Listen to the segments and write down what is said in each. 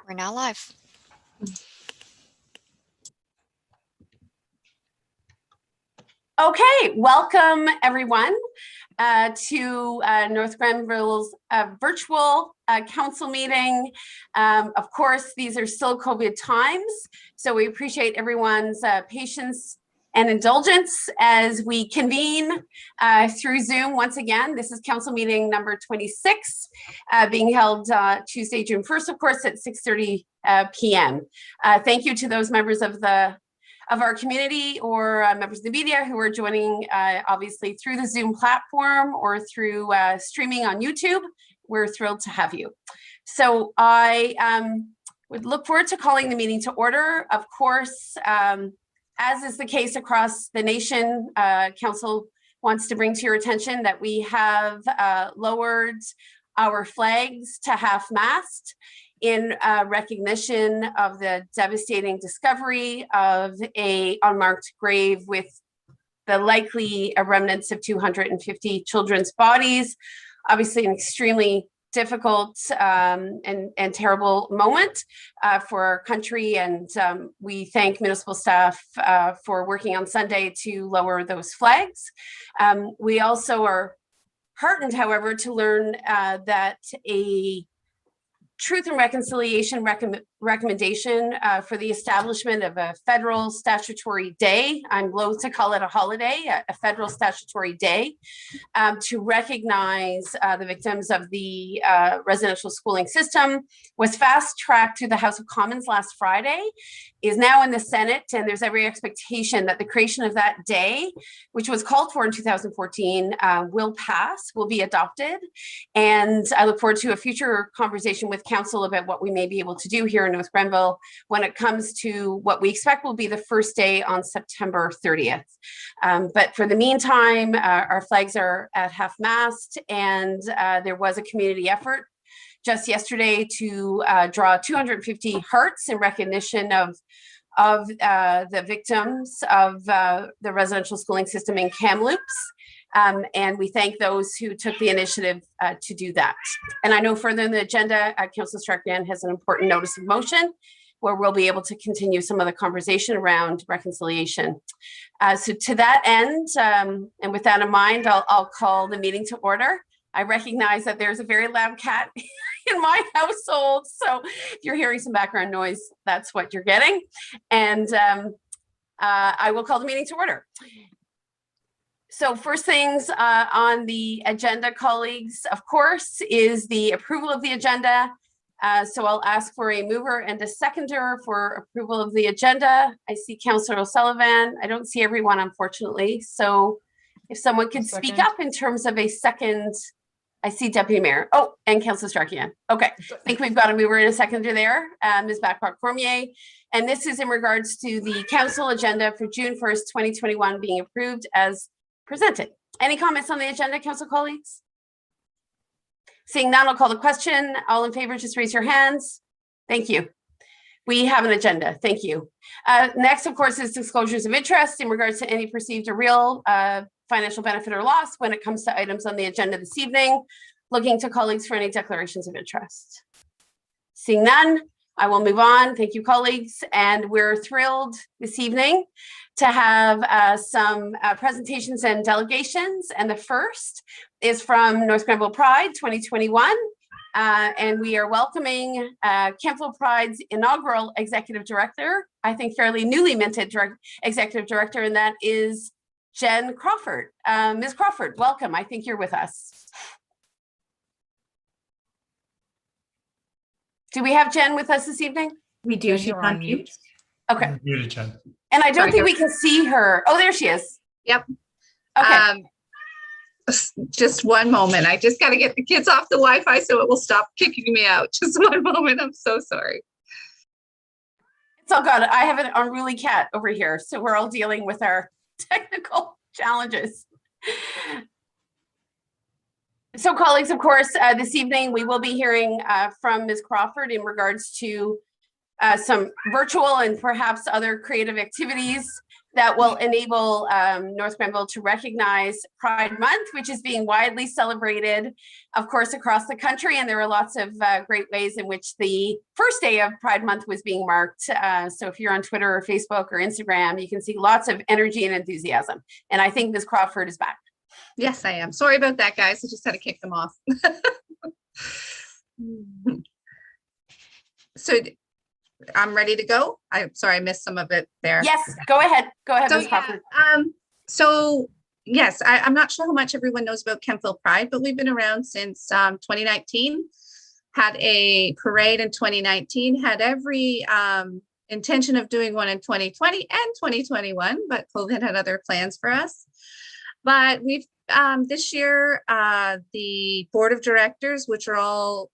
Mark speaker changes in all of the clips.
Speaker 1: We're now live.
Speaker 2: Okay, welcome everyone to North Grenville's virtual council meeting. Of course, these are still COVID times, so we appreciate everyone's patience and indulgence as we convene through Zoom once again. This is council meeting number 26, being held Tuesday, June 1st, of course, at 6:30 p.m. Thank you to those members of our community or members of the media who are joining obviously through the Zoom platform or through streaming on YouTube. We're thrilled to have you. So I would look forward to calling the meeting to order. Of course, as is the case across the nation, council wants to bring to your attention that we have lowered our flags to half-mast in recognition of the devastating discovery of an unmarked grave with the likely remnants of 250 children's bodies. Obviously an extremely difficult and terrible moment for our country, and we thank municipal staff for working on Sunday to lower those flags. We also are heartened, however, to learn that a Truth and Reconciliation recommendation for the establishment of a federal statutory day, I'm loath to call it a holiday, a federal statutory day, to recognize the victims of the residential schooling system, was fast-tracked to the House of Commons last Friday, is now in the Senate, and there's every expectation that the creation of that day, which was called for in 2014, will pass, will be adopted. And I look forward to a future conversation with Council about what we may be able to do here in North Grenville when it comes to what we expect will be the first day on September 30th. But for the meantime, our flags are at half-mast, and there was a community effort just yesterday to draw 250 hearts in recognition of the victims of the residential schooling system in Kamloops. And we thank those who took the initiative to do that. And I know further in the agenda, Councillor Strachan has an important notice of motion where we'll be able to continue some of the conversation around reconciliation. So to that end, and with that in mind, I'll call the meeting to order. I recognize that there's a very loud cat in my household, so if you're hearing some background noise, that's what you're getting. And I will call the meeting to order. So first things on the agenda, colleagues, of course, is the approval of the agenda. So I'll ask for a mover and a seconder for approval of the agenda. I see Councillor O'Sullivan. I don't see everyone, unfortunately. So if someone could speak up in terms of a second. I see Deputy Mayor. Oh, and Councillor Strachan. Okay, I think we've got a mover and a seconder there, Ms. Bacroft-Cormier. And this is in regards to the council agenda for June 1st, 2021 being approved as presented. Any comments on the agenda, council colleagues? Seeing none, I'll call the question. All in favor, just raise your hands. Thank you. We have an agenda. Thank you. Next, of course, is disclosures of interest in regards to any perceived or real financial benefit or loss when it comes to items on the agenda this evening. Looking to colleagues for any declarations of interest. Seeing none, I will move on. Thank you, colleagues. And we're thrilled this evening to have some presentations and delegations. And the first is from North Grenville Pride 2021. And we are welcoming Kemptville Pride's inaugural executive director, I think fairly newly minted executive director, and that is Jen Crawford. Ms. Crawford, welcome. I think you're with us. Do we have Jen with us this evening?
Speaker 3: We do. She's on mute.
Speaker 2: Okay.
Speaker 4: Muted, Jen.
Speaker 2: And I don't think we can see her. Oh, there she is.
Speaker 3: Yep.
Speaker 2: Okay.
Speaker 3: Just one moment. I just got to get the kids off the Wi-Fi so it will stop kicking me out. Just one moment. I'm so sorry.
Speaker 2: It's all good. I have an unruly cat over here, so we're all dealing with our technical challenges. So colleagues, of course, this evening we will be hearing from Ms. Crawford in regards to some virtual and perhaps other creative activities that will enable North Grenville to recognize Pride Month, which is being widely celebrated, of course, across the country. And there are lots of great ways in which the first day of Pride Month was being marked. So if you're on Twitter or Facebook or Instagram, you can see lots of energy and enthusiasm. And I think Ms. Crawford is back.
Speaker 3: Yes, I am. Sorry about that, guys. I just had to kick them off. So I'm ready to go. I'm sorry, I missed some of it there.
Speaker 2: Yes, go ahead. Go ahead,
Speaker 3: So,
Speaker 2: Ms. Crawford.
Speaker 3: So yes, I'm not sure how much everyone knows about Kemptville Pride, but we've been around since 2019. Had a parade in 2019, had every intention of doing one in 2020 and 2021, but COVID had other plans for us. But we've this year, the board of directors, which are all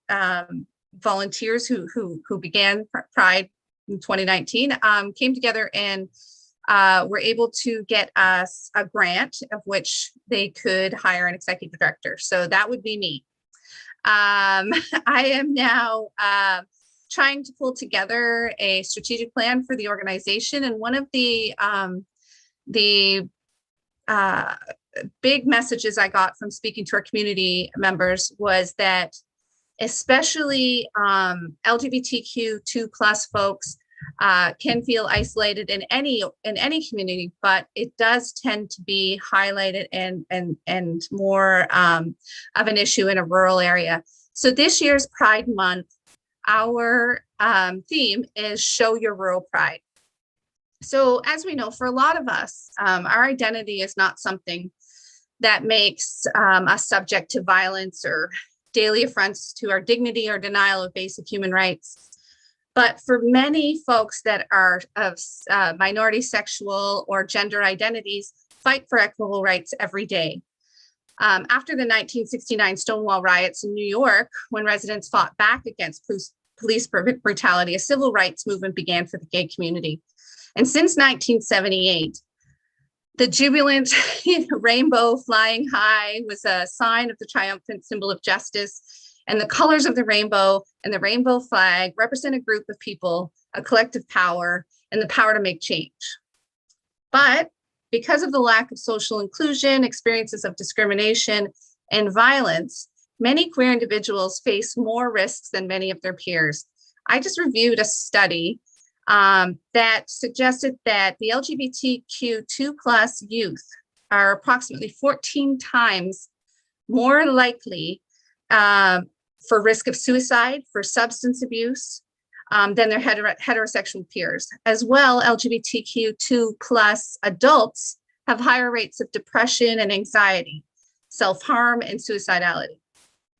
Speaker 3: volunteers who began Pride in 2019, came together and were able to get us a grant of which they could hire an executive director. So that would be me. I am now trying to pull together a strategic plan for the organization. And one of the big messages I got from speaking to our community members was that especially LGBTQ2+ folks can feel isolated in any community, but it does tend to be highlighted and more of an issue in a rural area. So this year's Pride Month, our theme is Show Your Rural Pride. So as we know, for a lot of us, our identity is not something that makes us subject to violence or daily affronts to our dignity or denial of basic human rights. But for many folks that are of minority sexual or gender identities, fight for equitable rights every day. After the 1969 Stonewall riots in New York, when residents fought back against police brutality, a civil rights movement began for the gay community. And since 1978, the jubilant rainbow flying high was a sign of the triumphant symbol of justice. And the colors of the rainbow and the rainbow flag represent a group of people, a collective power, and the power to make change. But because of the lack of social inclusion, experiences of discrimination, and violence, many queer individuals face more risks than many of their peers. I just reviewed a study that suggested that the LGBTQ2+ youth are approximately 14 times more likely for risk of suicide, for substance abuse, than their heterosexual peers. As well, LGBTQ2+ adults have higher rates of depression and anxiety, self-harm, and suicidality.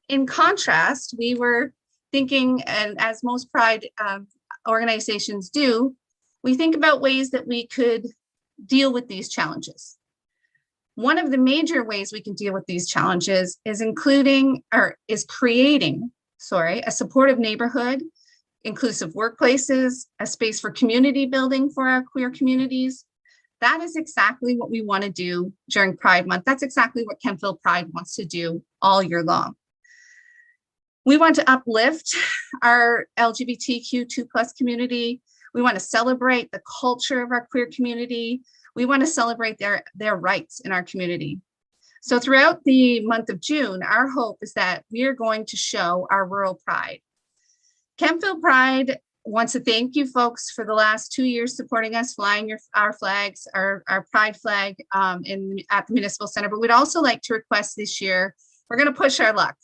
Speaker 3: In contrast, we were thinking, and as most Pride organizations do, we think about ways that we could deal with these challenges. One of the major ways we can deal with these challenges is creating a supportive neighborhood, inclusive workplaces, a space for community building for our queer communities. That is exactly what we want to do during Pride Month. That's exactly what Kemptville Pride wants to do all year long. We want to uplift our LGBTQ2+ community. We want to celebrate the culture of our queer community. We want to celebrate their rights in our community. So throughout the month of June, our hope is that we are going to show our rural pride. Kemptville Pride wants to thank you folks for the last 2 years supporting us, flying our flags, our pride flag at the Municipal Center. But we'd also like to request this year, we're going to push our luck.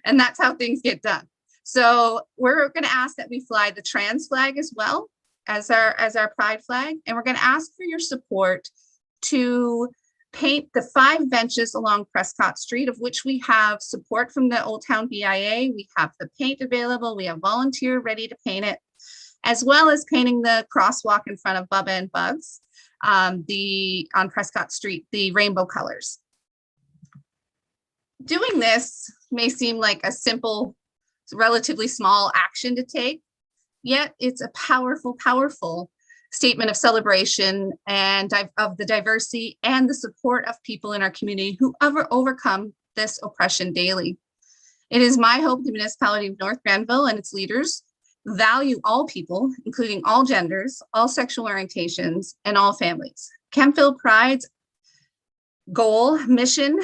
Speaker 3: And that's how things get done. So we're going to ask that we fly the trans flag as well as our pride flag. And we're going to ask for your support to paint the 5 benches along Prescott Street, of which we have support from the Old Town BIA. We have the paint available. We have volunteer ready to paint it, as well as painting the crosswalk in front of Bubba and Bugs on Prescott Street, the rainbow colors. Doing this may seem like a simple, relatively small action to take, yet it's a powerful, powerful statement of celebration and of the diversity and the support of people in our community who overcome this oppression daily. It is my hope the municipality of North Grenville and its leaders value all people, including all genders, all sexual orientations, and all families. Kemptville Pride's goal, mission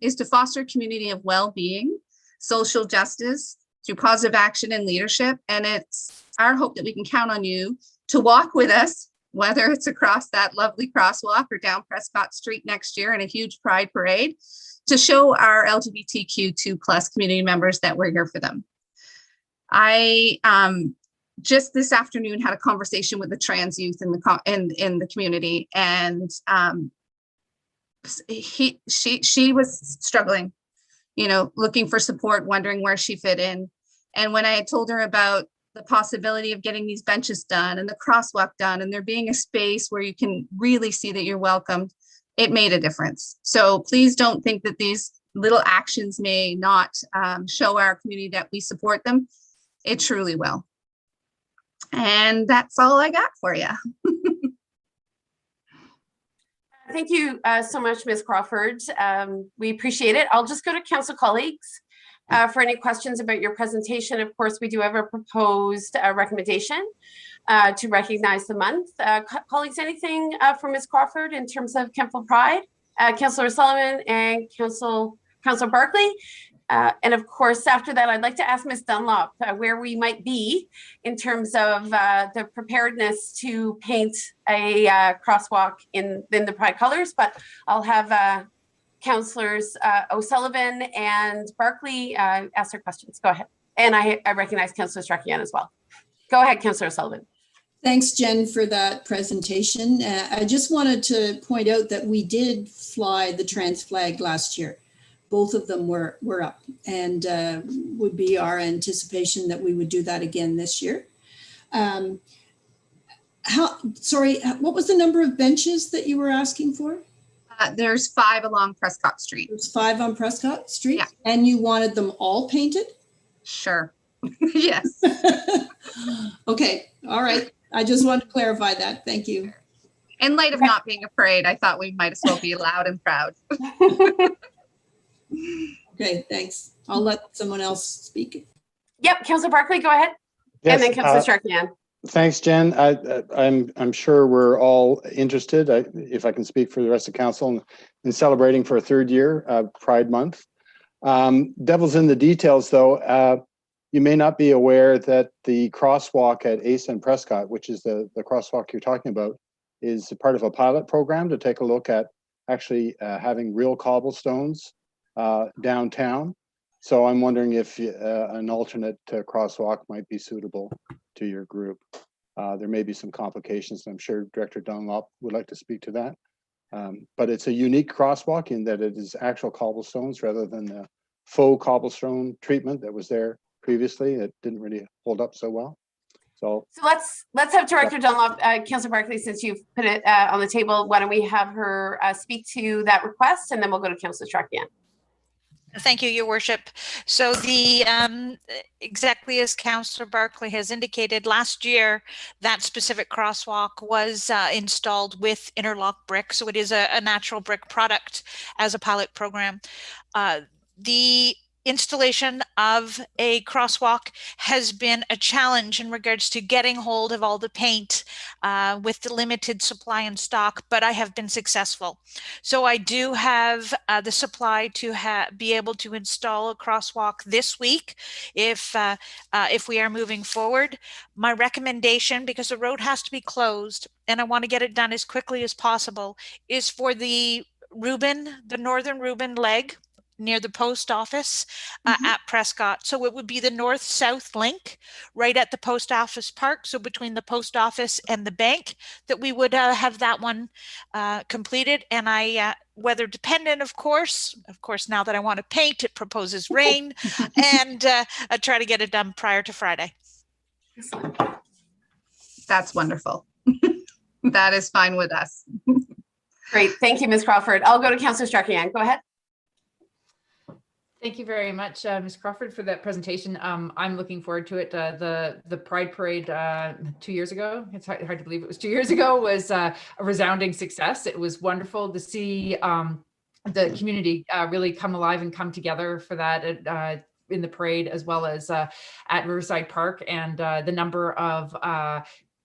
Speaker 3: is to foster a community of well-being, social justice through positive action and leadership. And it's our hope that we can count on you to walk with us, whether it's across that lovely crosswalk or down Prescott Street next year in a huge pride parade, to show our LGBTQ2+ community members that we're here for them. I just this afternoon had a conversation with the trans youth in the community, and she was struggling, you know, looking for support, wondering where she fit in. And when I had told her about the possibility of getting these benches done and the crosswalk done, and there being a space where you can really see that you're welcomed, it made a difference. So please don't think that these little actions may not show our community that we support them. It truly will. And that's all I got for you.
Speaker 2: Thank you so much, Ms. Crawford. We appreciate it. I'll just go to council colleagues for any questions about your presentation. Of course, we do have a proposed recommendation to recognize the month. Colleagues, anything from Ms. Crawford in terms of Kemptville Pride? Councillor Sullivan and Councillor Barkley. And of course, after that, I'd like to ask Ms. Dunlop where we might be in terms of the preparedness to paint a crosswalk in the Pride colors. But I'll have Councillors O'Sullivan and Barkley ask their questions. Go ahead. And I recognize Councillor Strachian as well. Go ahead, Councillor O'Sullivan.
Speaker 1: Thanks, Jen, for that presentation. I just wanted to point out that we did fly the trans flag last year. Both of them were up, and would be our anticipation that we would do that again this year. Sorry, what was the number of benches that you were asking for?
Speaker 3: There's 5 along Prescott Street.
Speaker 1: There's 5 on Prescott Street?
Speaker 3: Yeah.
Speaker 1: And you wanted them all painted?
Speaker 3: Sure. Yes.
Speaker 1: Okay. All right. I just wanted to clarify that. Thank you.
Speaker 3: In light of not being afraid, I thought we might as well be loud and proud.
Speaker 1: Okay, thanks. I'll let someone else speak.
Speaker 2: Yep, Councillor Barkley, go ahead.
Speaker 4: Yes,
Speaker 2: and then Councillor Strachian.
Speaker 4: Thanks, Jen. I'm sure we're all interested, if I can speak for the rest of council, in celebrating for a 3rd year Pride Month. Devil's in the details, though. You may not be aware that the crosswalk at Ace and Prescott, which is the crosswalk you're talking about, is part of a pilot program to take a look at actually having real cobblestones downtown. So I'm wondering if an alternate crosswalk might be suitable to your group. There may be some complications, and I'm sure Director Dunlop would like to speak to that. But it's a unique crosswalk in that it is actual cobblestones rather than the faux cobblestone treatment that was there previously. It didn't really hold up so well. So
Speaker 2: let's have Director Dunlop, Councillor Barkley, since you've put it on the table, why don't we have her speak to that request, and then we'll go to Councillor Strachian.
Speaker 5: Thank you, Your Worship. So the exactly as Councillor Barkley has indicated, last year that specific crosswalk was installed with interlock brick, so it is a natural brick product as a pilot program. The installation of a crosswalk has been a challenge in regards to getting hold of all the paint with the limited supply in stock, but I have been successful. So I do have the supply to be able to install a crosswalk this week if we are moving forward. My recommendation, because the road has to be closed and I want to get it done as quickly as possible, is for the northern Reuben leg near the post office at Prescott. So it would be the north-south link right at the post office park. So between the post office and the bank, that we would have that one completed. And I, weather dependent, of course, now that I want to paint, it proposes rain, and I try to get it done prior to Friday.
Speaker 3: That's wonderful. That is fine with us.
Speaker 2: Great. Thank you, Ms. Crawford. I'll go to Councillor Strachian. Go ahead.
Speaker 6: Thank you very much, Ms. Crawford, for that presentation. I'm looking forward to it. The Pride Parade 2 years ago, it's hard to believe it was 2 years ago, was a resounding success. It was wonderful to see the community really come alive and come together for that. in the parade, as well as at Riverside Park, and the number of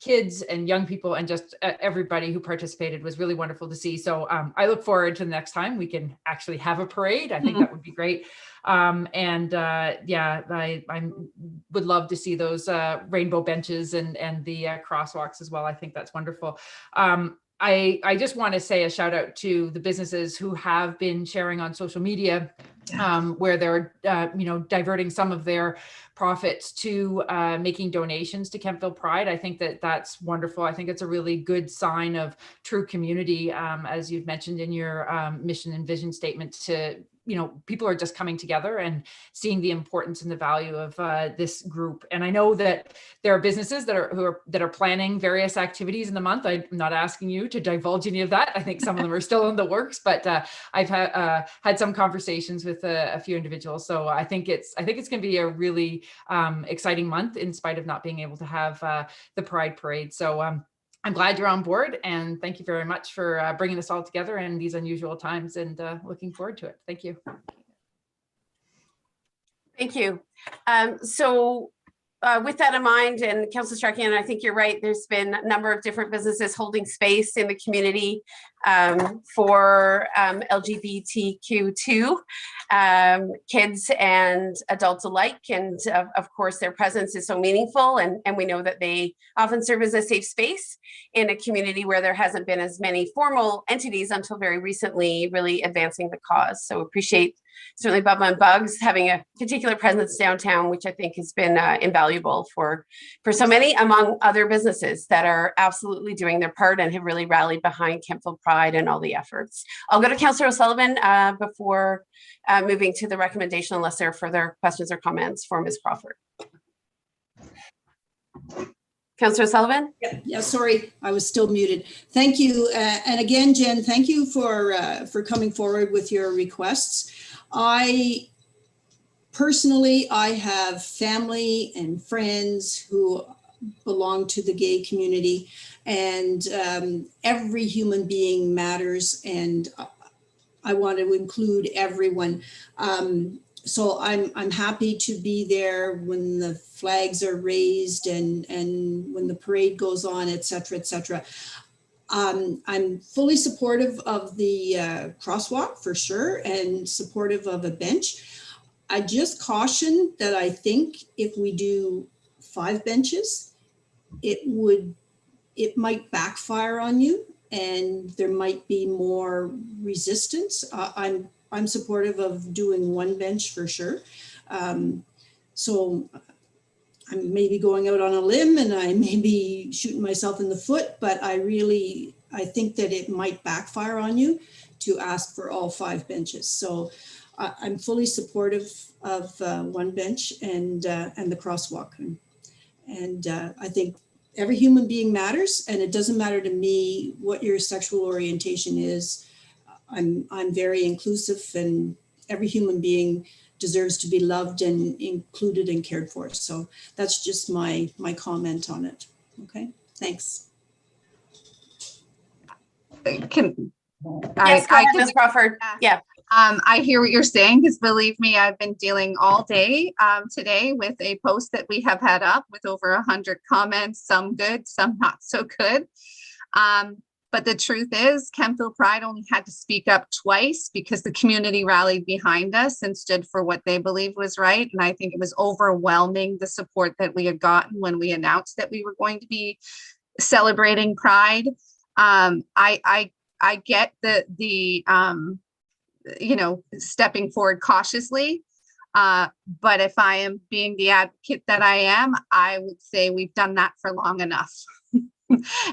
Speaker 6: kids and young people and just everybody who participated was really wonderful to see. So I look forward to the next time we can actually have a parade. I think that would be great. Yeah, I would love to see those rainbow benches and the crosswalks as well. I think that's wonderful. I just want to say a shout out to the businesses who have been sharing on social media, where they're diverting some of their profits to making donations to Kemptville Pride. I think that that's wonderful. I think it's a really good sign of true community, as you've mentioned in your mission and vision statement, to people are just coming together and seeing the importance and the value of this group. And I know that there are businesses that are planning various activities in the month. I'm not asking you to divulge any of that. I think some of them are still in the works, but I've had some conversations with a few individuals. So I think it's going to be a really exciting month, in spite of not being able to have the Pride Parade. So I'm glad you're on board, and thank you very much for bringing us all together in these unusual times, and looking forward to it. Thank you.
Speaker 2: Thank you. With that in mind, and Councillor Strachan, I think you're right. There's been a number of different businesses holding space in the community for LGBTQ2 kids and adults alike. And of course, their presence is so meaningful. And we know that they often serve as a safe space in a community where there hasn't been as many formal entities until very recently really advancing the cause. So appreciate certainly Bubba and Bugs having a particular presence downtown, which I think has been invaluable for so many, among other businesses that are absolutely doing their part and have really rallied behind Kemptville Pride and all the efforts. I'll go to Councillor O'Sullivan before moving to the recommendation, unless there are further questions or comments for Ms. Crawford. Councillor O'Sullivan?
Speaker 1: Yeah, sorry, I was still muted. Thank you. And again, Jen, thank you for coming forward with your requests. I have family and friends who belong to the gay community, and every human being matters, and I want to include everyone. So I'm happy to be there when the flags are raised and when the parade goes on, et cetera, et cetera. I'm fully supportive of the crosswalk for sure, and supportive of a bench. I just caution that I think if we do 5 benches, it might backfire on you, and there might be more resistance. I'm supportive of doing 1 bench for sure. So I'm maybe going out on a limb and I may be shooting myself in the foot, but I think that it might backfire on you to ask for all 5 benches. So I'm fully supportive of 1 bench and the crosswalk. And I think every human being matters, and it doesn't matter to me what your sexual orientation is. I'm very inclusive, and every human being deserves to be loved and included and cared for. So that's just my comment on it. Okay, thanks.
Speaker 2: Yes, go ahead, Ms. Crawford. Yeah.
Speaker 3: I hear what you're saying, because believe me, I've been dealing all day today with a post that we have had up with over 100 comments, some good, some not so good. But the truth is, Kemptville Pride only had to speak up twice because the community rallied behind us and stood for what they believed was right. And I think it was overwhelming, the support that we had gotten when we announced that we were going to be celebrating Pride. I get the stepping forward cautiously. But if I am being the advocate that I am, I would say we've done that for long enough.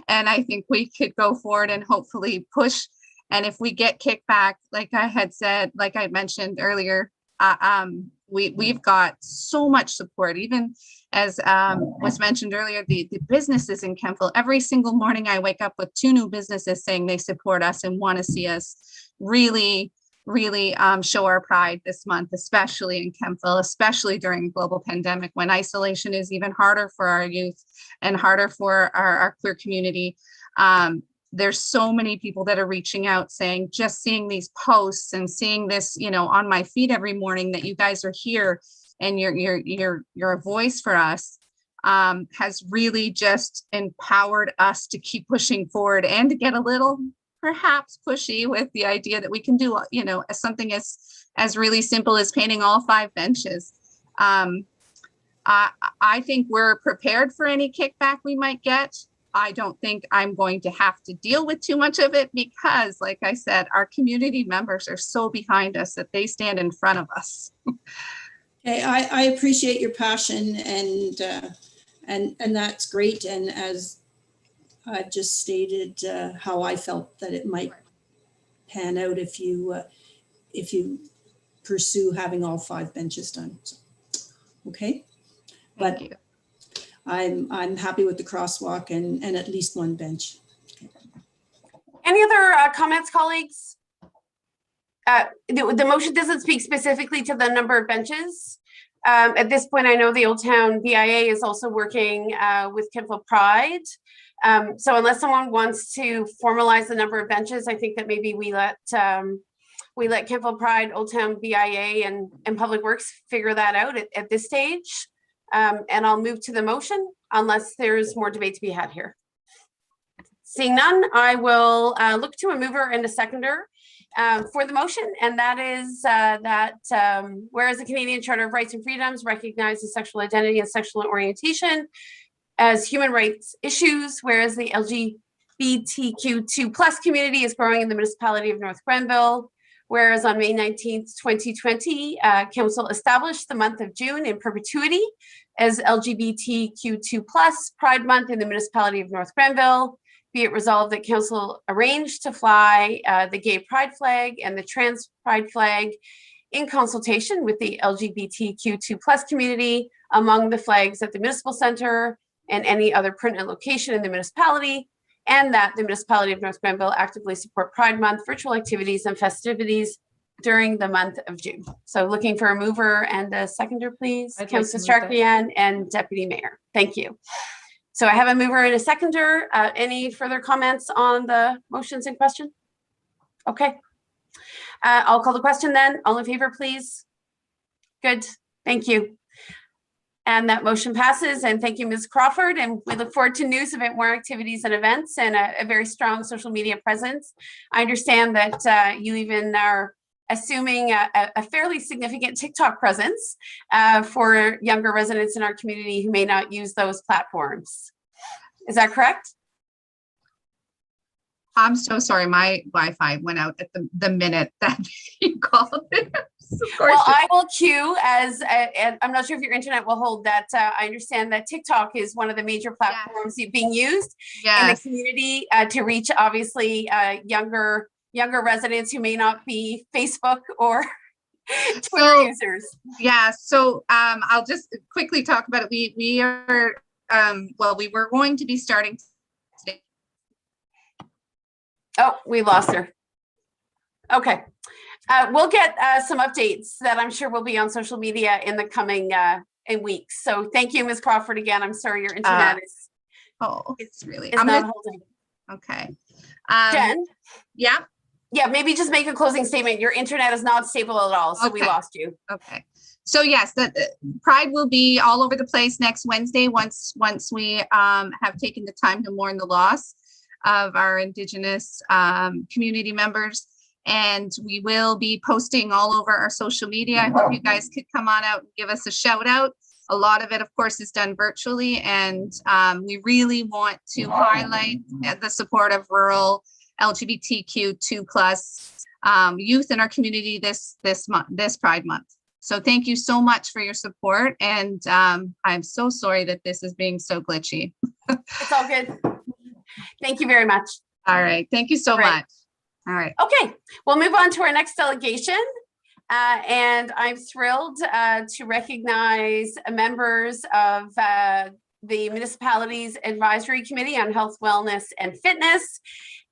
Speaker 3: And I think we could go forward and hopefully push. And if we get kickback, like I had said, like I mentioned earlier, we've got so much support, even as was mentioned earlier, the businesses in Kemptville. Every single morning I wake up with 2 new businesses saying they support us and want to see us really show our pride this month, especially in Kemptville, especially during a global pandemic when isolation is even harder for our youth and harder for our queer community. There's so many people that are reaching out saying, just seeing these posts and seeing this, on my feed every morning that you guys are here, and you're a voice for us, has really just empowered us to keep pushing forward and to get a little perhaps pushy with the idea that we can do, you know, something as really simple as painting all 5 benches. I think we're prepared for any kickback we might get. I don't think I'm going to have to deal with too much of it because, like I said, our community members are so behind us that they stand in front of us.
Speaker 1: Okay, I appreciate your passion, and that's great. And as I've just stated, how I felt that it might pan out if you pursue having all 5 benches done. So, okay,
Speaker 3: Thank
Speaker 1: but
Speaker 3: you.
Speaker 1: I'm happy with the crosswalk and at least 1 bench.
Speaker 2: Any other comments, colleagues? The motion doesn't speak specifically to the number of benches. At this point, I know the Old Town BIA is also working with Kentville Pride. So unless someone wants to formalize the number of benches, I think that maybe we let Kentville Pride, Old Town BIA, and Public Works figure that out at this stage. And I'll move to the motion unless there's more debate to be had here. Seeing none, I will look to a mover and a seconder for the motion, and that is whereas the Canadian Charter of Rights and Freedoms recognizes sexual identity and sexual orientation as human rights issues, whereas the LGBTQ2+ community is growing in the municipality of North Grenville, whereas on May 19th, 2020, Council established the month of June in perpetuity as LGBTQ2+ Pride Month in the municipality of North Grenville. Be it resolved that Council arranged to fly the gay pride flag and the trans pride flag in consultation with the LGBTQ2+ community among the flags at the municipal center and any other pertinent location in the municipality, and that the municipality of North Grenville actively support Pride Month virtual activities and festivities during the month of June. So looking for a mover and a seconder, please. Councillor Starkian and Deputy Mayor. Thank you. So I have a mover and a seconder. Any further comments on the motions in question? Okay. I'll call the question then. All in favor, please. Good. Thank you. And that motion passes. And thank you, Ms. Crawford. And we look forward to news about more activities and events and a very strong social media presence. I understand that you even are assuming a fairly significant TikTok presence for younger residents in our community who may not use those platforms. Is that correct?
Speaker 3: I'm so sorry. My Wi-Fi went out at the minute that you called it. Of course.
Speaker 2: Well, I will queue as, and I'm not sure if your internet will hold that. I understand that TikTok is one of the major platforms being used in the community to reach obviously younger residents who may not be Facebook or Twitter users.
Speaker 3: Yeah, so I'll just quickly talk about it. We are, we were going to be starting today.
Speaker 2: Oh, we lost her. Okay. We'll get some updates that I'm sure will be on social media in the coming weeks. So thank you, Ms. Crawford, again. I'm sorry your internet is.
Speaker 3: Oh, it's really.
Speaker 2: I'm not holding.
Speaker 3: Okay.
Speaker 2: Jen?
Speaker 3: Yeah.
Speaker 2: Yeah, maybe just make a closing statement. Your internet is not stable at all, so we lost you.
Speaker 3: Okay. So yes, the Pride will be all over the place next Wednesday once we have taken the time to mourn the loss of our Indigenous community members. And we will be posting all over our social media. I hope you guys could come on out and give us a shout out. A lot of it, of course, is done virtually. And we really want to highlight the support of rural LGBTQ2+ youth in our community this Pride Month. So thank you so much for your support. And I'm so sorry that this is being so glitchy.
Speaker 2: It's all good. Thank you very much.
Speaker 3: All right. Thank you so much. All right.
Speaker 2: Okay, we'll move on to our next delegation. And I'm thrilled to recognize members of the municipality's advisory committee on health, wellness, and fitness.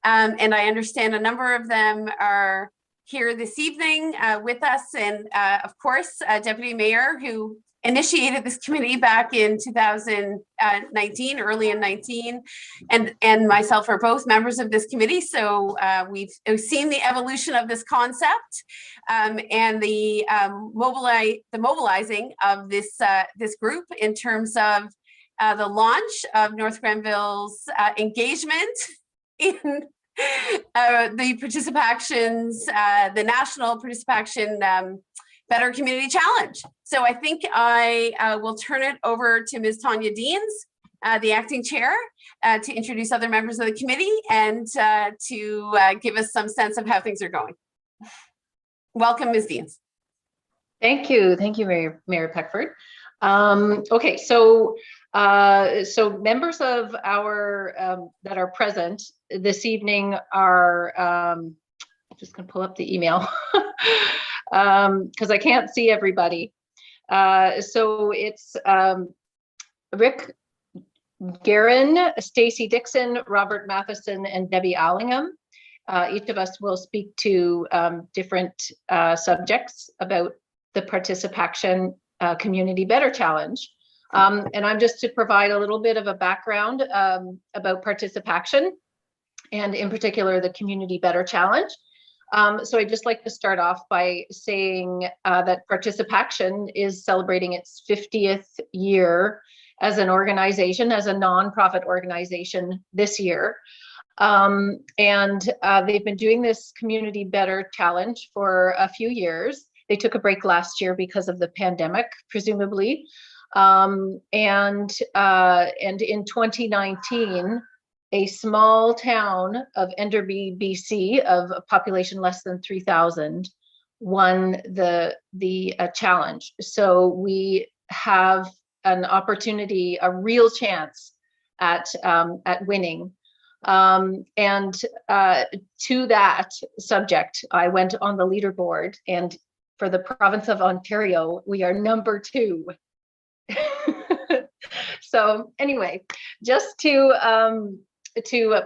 Speaker 2: And I understand a number of them are here this evening with us. And of course, Deputy Mayor, who initiated this committee back in 2019, early in 19, and myself are both members of this committee. So we've seen the evolution of this concept and the mobilizing of this group in terms of the launch of North Grenville's engagement in the Participaction's, the National Participation Better Community Challenge. So I think I will turn it over to Ms. Tanya Deans, the acting chair, to introduce other members of the committee and to give us some sense of how things are going. Welcome, Ms. Deans.
Speaker 7: Thank you, Mayor Peckford. Okay, so members of our that are present this evening are. I'm just going to pull up the email because I can't see everybody. So it's Rick Guerin, Stacy Dixon, Robert Matheson, and Debbie Allingham. Each of us will speak to different subjects about the Participation Community Better Challenge. And I'm just to provide a little bit of a background about Participation, and in particular, the Community Better Challenge. So I'd just like to start off by saying that Participation is celebrating its 50th year as an organization, as a nonprofit organization this year. And they've been doing this Community Better Challenge for a few years. They took a break last year because of the pandemic, presumably. And in 2019, a small town of Enderby, BC, of a population less than 3,000, won the challenge. So we have an opportunity, a real chance at winning. And to that subject, I went on the leaderboard, and for the province of Ontario, we are number 2. So anyway, just to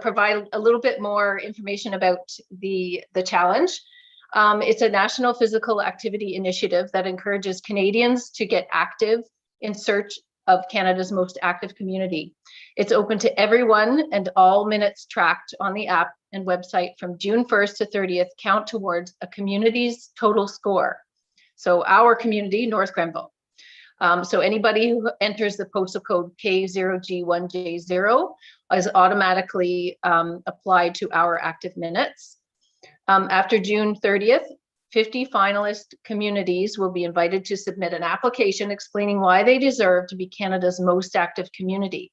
Speaker 7: provide a little bit more information about the challenge. It's a national physical activity initiative that encourages Canadians to get active in search of Canada's most active community. It's open to everyone, and all minutes tracked on the app and website from June 1st to 30th count towards a community's total score. So our community, North Grenville. So anybody who enters the postal code K0G1J0 is automatically applied to our active minutes. After June 30th, 50 finalist communities will be invited to submit an application explaining why they deserve to be Canada's most active community.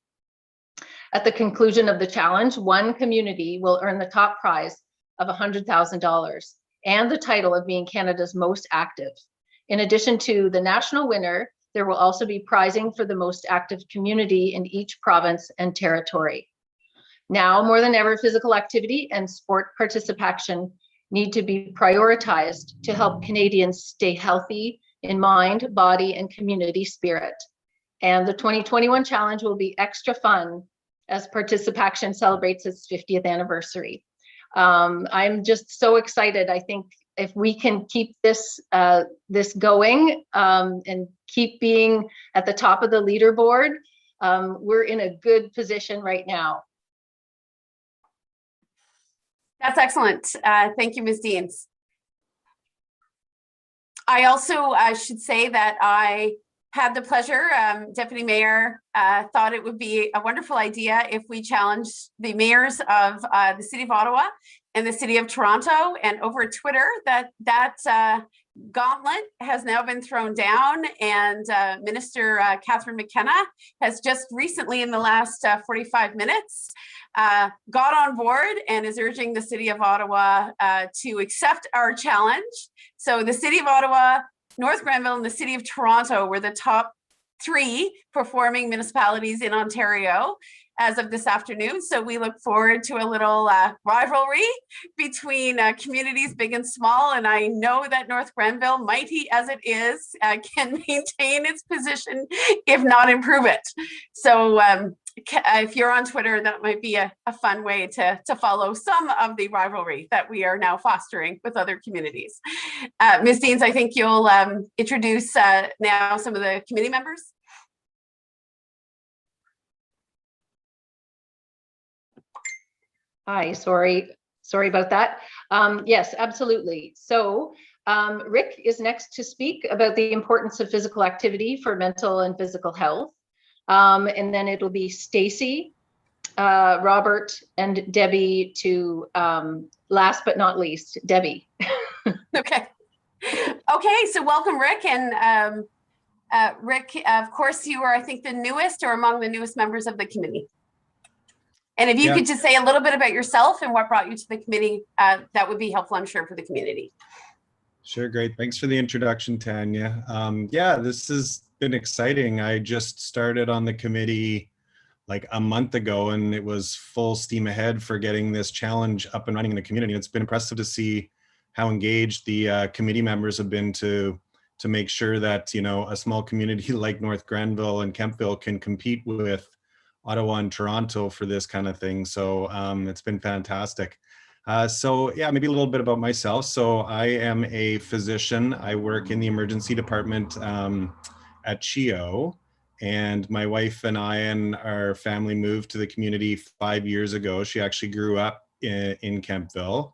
Speaker 7: At the conclusion of the challenge, one community will earn the top prize of $100,000 and the title of being Canada's most active. In addition to the national winner, there will also be prizing for the most active community in each province and territory. Now, more than ever, physical activity and sport participation need to be prioritized to help Canadians stay healthy in mind, body, and community spirit. And the 2021 challenge will be extra fun as Participation celebrates its 50th anniversary. I'm just so excited. I think if we can keep this going and keep being at the top of the leaderboard, we're in a good position right now.
Speaker 2: That's excellent. Thank you, Ms. Deans. I also should say that I had the pleasure, Deputy Mayor thought it would be a wonderful idea if we challenged the mayors of the City of Ottawa and the City of Toronto, and over Twitter that gauntlet has now been thrown down, and Minister Catherine McKenna has just recently in the last 45 minutes got on board and is urging the City of Ottawa to accept our challenge. So the City of Ottawa, North Grenville, and the City of Toronto were the top 3 performing municipalities in Ontario as of this afternoon. So we look forward to a little rivalry between communities big and small. And I know that North Grenville, mighty as it is, can maintain its position, if not improve it. So if you're on Twitter, that might be a fun way to follow some of the rivalry that we are now fostering with other communities. Ms. Deans, I think you'll introduce now some of the committee members.
Speaker 7: Hi, sorry about that. Yes, absolutely. So Rick is next to speak about the importance of physical activity for mental and physical health. And then it'll be Stacy, Robert, and Debbie to last but not least, Debbie.
Speaker 2: Okay. Okay, so welcome, Rick. And Rick, of course, you are, I think, the newest or among the newest members of the committee. And if you could just say a little bit about yourself and what brought you to the committee, that would be helpful, I'm sure, for the community.
Speaker 8: Sure, great. Thanks for the introduction, Tanya. Yeah, this has been exciting. I just started on the committee like a month ago, and it was full steam ahead for getting this challenge up and running in the community. It's been impressive to see how engaged the committee members have been to make sure that, you know, a small community like North Grenville and Kemptville can compete with Ottawa and Toronto for this kind of thing. So it's been fantastic. So yeah, maybe a little bit about myself. So I am a physician. I work in the emergency department at CHEO, and my wife and I and our family moved to the community 5 years ago. She actually grew up in Kemptville.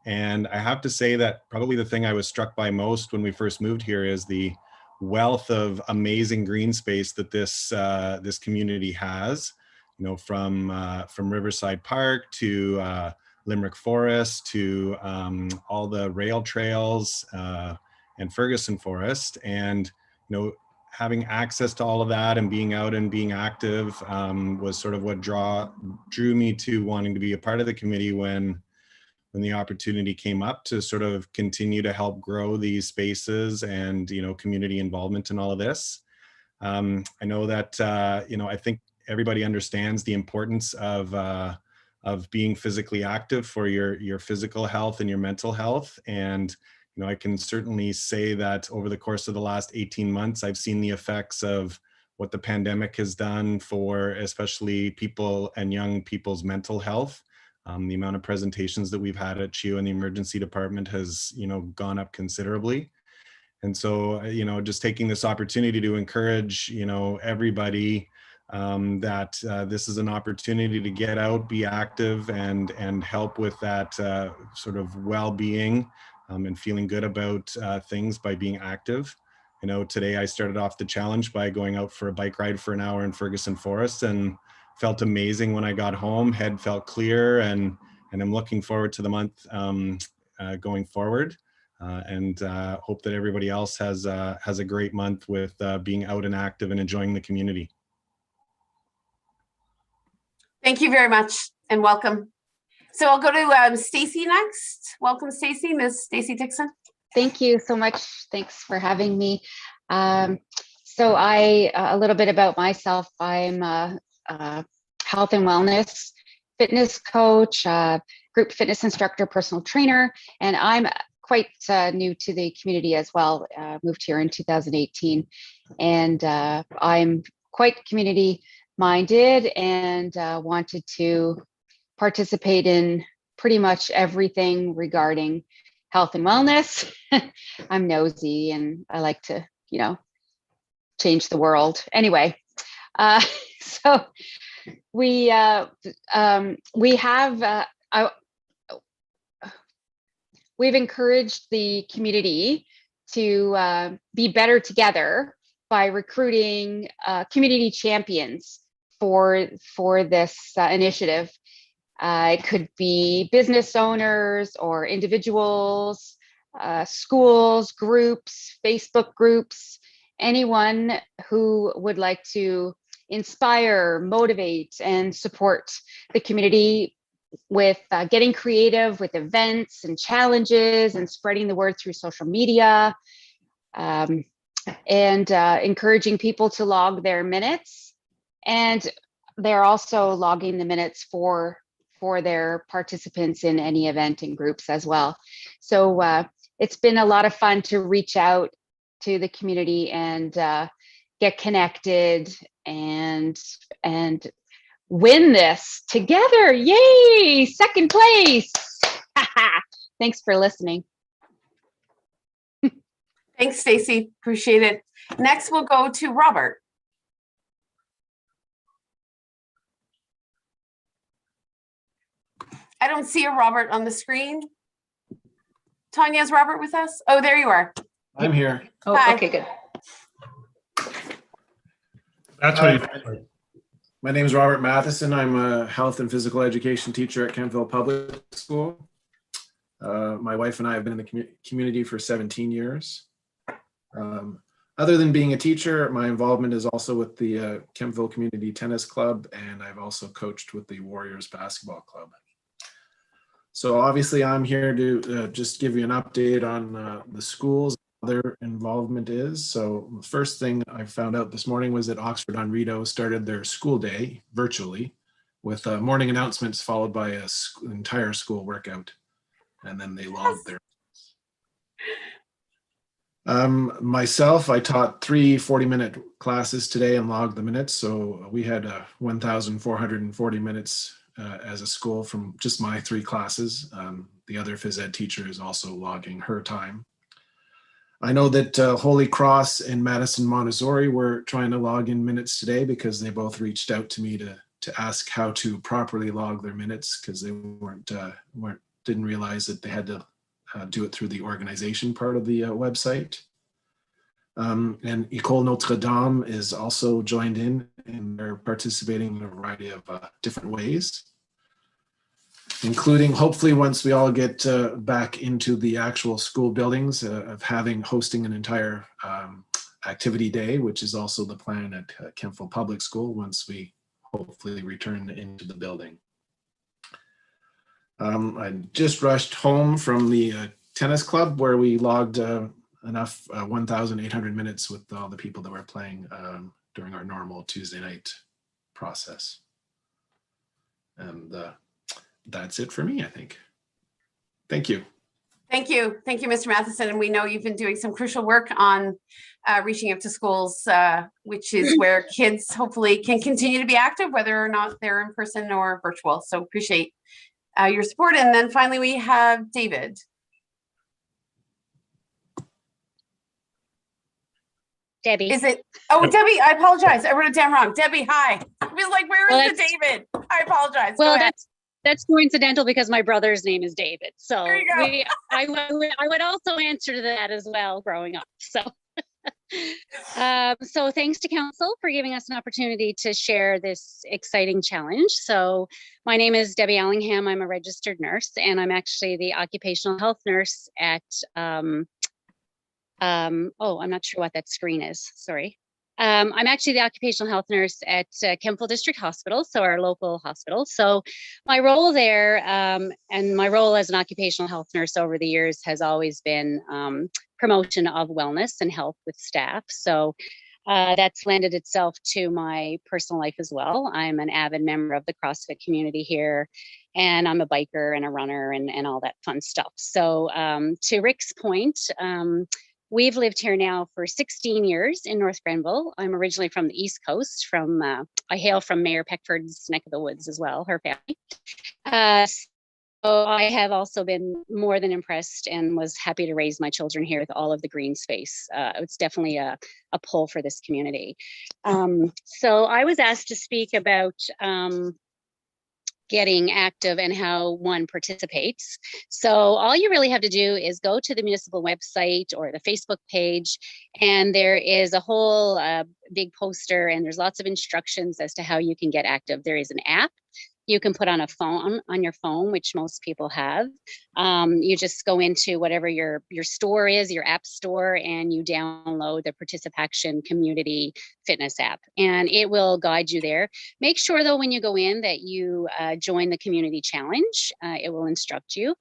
Speaker 8: And I have to say that probably the thing I was struck by most when we first moved here is the wealth of amazing green space that this community has. You know, from Riverside Park to Limerick Forest to all the rail trails and Ferguson Forest, and you know, having access to all of that and being out and being active was sort of what drew me to wanting to be a part of the committee when the opportunity came up to sort of continue to help grow these spaces and, you know, community involvement in all of this. I know that you know, I think everybody understands the importance of being physically active for your physical health and your mental health. And, you know, I can certainly say that over the course of the last 18 months, I've seen the effects of what the pandemic has done for especially people and young people's mental health. The amount of presentations that we've had at CHEO and the emergency department has, you know, gone up considerably. And so, you know, just taking this opportunity to encourage, you know, everybody that this is an opportunity to get out, be active, and help with that sort of well-being and feeling good about things by being active. You know, today I started off the challenge by going out for a bike ride for an hour in Ferguson Forest and felt amazing when I got home. Head felt clear, and I'm looking forward to the month going forward. And hope that everybody else has a great month with being out and active and enjoying the community.
Speaker 2: Thank you very much and welcome. So I'll go to Stacy next. Welcome, Stacy, Ms. Stacy Dixon.
Speaker 9: Thank you so much. Thanks for having me. So a little bit about myself. I'm a health and wellness fitness coach, group fitness instructor, personal trainer, and I'm quite new to the community as well. Moved here in 2018, and I'm quite community minded and wanted to participate in pretty much everything regarding health and wellness. I'm nosy and I like to, you know, change the world. Anyway, so we've encouraged the community to be better together by recruiting community champions for this initiative. It could be business owners or individuals, schools, groups, Facebook groups, anyone who would like to inspire, motivate, and support the community with getting creative with events and challenges and spreading the word through social media, and encouraging people to log their minutes. And they're also logging the minutes for their participants in any event and groups as well. So it's been a lot of fun to reach out to the community and get connected and win this together. Yay, second place. Thanks for listening.
Speaker 2: Thanks, Stacy. Appreciate it. Next, we'll go to Robert. I don't see a Robert on the screen. Tanya, is Robert with us? Oh, there you are.
Speaker 10: I'm here.
Speaker 7: Oh,
Speaker 2: Hi.
Speaker 7: okay, good.
Speaker 10: That's what my name is Robert Matheson. I'm a health and physical education teacher at Kemptville Public School. My wife and I have been in the community for 17 years. Other than being a teacher, my involvement is also with the Kemptville Community Tennis Club, and I've also coached with the Warriors Basketball Club. So obviously I'm here to just give you an update on the schools, their involvement is. So the first thing I found out this morning was that Oxford on Rideau started their school day virtually with morning announcements followed by an entire school workout. And then they logged their. Myself, I taught 3 40-minute classes today and logged the minutes. So we had 1,440 minutes as a school from just my 3 classes. The other phys ed teacher is also logging her time. I know that Holy Cross and Madison Montessori were trying to log in minutes today because they both reached out to me to ask how to properly log their minutes because they didn't realize that they had to do it through the organization part of the website. And École Notre Dame is also joined in, and they're participating in a variety of different ways, including hopefully once we all get back into the actual school buildings of hosting an entire activity day, which is also the plan at Kemptville Public School once we hopefully return into the building. I just rushed home from the tennis club where we logged enough 1,800 minutes with all the people that were playing during our normal Tuesday night process. And that's it for me, I think. Thank you.
Speaker 2: Thank you. Thank you, Mr. Matheson. And we know you've been doing some crucial work on reaching out to schools, which is where kids hopefully can continue to be active, whether or not they're in person or virtual. So appreciate your support. And then finally, we have David.
Speaker 11: Debbie.
Speaker 2: Is it? Oh, Debbie, I apologize. I wrote it down wrong. Debbie, hi. I was like, where is the David? I apologize.
Speaker 11: Well, that's coincidental because my brother's name is David. So I would also answer to that as well growing up. So, so thanks to council for giving us an opportunity to share this exciting challenge. So my name is Debbie Allingham. I'm a registered nurse, and I'm actually the occupational health nurse at, oh, I'm not sure what that screen is. Sorry. I'm actually the occupational health nurse at Kemptville District Hospital, so our local hospital. So my role there, and my role as an occupational health nurse over the years has always been promotion of wellness and health with staff. So that's lended itself to my personal life as well. I'm an avid member of the CrossFit community here, and I'm a biker and a runner and all that fun stuff. So to Rick's point, we've lived here now for 16 years in North Grenville. I'm originally from the East Coast. I hail from Mayor Peckford's neck of the woods as well, her family. So I have also been more than impressed and was happy to raise my children here with all of the green space. It's definitely a pull for this community. So I was asked to speak about getting active and how one participates. So all you really have to do is go to the municipal website or the Facebook page, and there is a whole big poster, and there's lots of instructions as to how you can get active. There is an app you can put on your phone, which most people have. You just go into whatever your store is, your app store, and you download the Participation Community Fitness app, and it will guide you there. Make sure though, when you go in, that you join the community challenge. It will instruct you.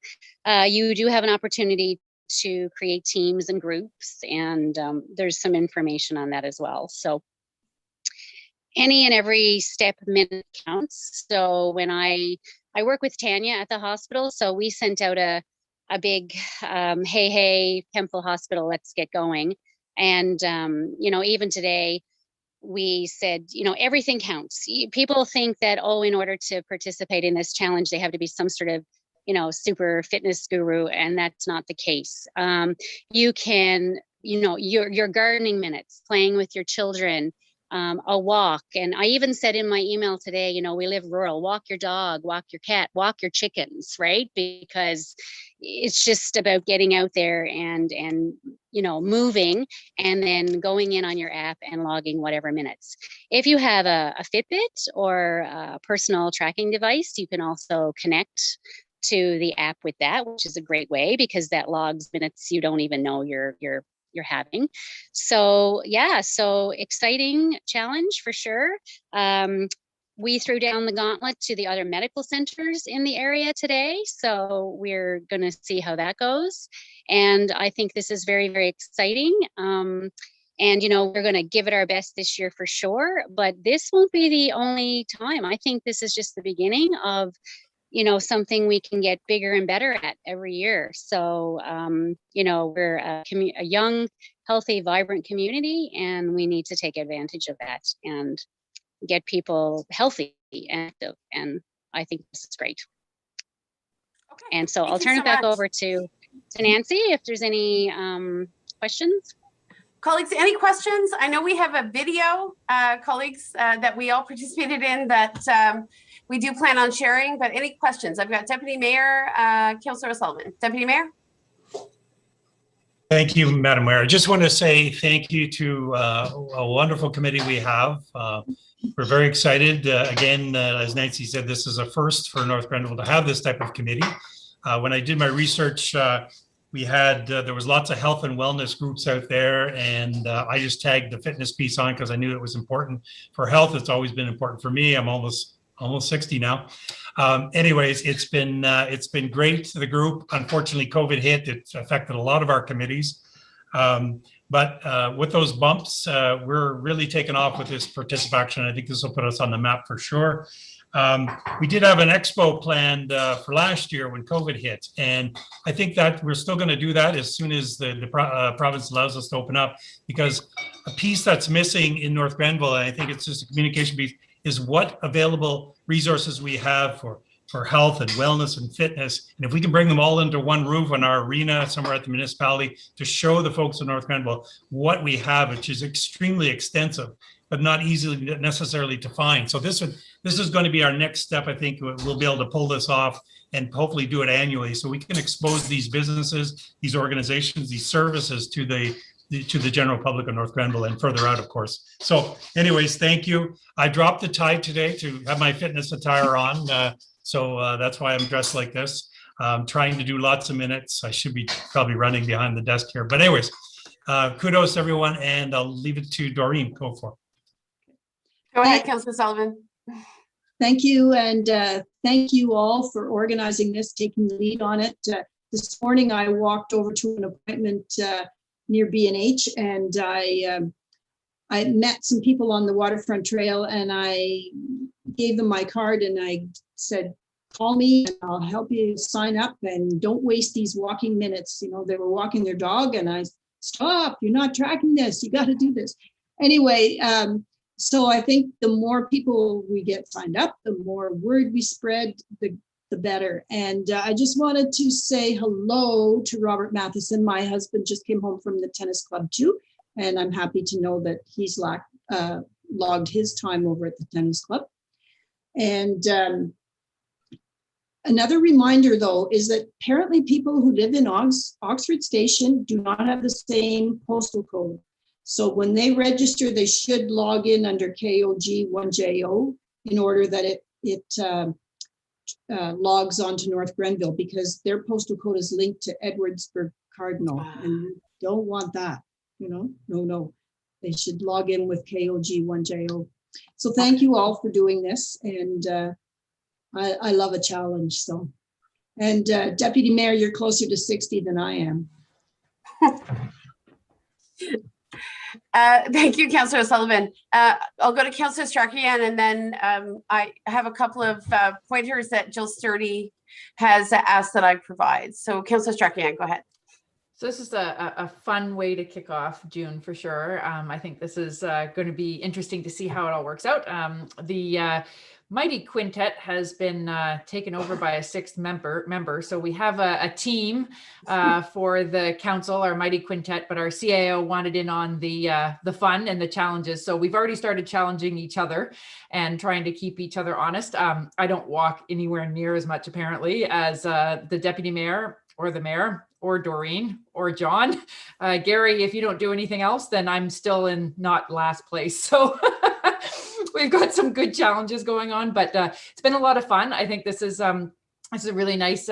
Speaker 11: You do have an opportunity to create teams and groups, and there's some information on that as well. So any and every step minute counts. So when I work with Tanya at the hospital, so we sent out a big, hey, Kemptville Hospital, let's get going. And, you know, even today, we said, you know, everything counts. People think that, oh, in order to participate in this challenge, they have to be some sort of, you know, super fitness guru, and that's not the case. You can, you know, your gardening minutes, playing with your children, a walk. And I even said in my email today, you know, we live rural, walk your dog, walk your cat, walk your chickens, right? Because it's just about getting out there and you know, moving, and then going in on your app and logging whatever minutes. If you have a Fitbit or a personal tracking device, you can also connect to the app with that, which is a great way because that logs minutes you don't even know you're having. So yeah, so exciting challenge for sure. We threw down the gauntlet to the other medical centers in the area today, so we're going to see how that goes. And I think this is very, very exciting. And you know, we're going to give it our best this year for sure, but this won't be the only time. I think this is just the beginning of, you know, something we can get bigger and better at every year. So, you know, we're a young, healthy, vibrant community, and we need to take advantage of that and get people healthy and active. And I think this is great.
Speaker 2: Okay.
Speaker 11: And so
Speaker 2: Thank
Speaker 11: I'll
Speaker 2: you
Speaker 11: turn
Speaker 2: so
Speaker 11: it back
Speaker 2: much.
Speaker 11: over to Nancy if there's any questions.
Speaker 2: Colleagues, any questions? I know we have a video, colleagues, that we all participated in that we do plan on sharing, but any questions? I've got Deputy Mayor, Councillor O'Sullivan. Deputy Mayor?
Speaker 12: Thank you, Madam Mayor. I just want to say thank you to a wonderful committee we have. We're very excited. Again, as Nancy said, this is a first for North Grenville to have this type of committee. When I did my research, we had, there was lots of health and wellness groups out there, and I just tagged the fitness piece on because I knew it was important for health. It's always been important for me. I'm almost 60 now. Anyways, it's been great, the group. Unfortunately, COVID hit. It affected a lot of our committees. But with those bumps, we're really taking off with this participation. I think this will put us on the map for sure. We did have an expo planned for last year when COVID hit, and I think that we're still going to do that as soon as the province allows us to open up, because a piece that's missing in North Grenville, and I think it's just a communication piece, is what available resources we have for health and wellness and fitness. And if we can bring them all into one roof in our arena somewhere at the municipality to show the folks in North Grenville what we have, which is extremely extensive, but not easily necessarily to find. So this is going to be our next step. I think we'll be able to pull this off and hopefully do it annually, so we can expose these businesses, these organizations, these services to the general public of North Grenville and further out, of course. So anyways, thank you. I dropped the tie today to have my fitness attire on. So that's why I'm dressed like this. I'm trying to do lots of minutes. I should be probably running behind the desk here. But anyways, kudos everyone, and I'll leave it to Doreen. Go for it.
Speaker 2: Go ahead, Councillor Sullivan.
Speaker 1: Thank you, and thank you all for organizing this, taking the lead on it. This morning I walked over to an appointment near B&H, and I met some people on the waterfront trail, and I gave them my card and I said, call me and I'll help you sign up, and don't waste these walking minutes. You know, they were walking their dog and I, stop, you're not tracking this, you got to do this. Anyway, so I think the more people we get signed up, the more word we spread, the better. And I just wanted to say hello to Robert Matheson. My husband just came home from the tennis club too, and I'm happy to know that he's logged his time over at the tennis club. And another reminder, though, is that apparently people who live in Oxford Station do not have the same postal code. So when they register, they should log in under KOG1JO in order that it logs on to North Grenville, because their postal code is linked to Edwardsburg Cardinal, and you don't want that, you know, no. They should log in with KOG1JO. So thank you all for doing this, and I love a challenge. So, and Deputy Mayor, you're closer to 60 than I am.
Speaker 2: Thank you, Councillor Sullivan. I'll go to Councillor Strachan, and then I have a couple of pointers that Jill Sturdy has asked that I provide. So Councillor Strachan, go ahead.
Speaker 6: So this is a fun way to kick off June for sure. I think this is going to be interesting to see how it all works out. The Mighty Quintet has been taken over by a sixth member. So we have a team for the council, our Mighty Quintet, but our CAO wanted in on the fun and the challenges. So we've already started challenging each other and trying to keep each other honest. I don't walk anywhere near as much apparently as the deputy mayor or the mayor or Doreen or John. Gary, if you don't do anything else, then I'm still in not last place. So we've got some good challenges going on, but it's been a lot of fun. I think this is a really nice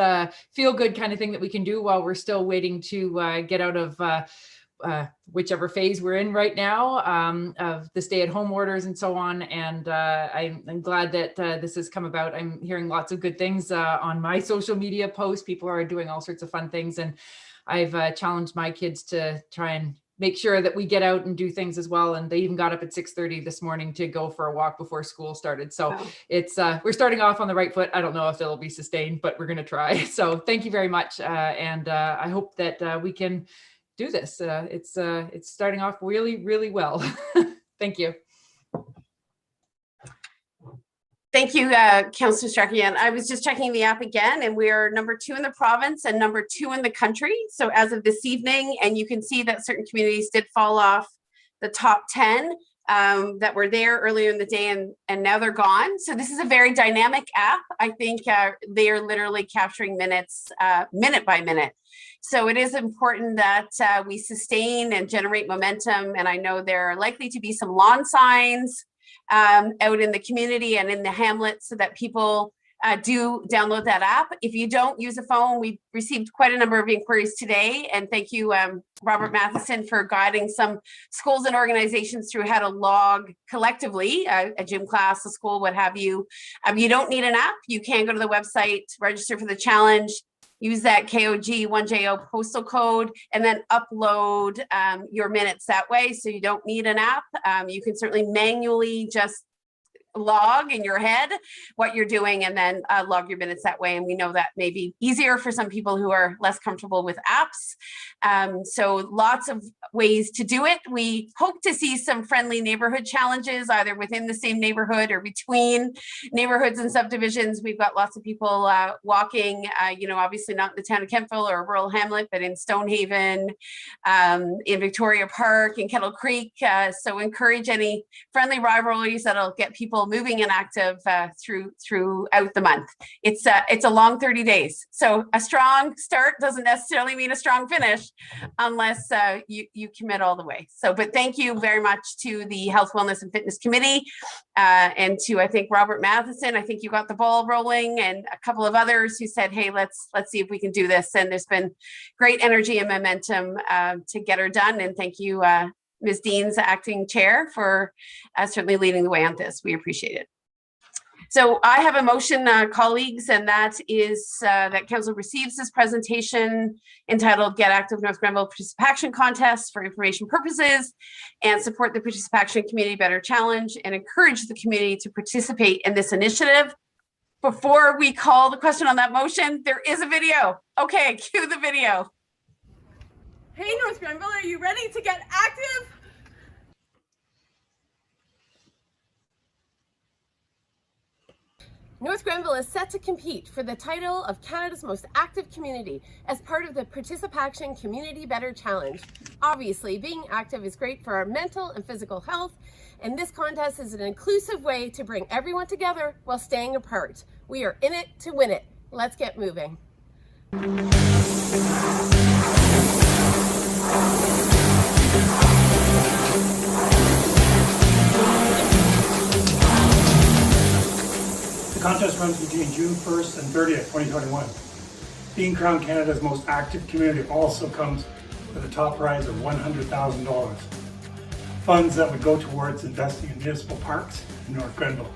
Speaker 6: feel good kind of thing that we can do while we're still waiting to get out of whichever phase we're in right now of the stay-at-home orders and so on. And I'm glad that this has come about. I'm hearing lots of good things on my social media posts. People are doing all sorts of fun things, and I've challenged my kids to try and make sure that we get out and do things as well. And they even got up at 6:30 this morning to go for a walk before school started. So wow. It's we're starting off on the right foot. I don't know if it'll be sustained, but we're going to try. So thank you very much, and I hope that we can do this. It's starting off really, really well. Thank you.
Speaker 2: Thank you, Councillor Strachan. I was just checking the app again, and we're number 2 in the province and number 2 in the country. So as of this evening, and you can see that certain communities did fall off the top 10 that were there earlier in the day, and now they're gone. So this is a very dynamic app. I think they are literally capturing minutes, minute by minute. So it is important that we sustain and generate momentum. And I know there are likely to be some lawn signs out in the community and in the hamlets so that people do download that app. If you don't use a phone, we've received quite a number of inquiries today. And thank you, Robert Matheson, for guiding some schools and organizations through how to log collectively, a gym class, a school, what have you. You don't need an app. You can go to the website, register for the challenge, use that KOG 1JO postal code, and then upload your minutes that way. So you don't need an app. You can certainly manually just log in your head what you're doing and then log your minutes that way. And we know that may be easier for some people who are less comfortable with apps. So lots of ways to do it. We hope to see some friendly neighborhood challenges either within the same neighborhood or between neighborhoods and subdivisions. We've got lots of people walking, obviously not in the town of Kemptville or a rural hamlet, but in Stonehaven, in Victoria Park, in Kettle Creek. So encourage any friendly rivalries that'll get people moving and active throughout the month. It's a long 30 days. So a strong start doesn't necessarily mean a strong finish unless you commit all the way. So, but thank you very much to the Health, Wellness and Fitness Committee and to, I think, Robert Matheson. I think you got the ball rolling, and a couple of others who said, hey, let's see if we can do this. And there's been great energy and momentum to get her done. And thank you, Ms. Dean's acting chair, for certainly leading the way on this. We appreciate it. So I have a motion, colleagues, and that is that council receives this presentation entitled Get Active North Grenville Participation Contest for information purposes, and support the Participation Community Better Challenge and encourage the community to participate in this initiative. Before we call the question on that motion, there is a video. Okay, cue the video.
Speaker 13: Hey, North Grenville, are you ready to get active? North Grenville is set to compete for the title of Canada's most active community as part of the Participation Community Better Challenge. Obviously, being active is great for our mental and physical health, and this contest is an inclusive way to bring everyone together while staying apart. We are in it to win it. Let's get moving.
Speaker 12: The contest runs between June 1st and 30th, 2021. Being crowned Canada's most active community also comes with a top prize of $100,000. Funds that would go towards investing in municipal parks in North Grenville.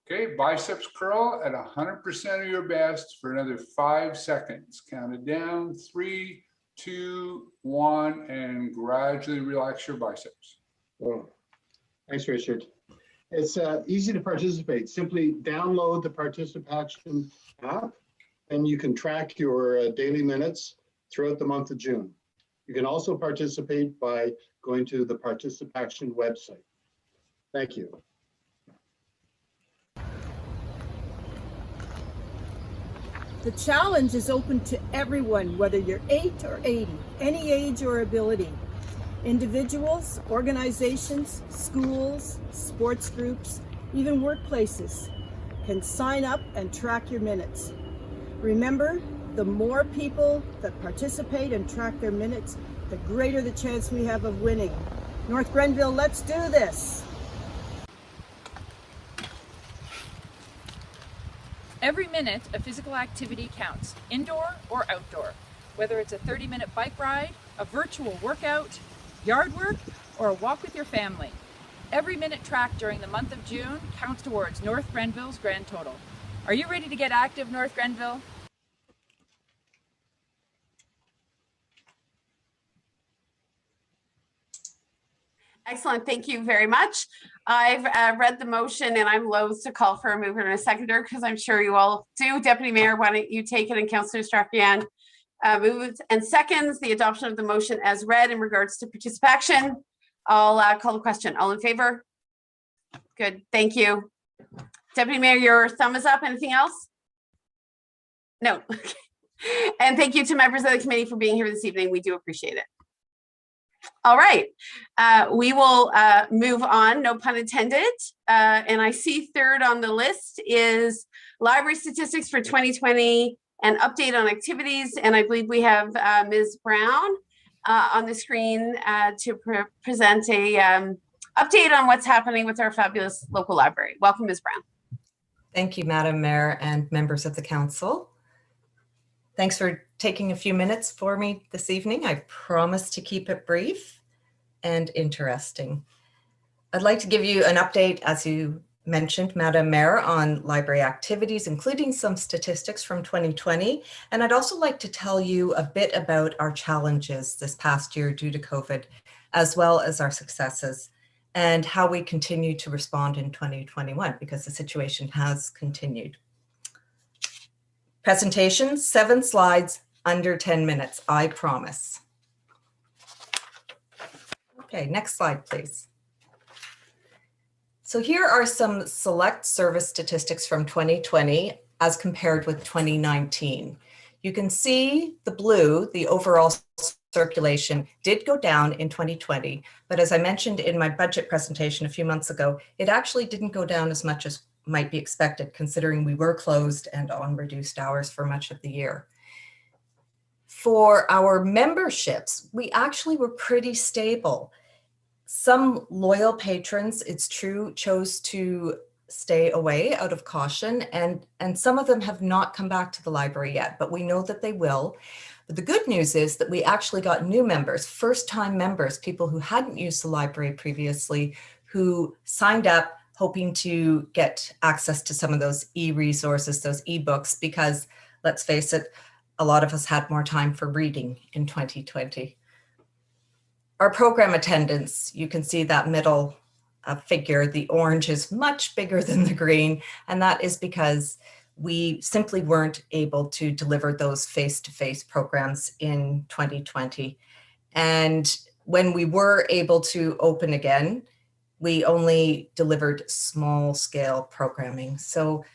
Speaker 14: Okay, biceps curl at 100% of your best for another 5 seconds. Count it down, 3, 2, 1, and gradually relax your biceps.
Speaker 4: Oh, thanks, Richard. It's easy to participate. Simply download the Participation app, and you can track your daily minutes throughout the month of June. You can also participate by going to the Participation website. Thank you.
Speaker 15: The challenge is open to everyone, whether you're 8 or 80, any age or ability. Individuals, organizations, schools, sports groups, even workplaces can sign up and track your minutes. Remember, the more people that participate and track their minutes, the greater the chance we have of winning. North Grenville, let's do this.
Speaker 16: Every minute of physical activity counts, indoor or outdoor, whether it's a 30-minute bike ride, a virtual workout, yard work, or a walk with your family. Every minute tracked during the month of June counts towards North Grenville's grand total. Are you ready to get active, North Grenville?
Speaker 2: Excellent. Thank you very much. I've read the motion and I'm loath to call for a mover and a seconder because I'm sure you all do. Deputy Mayor, why don't you take it, and Councillor Strafian moves and seconds the adoption of the motion as read in regards to participation. I'll call the question. All in favor? Good. Thank you. Deputy Mayor, your thumb is up. Anything else? No. And thank you to members of the committee for being here this evening. We do appreciate it. All right, we will move on, no pun intended. And I see third on the list is library statistics for 2020 and update on activities. And I believe we have Ms. Brown on the screen to present a update on what's happening with our fabulous local library. Welcome, Ms. Brown.
Speaker 17: Thank you, Madam Mayor and members of the council. Thanks for taking a few minutes for me this evening. I promise to keep it brief and interesting. I'd like to give you an update, as you mentioned, Madam Mayor, on library activities, including some statistics from 2020. And I'd also like to tell you a bit about our challenges this past year due to COVID, as well as our successes, and how we continue to respond in 2021, because the situation has continued. Presentation, 7 slides, under 10 minutes, I promise. Okay, next slide, please. So here are some select service statistics from 2020 as compared with 2019. You can see the blue, the overall circulation did go down in 2020, but as I mentioned in my budget presentation a few months ago, it actually didn't go down as much as might be expected, considering we were closed and on reduced hours for much of the year. For our memberships, we actually were pretty stable. Some loyal patrons, it's true, chose to stay away out of caution, and some of them have not come back to the library yet, but we know that they will. But the good news is that we actually got new members, first-time members, people who hadn't used the library previously, who signed up hoping to get access to some of those e-resources, those e-books, because let's face it, a lot of us had more time for reading in 2020. Our program attendance, you can see that middle figure, the orange is much bigger than the green, and that is because we simply weren't able to deliver those face-to-face programs in 2020. And when we were able to open again, we only delivered small scale programming. So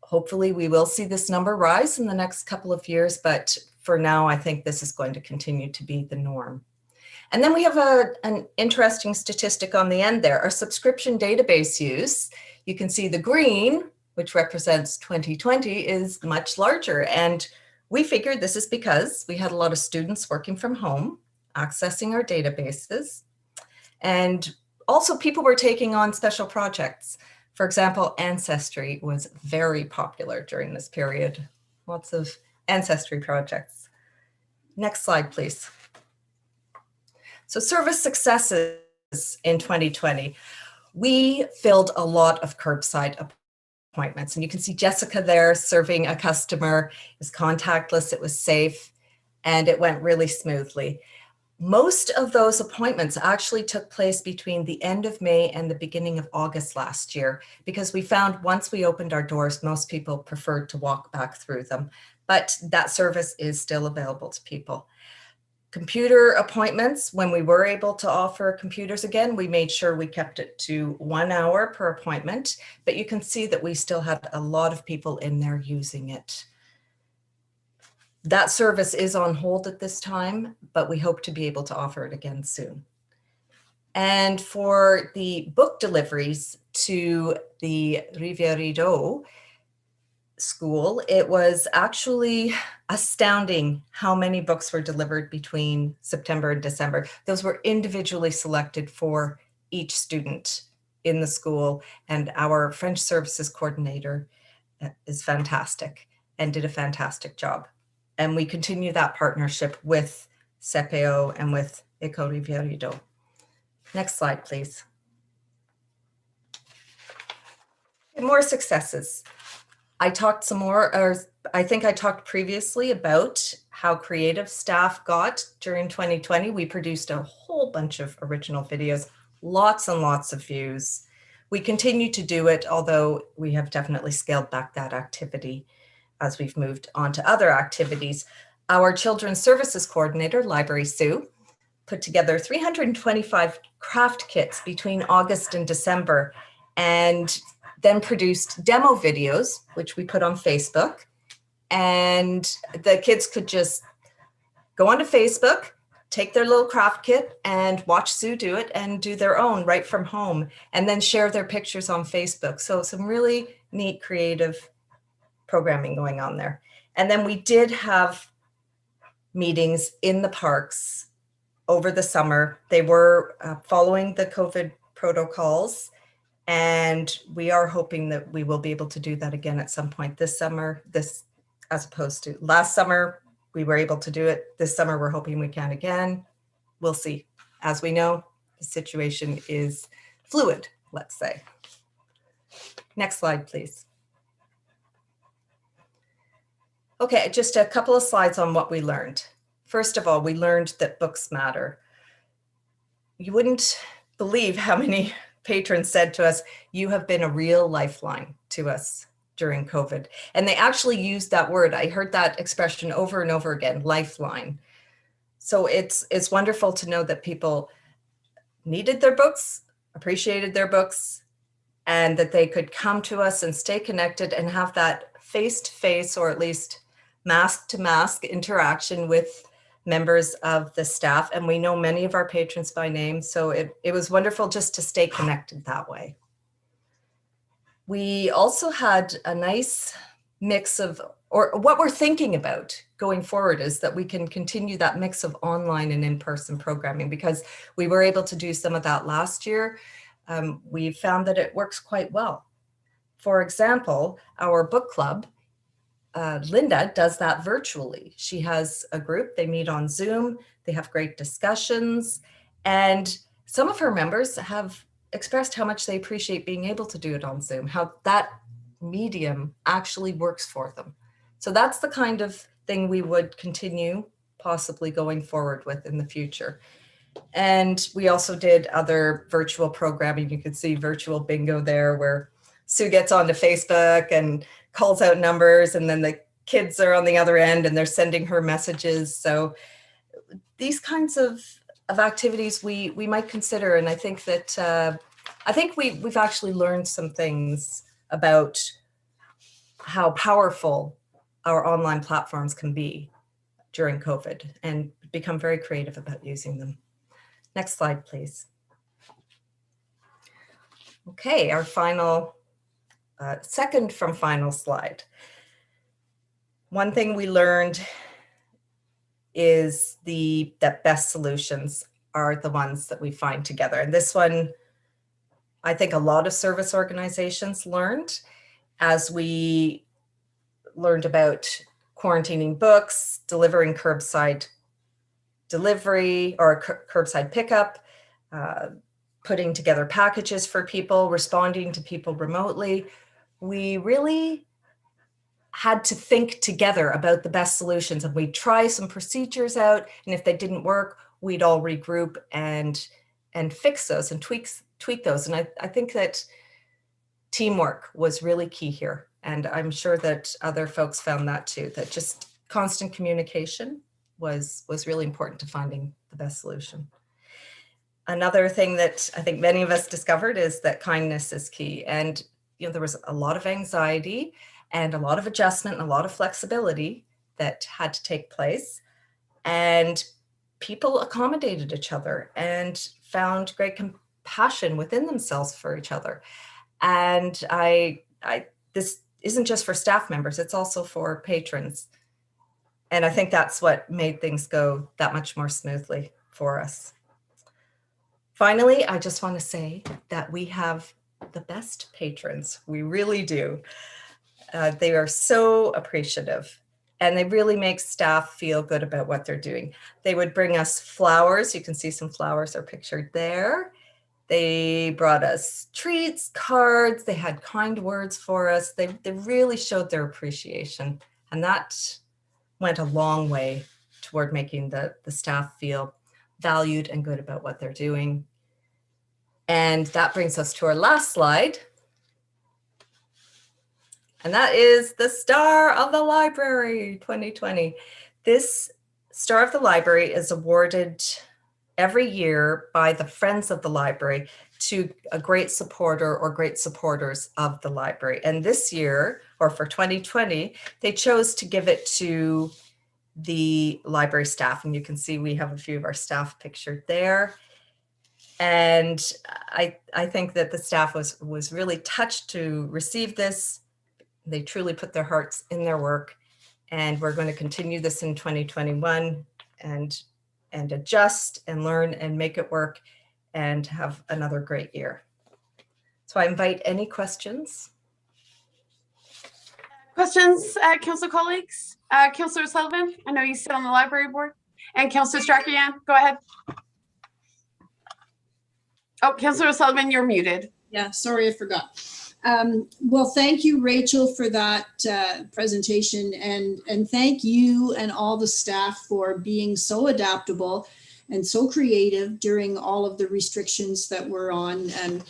Speaker 17: hopefully we will see this number rise in the next couple of years, but for now, I think this is going to continue to be the norm. And then we have an interesting statistic on the end there, our subscription database use. You can see the green, which represents 2020, is much larger. And we figured this is because we had a lot of students working from home, accessing our databases. And also people were taking on special projects. For example, Ancestry was very popular during this period. Lots of Ancestry projects. Next slide, please. So service successes in 2020. We filled a lot of curbside appointments, and you can see Jessica there serving a customer. It was contactless, it was safe, and it went really smoothly. Most of those appointments actually took place between the end of May and the beginning of August last year, because we found once we opened our doors, most people preferred to walk back through them. but that service is still available to people. Computer appointments, when we were able to offer computers again, we made sure we kept it to 1 hour per appointment, but you can see that we still had a lot of people in there using it. That service is on hold at this time, but we hope to be able to offer it again soon. And for the book deliveries to the Riviera school, it was actually astounding how many books were delivered between September and December. Those were individually selected for each student in the school, and our French services coordinator is fantastic and did a fantastic job. And we continue that partnership with CPO and with École Riviera. Next slide, please. More successes. I talked some more, or I think I talked previously about how creative staff got during 2020. We produced a whole bunch of original videos, lots and lots of views. We continue to do it, although we have definitely scaled back that activity as we've moved on to other activities. Our Children's Services Coordinator, Library Sue, put together 325 craft kits between August and December, and then produced demo videos, which we put on Facebook. And the kids could just go onto Facebook, take their little craft kit and watch Sue do it and do their own right from home, and then share their pictures on Facebook. So some really neat creative programming going on there. And then we did have meetings in the parks over the summer. They were following the COVID protocols, and we are hoping that we will be able to do that again at some point this summer. This, as opposed to last summer, we were able to do it. This summer, we're hoping we can again. We'll see. As we know, the situation is fluid, let's say. Next slide, please. Okay, just a couple of slides on what we learned. First of all, we learned that books matter. You wouldn't believe how many patrons said to us, "You have been a real lifeline to us during COVID." And they actually used that word. I heard that expression over and over again, lifeline. So it's wonderful to know that people needed their books, appreciated their books, and that they could come to us and stay connected and have that face-to-face, or at least mask-to-mask interaction with members of the staff. And we know many of our patrons by name, so it was wonderful just to stay connected that way. We also had a nice mix of, or what we're thinking about going forward is that we can continue that mix of online and in-person programming, because we were able to do some of that last year. We found that it works quite well. For example, our book club, Linda does that virtually. She has a group, they meet on Zoom, they have great discussions, and some of her members have expressed how much they appreciate being able to do it on Zoom, how that medium actually works for them. So that's the kind of thing we would continue possibly going forward with in the future. And we also did other virtual programming. You could see virtual bingo there, where Sue gets onto Facebook and calls out numbers, and then the kids are on the other end and they're sending her messages. So these kinds of activities we might consider. And I think that we've actually learned some things about how powerful our online platforms can be during COVID, and become very creative about using them. Next slide, please. Okay, our final, second from final slide. One thing we learned is that best solutions are the ones that we find together. And this one, I think a lot of service organizations learned as we learned about quarantining books, delivering curbside delivery or curbside pickup, putting together packages for people, responding to people remotely. We really had to think together about the best solutions, and we'd try some procedures out, and if they didn't work, we'd all regroup and fix those and tweak those. And I think that teamwork was really key here. And I'm sure that other folks found that too, that just constant communication was really important to finding the best solution. Another thing that I think many of us discovered is that kindness is key. And there was a lot of anxiety and a lot of adjustment and a lot of flexibility that had to take place. And people accommodated each other and found great compassion within themselves for each other. And this isn't just for staff members, it's also for patrons. And I think that's what made things go that much more smoothly for us. Finally, I just want to say that we have the best patrons. We really do. They are so appreciative, and they really make staff feel good about what they're doing. They would bring us flowers. You can see some flowers are pictured there. They brought us treats, cards. They had kind words for us. They really showed their appreciation. And that went a long way toward making the staff feel valued and good about what they're doing. And that brings us to our last slide. And that is the Star of the Library 2020. This Star of the Library is awarded every year by the Friends of the Library to a great supporter or great supporters of the library. And this year, or for 2020, they chose to give it to the library staff. And you can see we have a few of our staff pictured there. And I think that the staff was really touched to receive this. They truly put their hearts in their work. And we're going to continue this in 2021 and adjust and learn and make it work and have another great year. So I invite any questions.
Speaker 2: Questions, council colleagues? Councillor Sullivan, I know you sit on the library board. And Councillor Strachan, go ahead. Oh, Councillor Sullivan, you're muted.
Speaker 1: Yeah, sorry, I forgot. Well, thank you, Rachel, for that presentation, and thank you and all the staff for being so adaptable and so creative during all of the restrictions that we're on. And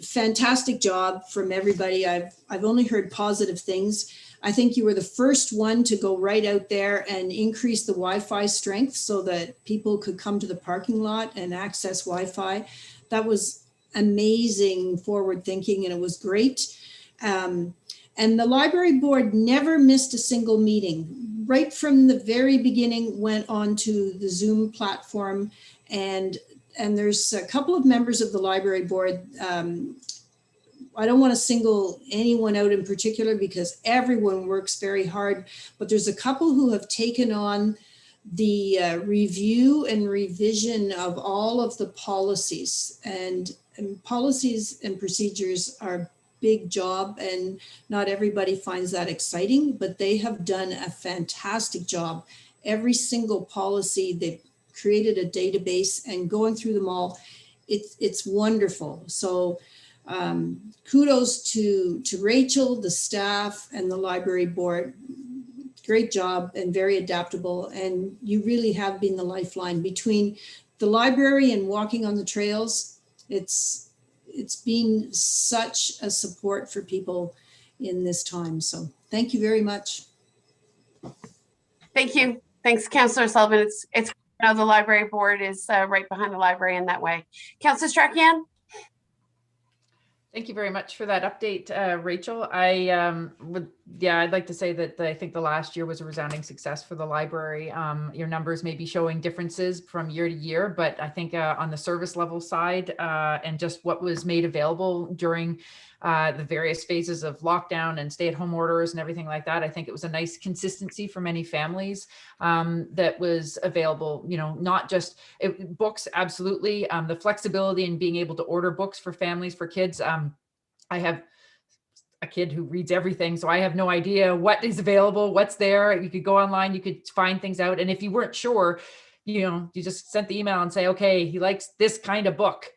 Speaker 1: fantastic job from everybody. I've only heard positive things. I think you were the first one to go right out there and increase the Wi-Fi strength so that people could come to the parking lot and access Wi-Fi. That was amazing forward thinking, and it was great. And the library board never missed a single meeting. Right from the very beginning, went on to the Zoom platform, and there's a couple of members of the library board. I don't want to single anyone out in particular because everyone works very hard, but there's a couple who have taken on the review and revision of all of the policies, and policies and procedures are a big job, and not everybody finds that exciting, but they have done a fantastic job. Every single policy, they've created a database, and going through them all, it's wonderful. So kudos to Rachel, the staff, and the library board. Great job and very adaptable. And you really have been the lifeline between the library and walking on the trails. It's been such a support for people in this time. So thank you very much.
Speaker 2: Thank you. Thanks, Councillor Sullivan. It's you know, the library board is right behind the library in that way. Councillor Strachan.
Speaker 6: Thank you very much for that update, Rachel. I'd like to say that I think the last year was a resounding success for the library. Your numbers may be showing differences from year to year, but I think on the service level side and just what was made available during the various phases of lockdown and stay-at-home orders and everything like that, I think it was a nice consistency for many families that was available, you know, not just books, absolutely. The flexibility in being able to order books for families, for kids. I have a kid who reads everything, so I have no idea what is available, what's there. You could go online, you could find things out. And if you weren't sure, you know, you just sent the email and say, okay, he likes this kind of book.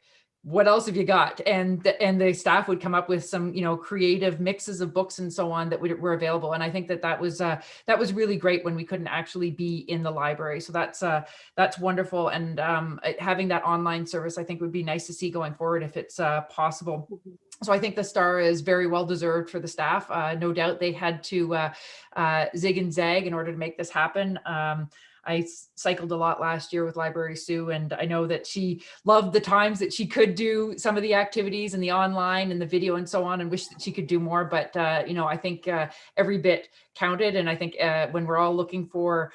Speaker 6: what else have you got? And the staff would come up with some, creative mixes of books and so on that were available. And I think that was really great when we couldn't actually be in the library. So that's wonderful. And having that online service, I think would be nice to see going forward if it's possible. So I think the star is very well deserved for the staff. No doubt they had to zig and zag in order to make this happen. I cycled a lot last year with Library Sue, and I know that she loved the times that she could do some of the activities and the online and the video and so on, and wished that she could do more. But, I think every bit counted. And I think when we're all looking for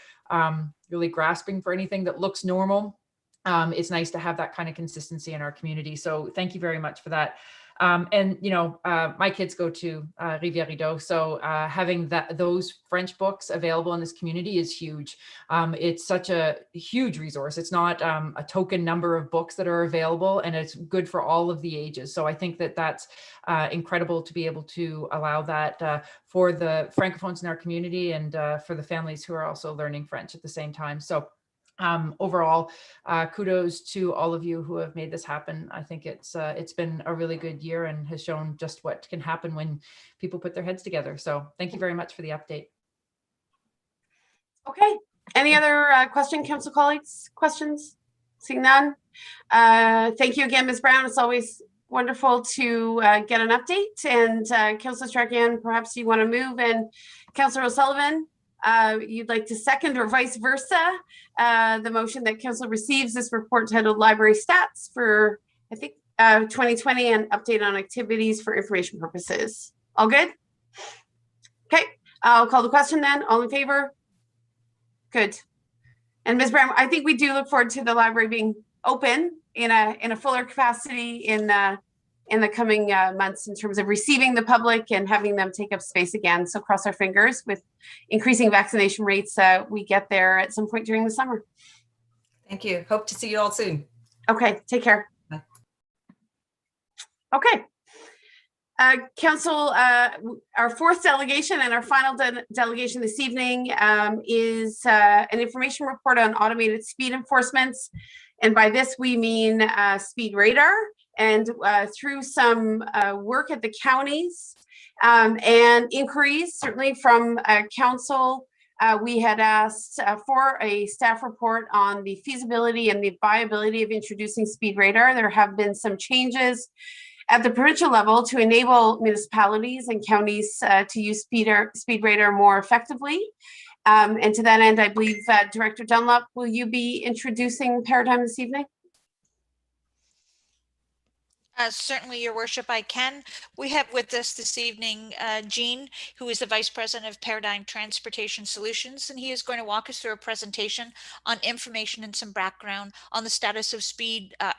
Speaker 6: really grasping for anything that looks normal, it's nice to have that kind of consistency in our community. So thank you very much for that. My kids go to Rivière-Rideau, so having those French books available in this community is huge. It's such a huge resource. It's not a token number of books that are available, and it's good for all of the ages. So I think that that's incredible to be able to allow that for the Francophones in our community and for the families who are also learning French at the same time. So overall, kudos to all of you who have made this happen. I think it's been a really good year and has shown just what can happen when people put their heads together. So thank you very much for the update.
Speaker 2: Okay. Any other council colleagues? Questions? Seeing none. Thank you again, Ms. Brown. It's always wonderful to get an update. And Councillor Strachan, perhaps you want to move, and Councillor O'Sullivan, you'd like to second, or vice versa, the motion that council receives this report titled Library Stats for, I think, 2020 and update on activities for information purposes. All good? Okay, I'll call the question then. All in favor? Good. And Ms. Brown, I think we do look forward to the library being open in a fuller capacity in the coming months in terms of receiving the public and having them take up space again. So cross our fingers with increasing vaccination rates, we get there at some point during the summer.
Speaker 17: Thank you. Hope to see you all soon.
Speaker 2: Okay, take care.
Speaker 17: Bye.
Speaker 2: Okay. Council, our fourth delegation and our final delegation this evening is an information report on automated speed enforcements. And by this, we mean speed radar. And through some work at the counties and inquiries, certainly from council, we had asked for a staff report on the feasibility and the viability of introducing speed radar. There have been some changes at the provincial level to enable municipalities and counties to use speed radar more effectively. And to that end, I believe Director Dunlop, will you be introducing Paradigm this evening?
Speaker 5: Certainly, Your Worship, I can. We have with us this evening Jean, who is the Vice President of Paradigm Transportation Solutions, and he is going to walk us through a presentation on information and some background on the status of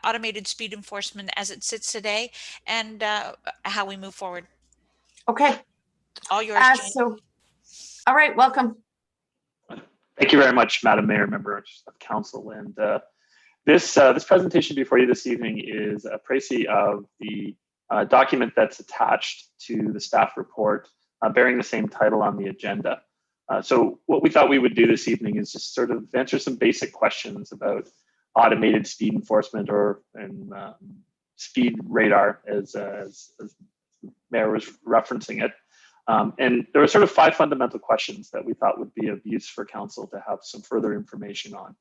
Speaker 5: automated speed enforcement as it sits today, and how we move forward.
Speaker 2: Okay.
Speaker 5: All yours, Jean.
Speaker 2: All right, welcome.
Speaker 18: Thank you very much, Madam Mayor, members of council. And this presentation before you this evening is a précis of the document that's attached to the staff report bearing the same title on the agenda. So what we thought we would do this evening is just sort of answer some basic questions about automated speed enforcement and speed radar as Mayor was referencing it. And there were sort of 5 fundamental questions that we thought would be of use for council to have some further information on.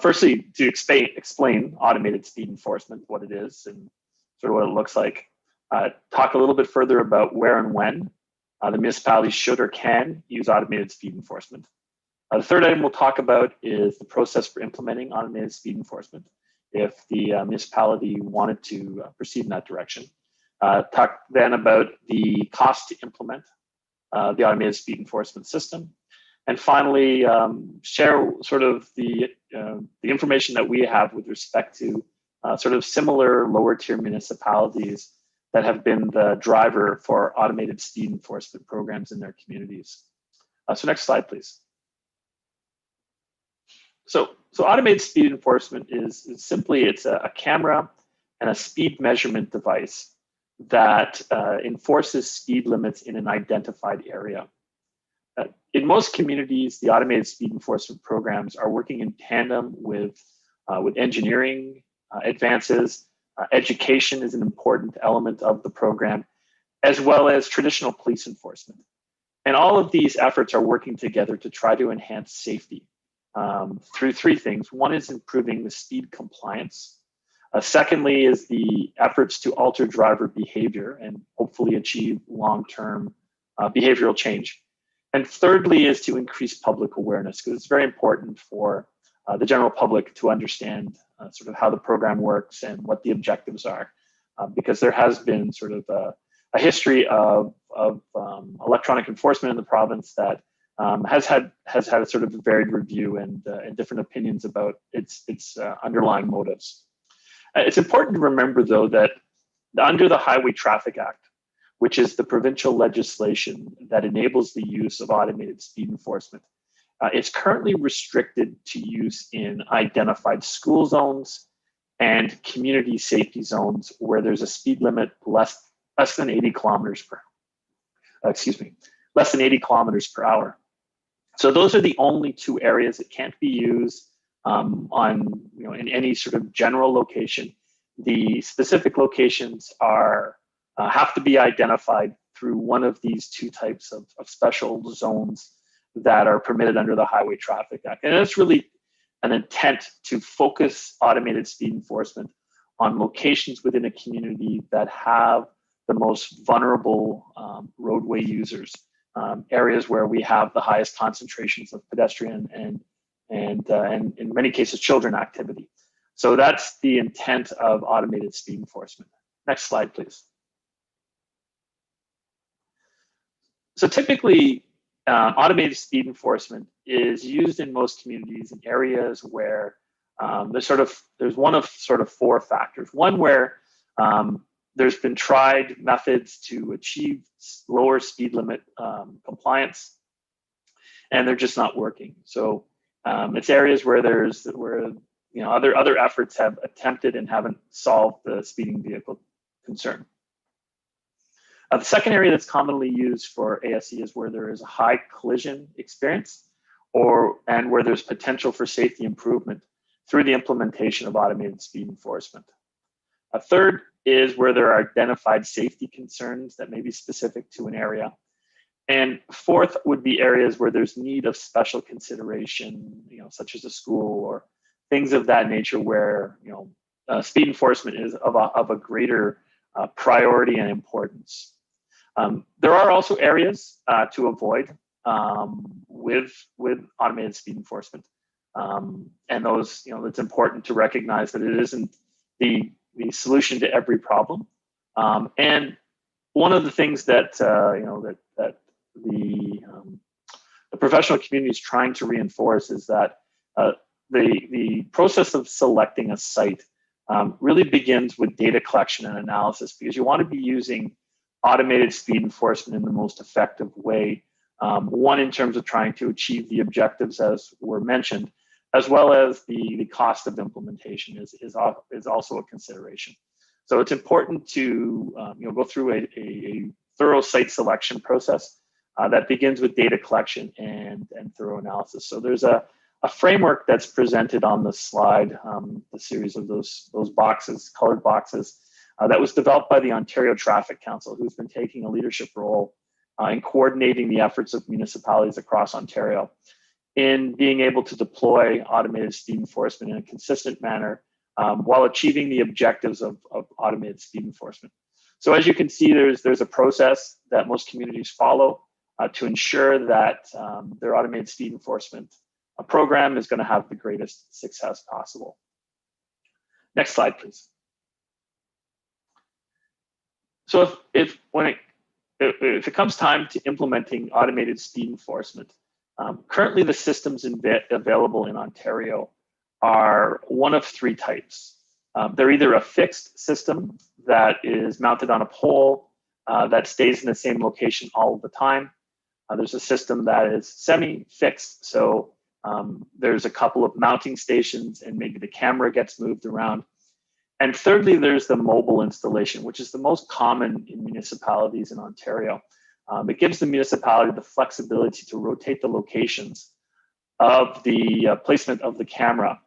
Speaker 18: Firstly, to explain automated speed enforcement, what it is and sort of what it looks like. Talk a little bit further about where and when the municipality should or can use automated speed enforcement. The third item we'll talk about is the process for implementing automated speed enforcement if the municipality wanted to proceed in that direction. Talk then about the cost to implement the automated speed enforcement system. And finally, share sort of the information that we have with respect to sort of similar lower tier municipalities that have been the driver for automated speed enforcement programs in their communities. So next slide, please. So automated speed enforcement is simply, it's a camera and a speed measurement device that enforces speed limits in an identified area. In most communities, the automated speed enforcement programs are working in tandem with engineering advances Education is an important element of the program, as well as traditional police enforcement. And all of these efforts are working together to try to enhance safety through three things. One is improving the speed compliance. Secondly is the efforts to alter driver behavior and hopefully achieve long-term behavioral change. And thirdly is to increase public awareness, because it's very important for the general public to understand sort of how the program works and what the objectives are, because there has been sort of a history of electronic enforcement in the province that has had a sort of varied review and different opinions about its underlying motives. It's important to remember, though, that under the Highway Traffic Act, which is the provincial legislation that enables the use of automated speed enforcement, it's currently restricted to use in identified school zones and community safety zones where there's a speed limit less than 80 kilometers per, less than 80 kilometers per hour. So those are the only two areas that can't be used in any sort of general location. The specific locations are have to be identified through one of these two types of special zones that are permitted under the Highway Traffic Act. And it's really an intent to focus automated speed enforcement on locations within a community that have the most vulnerable roadway users, areas where we have the highest concentrations of pedestrian and in many cases children activity. So that's the intent of automated speed enforcement. Next slide, please. So typically, automated speed enforcement is used in most communities in areas where there's one of four factors. One where there's been tried methods to achieve lower speed limit compliance, and they're just not working. So it's areas where other efforts have attempted and haven't solved the speeding vehicle concern. The second area that's commonly used for ASE is where there is a high collision experience and where there's potential for safety improvement through the implementation of automated speed enforcement. A third is where there are identified safety concerns that may be specific to an area. And fourth would be areas where there's need of special consideration, such as a school or things of that nature where, speed enforcement is of a greater priority and importance. There are also areas to avoid with automated speed enforcement. And those, it's important to recognize that it isn't the solution to every problem. And one of the things that that the professional community is trying to reinforce is that the process of selecting a site really begins with data collection and analysis, because you want to be using automated speed enforcement in the most effective way. One, in terms of trying to achieve the objectives as were mentioned, as well as the cost of implementation is also a consideration. So it's important to go through a thorough site selection process that begins with data collection and thorough analysis. So there's a framework that's presented on the slide, the series of those boxes, colored boxes, that was developed by the Ontario Traffic Council, who's been taking a leadership role in coordinating the efforts of municipalities across Ontario in being able to deploy automated speed enforcement in a consistent manner while achieving the objectives of automated speed enforcement. So as you can see, there's a process that most communities follow to ensure that their automated speed enforcement program is going to have the greatest success possible. Next slide, please. So if it comes time to implementing automated speed enforcement, currently the systems available in Ontario are one of three types. They're either a fixed system that is mounted on a pole that stays in the same location all the time. There's a system that is semi-fixed, so there's a couple of mounting stations and maybe the camera gets moved around. And thirdly, there's the mobile installation, which is the most common in municipalities in Ontario. It gives the municipality the flexibility to rotate the locations of the placement of the camera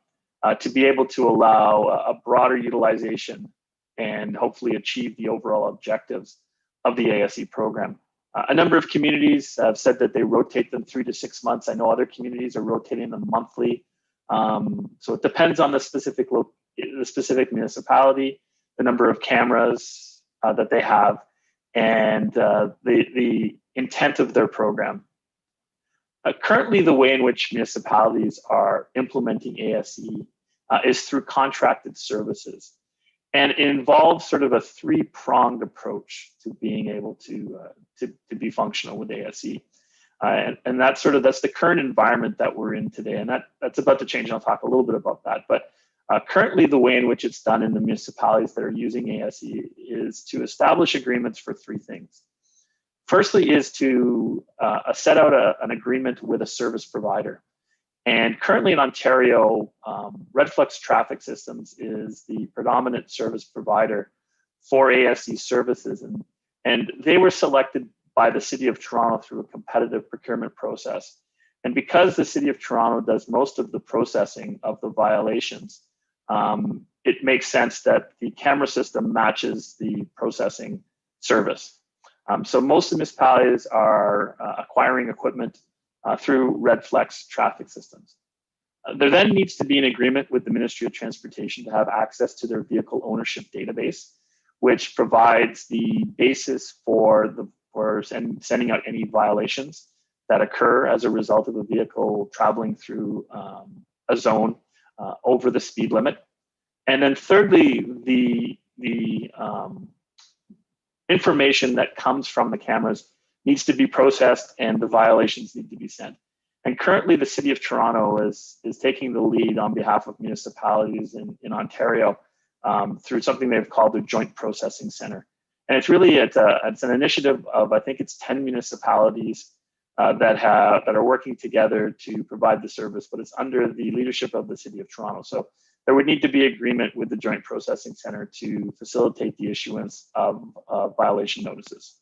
Speaker 18: to be able to allow a broader utilization and hopefully achieve the overall objectives of the ASE program. A number of communities have said that they rotate them 3 to 6 months. I know other communities are rotating them monthly. So it depends on the specific municipality, the number of cameras that they have, and the intent of their program. Currently, the way in which municipalities are implementing ASE is through contracted services. And it involves sort of a 3-pronged approach to being able to be functional with ASE. And that's the current environment that we're in today. And that's about to change, and I'll talk a little bit about that. But currently, the way in which it's done in the municipalities that are using ASE is to establish agreements for 3 things. Firstly is to set out an agreement with a service provider. And currently in Ontario, Redflex Traffic Systems is the predominant service provider for ASE services. And they were selected by the City of Toronto through a competitive procurement process. And because the City of Toronto does most of the processing of the violations, it makes sense that the camera system matches the processing service. So most municipalities are acquiring equipment through Redflex Traffic Systems. There then needs to be an agreement with the Ministry of Transportation to have access to their vehicle ownership database, which provides the basis for sending out any violations that occur as a result of a vehicle traveling through a zone over the speed limit. And then thirdly, the information that comes from the cameras needs to be processed and the violations need to be sent. And currently the City of Toronto is taking the lead on behalf of municipalities in Ontario through something they've called the Joint Processing Center. And it's an initiative of, I think it's 10 municipalities that are working together to provide the service, but it's under the leadership of the City of Toronto. So there would need to be agreement with the Joint Processing Center to facilitate the issuance of violation notices.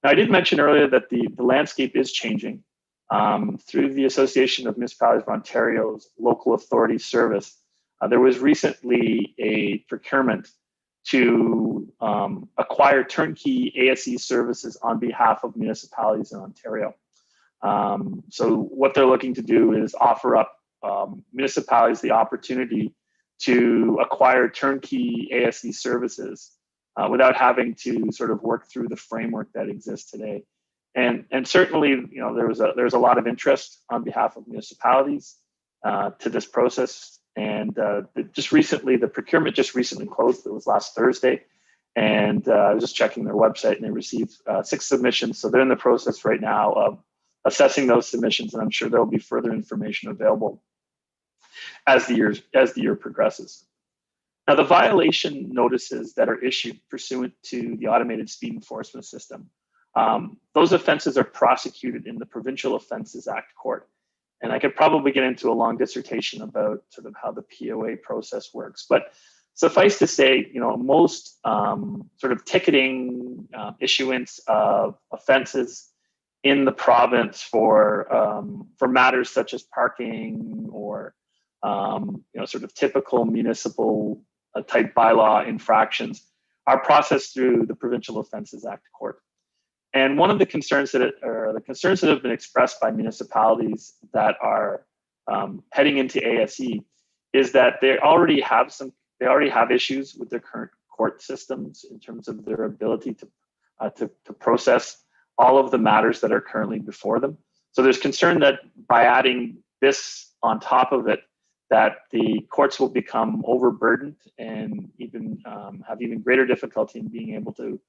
Speaker 18: Now, I did mention earlier that the landscape is changing. Through the Association of Municipalities of Ontario's Local Authority Service, there was recently a procurement to acquire turnkey ASE services on behalf of municipalities in Ontario. So what they're looking to do is offer up municipalities the opportunity to acquire turnkey ASE services without having to sort of work through the framework that exists today. And certainly, you know, there's a lot of interest on behalf of municipalities to this process. And the procurement just recently closed. It was last Thursday. And I was just checking their website and they received 6 submissions. So they're in the process right now of assessing those submissions. And I'm sure there'll be further information available as the year progresses. Now, the violation notices that are issued pursuant to the automated speed enforcement system, those offenses are prosecuted in the Provincial Offences Act court. And I could probably get into a long dissertation about sort of how the POA process works. But suffice to say, you know, most sort of ticketing issuance of offenses in the province for matters such as parking or you know, sort of typical municipal type bylaw infractions are processed through the Provincial Offences Act court. And one of the concerns that have been expressed by municipalities that are heading into ASE is that they already have issues with their current court systems in terms of their ability to process all of the matters that are currently before them. So there's concern that by adding this on top of it, that the courts will become overburdened and even have even greater difficulty in being able to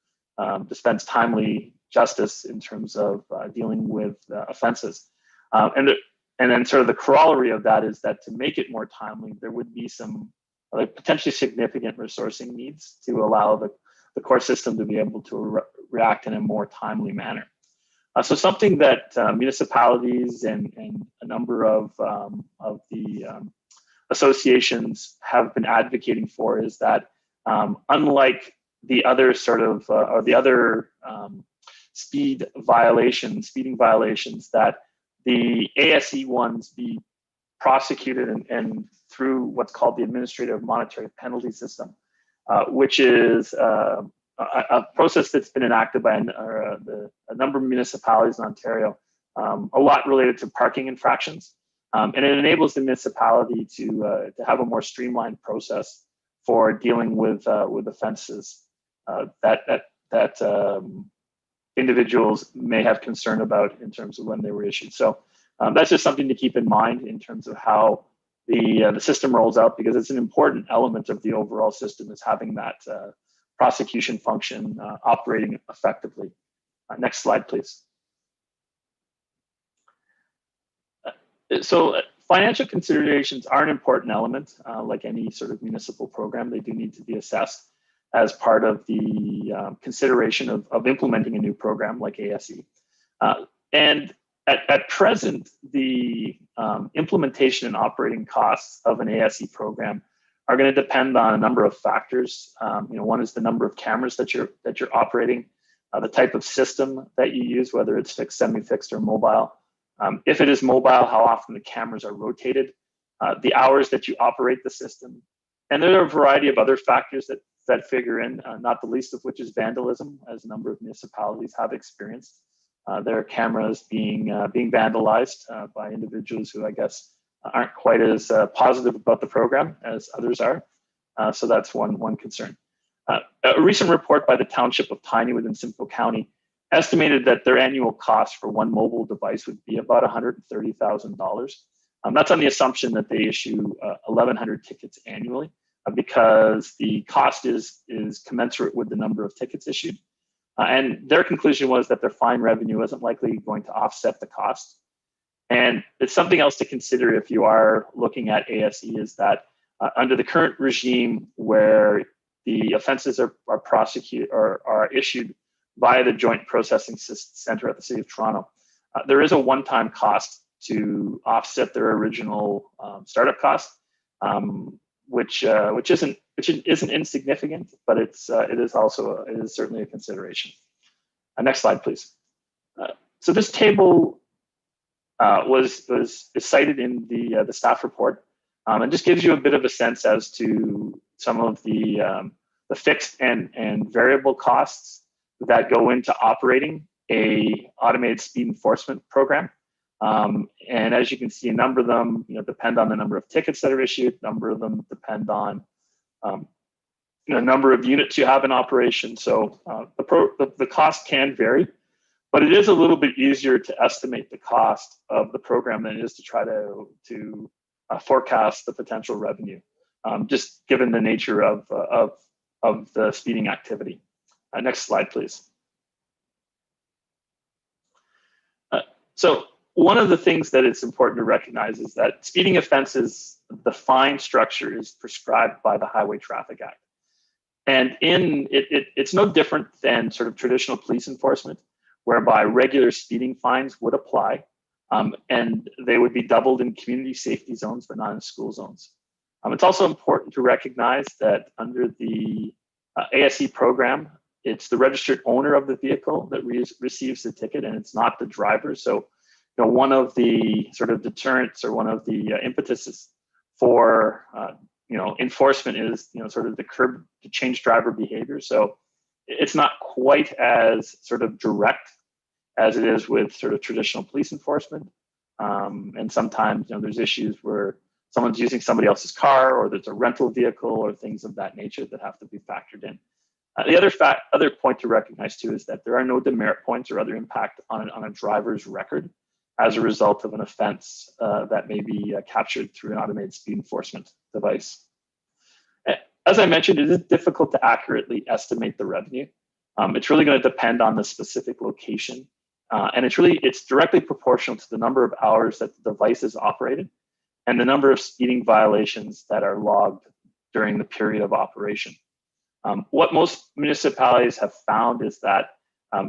Speaker 18: dispense timely justice in terms of dealing with offenses. And then sort of the corollary of that is that to make it more timely, there would be some potentially significant resourcing needs to allow the court system to be able to react in a more timely manner. So something that municipalities and a number of the associations have been advocating for is that unlike the other sort of or the other speeding violations, that the ASE ones be prosecuted and through what's called the administrative monetary penalty system, which is a process that's been enacted by a number of municipalities in Ontario, a lot related to parking infractions. And it enables the municipality to have a more streamlined process for dealing with offenses that individuals may have concern about in terms of when they were issued. So that's just something to keep in mind in terms of how the system rolls out, because it's an important element of the overall system, is having that prosecution function operating effectively. Next slide, please. So financial considerations are an important element, like any sort of municipal program. They do need to be assessed as part of the consideration of implementing a new program like ASE. And at present, the implementation and operating costs of an ASE program are going to depend on a number of factors. One is the number of cameras that you're operating, the type of system that you use, whether it's fixed, semi-fixed, or mobile. If it is mobile, how often the cameras are rotated, the hours that you operate the system. And there are a variety of other factors that figure in, not the least of which is vandalism, as a number of municipalities have experienced. There are cameras being vandalized by individuals who, I guess, aren't quite as positive about the program as others are. So that's one concern. A recent report by the Township of Tiny within Simcoe County estimated that their annual cost for one mobile device would be about $130,000. That's on the assumption that they issue 1,100 tickets annually, because the cost is commensurate with the number of tickets issued. And their conclusion was that their fine revenue isn't likely going to offset the cost. And it's something else to consider if you are looking at ASE, is that under the current regime where the offenses are prosecuted or are issued via the Joint Processing Center at the City of Toronto, there is a one-time cost to offset their original startup cost, which isn't insignificant, but it is certainly a consideration. Next slide, please. So this table is cited in the staff report, and just gives you a bit of a sense as to some of the fixed and variable costs that go into operating a automated speed enforcement program. And as you can see, a number of them depend on the number of tickets that are issued. A number of them depend on number of units you have in operation. So the cost can vary, but it is a little bit easier to estimate the cost of the program than it is to try to forecast the potential revenue, just given the nature of the speeding activity. Next slide, please. So one of the things that it's important to recognize is that speeding offenses, the fine structure is prescribed by the Highway Traffic Act. And it's no different than sort of traditional police enforcement, whereby regular speeding fines would apply, and they would be doubled in community safety zones, but not in school zones. It's also important to recognize that under the ASE program, it's the registered owner of the vehicle that receives the ticket, and it's not the driver. So, one of the sort of deterrents, or one of the impetuses for enforcement is sort of the curb to change driver behavior. So it's not quite as sort of direct as it is with sort of traditional police enforcement. And sometimes there's issues where someone's using somebody else's car, or there's a rental vehicle, or things of that nature that have to be factored in. The other point to recognize too is that there are no demerit points or other impact on a driver's record as a result of an offense that may be captured through an automated speed enforcement device. As I mentioned, it is difficult to accurately estimate the revenue. It's really going to depend on the specific location, and it's directly proportional to the number of hours that the device is operated and the number of speeding violations that are logged during the period of operation. What most municipalities have found is that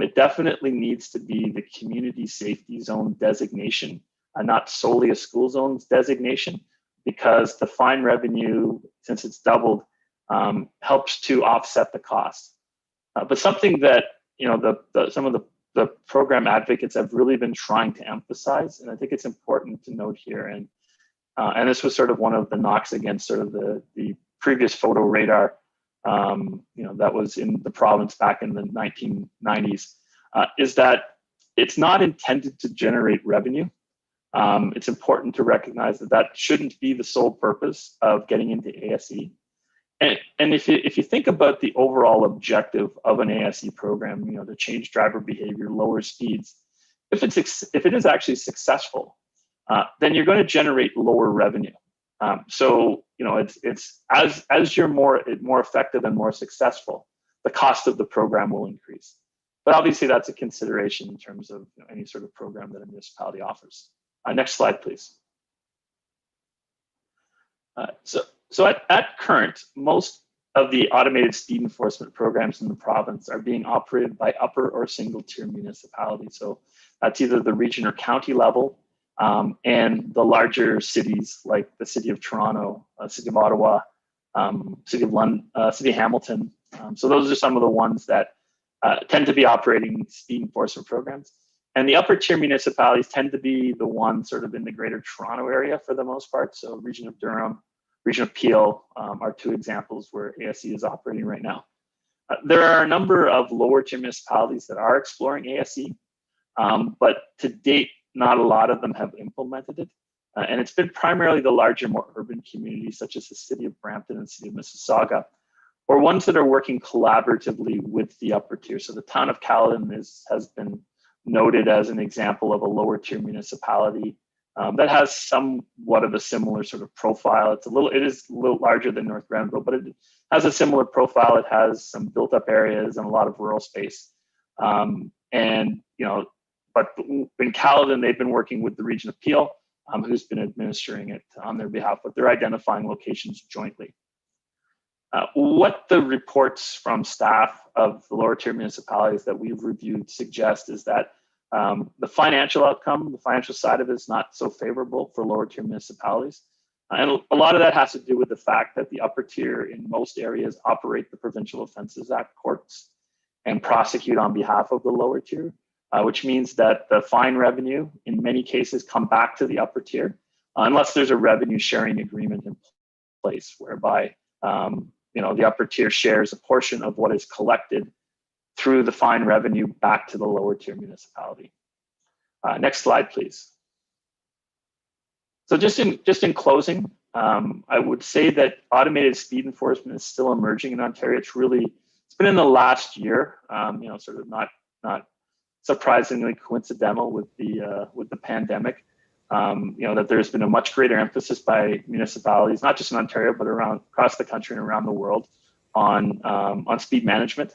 Speaker 18: it definitely needs to be the community safety zone designation, not solely a school zone's designation, because the fine revenue, since it's doubled, helps to offset the cost. But something that some of the program advocates have really been trying to emphasize, and I think it's important to note here, and this was sort of one of the knocks against sort of the previous photo radar, that was in the province back in the 1990s, is that it's not intended to generate revenue. It's important to recognize that that shouldn't be the sole purpose of getting into ASE. And if you think about the overall objective of an ASE program, to change driver behavior, lower speeds, if it is actually successful, then you're going to generate lower revenue. So it's as you're more effective and more successful, the cost of the program will increase. But obviously, that's a consideration in terms of any sort of program that a municipality offers. Next slide, please. So at current, most of the automated speed enforcement programs in the province are being operated by upper or single tier municipalities. So that's either the region or county level, and the larger cities like the City of Toronto, City of Ottawa, City of London, City of Hamilton. So those are some of the ones that tend to be operating speed enforcement programs. And the upper tier municipalities tend to be the ones sort of in the greater Toronto area for the most part. So region of Durham, region of Peel are two examples where ASE is operating right now. There are a number of lower tier municipalities that are exploring ASE, but to date, not a lot of them have implemented it. And it's been primarily the larger, more urban communities, such as the City of Brampton and City of Mississauga, or ones that are working collaboratively with the upper tier. So the town of Caledon has been noted as an example of a lower tier municipality that has somewhat of a similar sort of profile. It is a little larger than North Grenville, but it has a similar profile. It has some built up areas and a lot of rural space. But in Caledon, they've been working with the region of Peel, who's been administering it on their behalf, but they're identifying locations jointly. What the reports from staff of the lower tier municipalities that we've reviewed suggest is that the financial outcome, the financial side of it, is not so favorable for lower tier municipalities. And a lot of that has to do with the fact that the upper tier in most areas operate the Provincial Offences Act courts and prosecute on behalf of the lower tier, which means that the fine revenue in many cases come back to the upper tier, unless there's a revenue sharing agreement in place whereby the upper tier shares a portion of what is collected through the fine revenue back to the lower tier municipality. Next slide, please. So just in closing, I would say that automated speed enforcement is still emerging in Ontario. It's been in the last year, sort of not surprisingly coincidental with the pandemic. That there's been a much greater emphasis by municipalities, not just in Ontario, but across the country and around the world on speed management.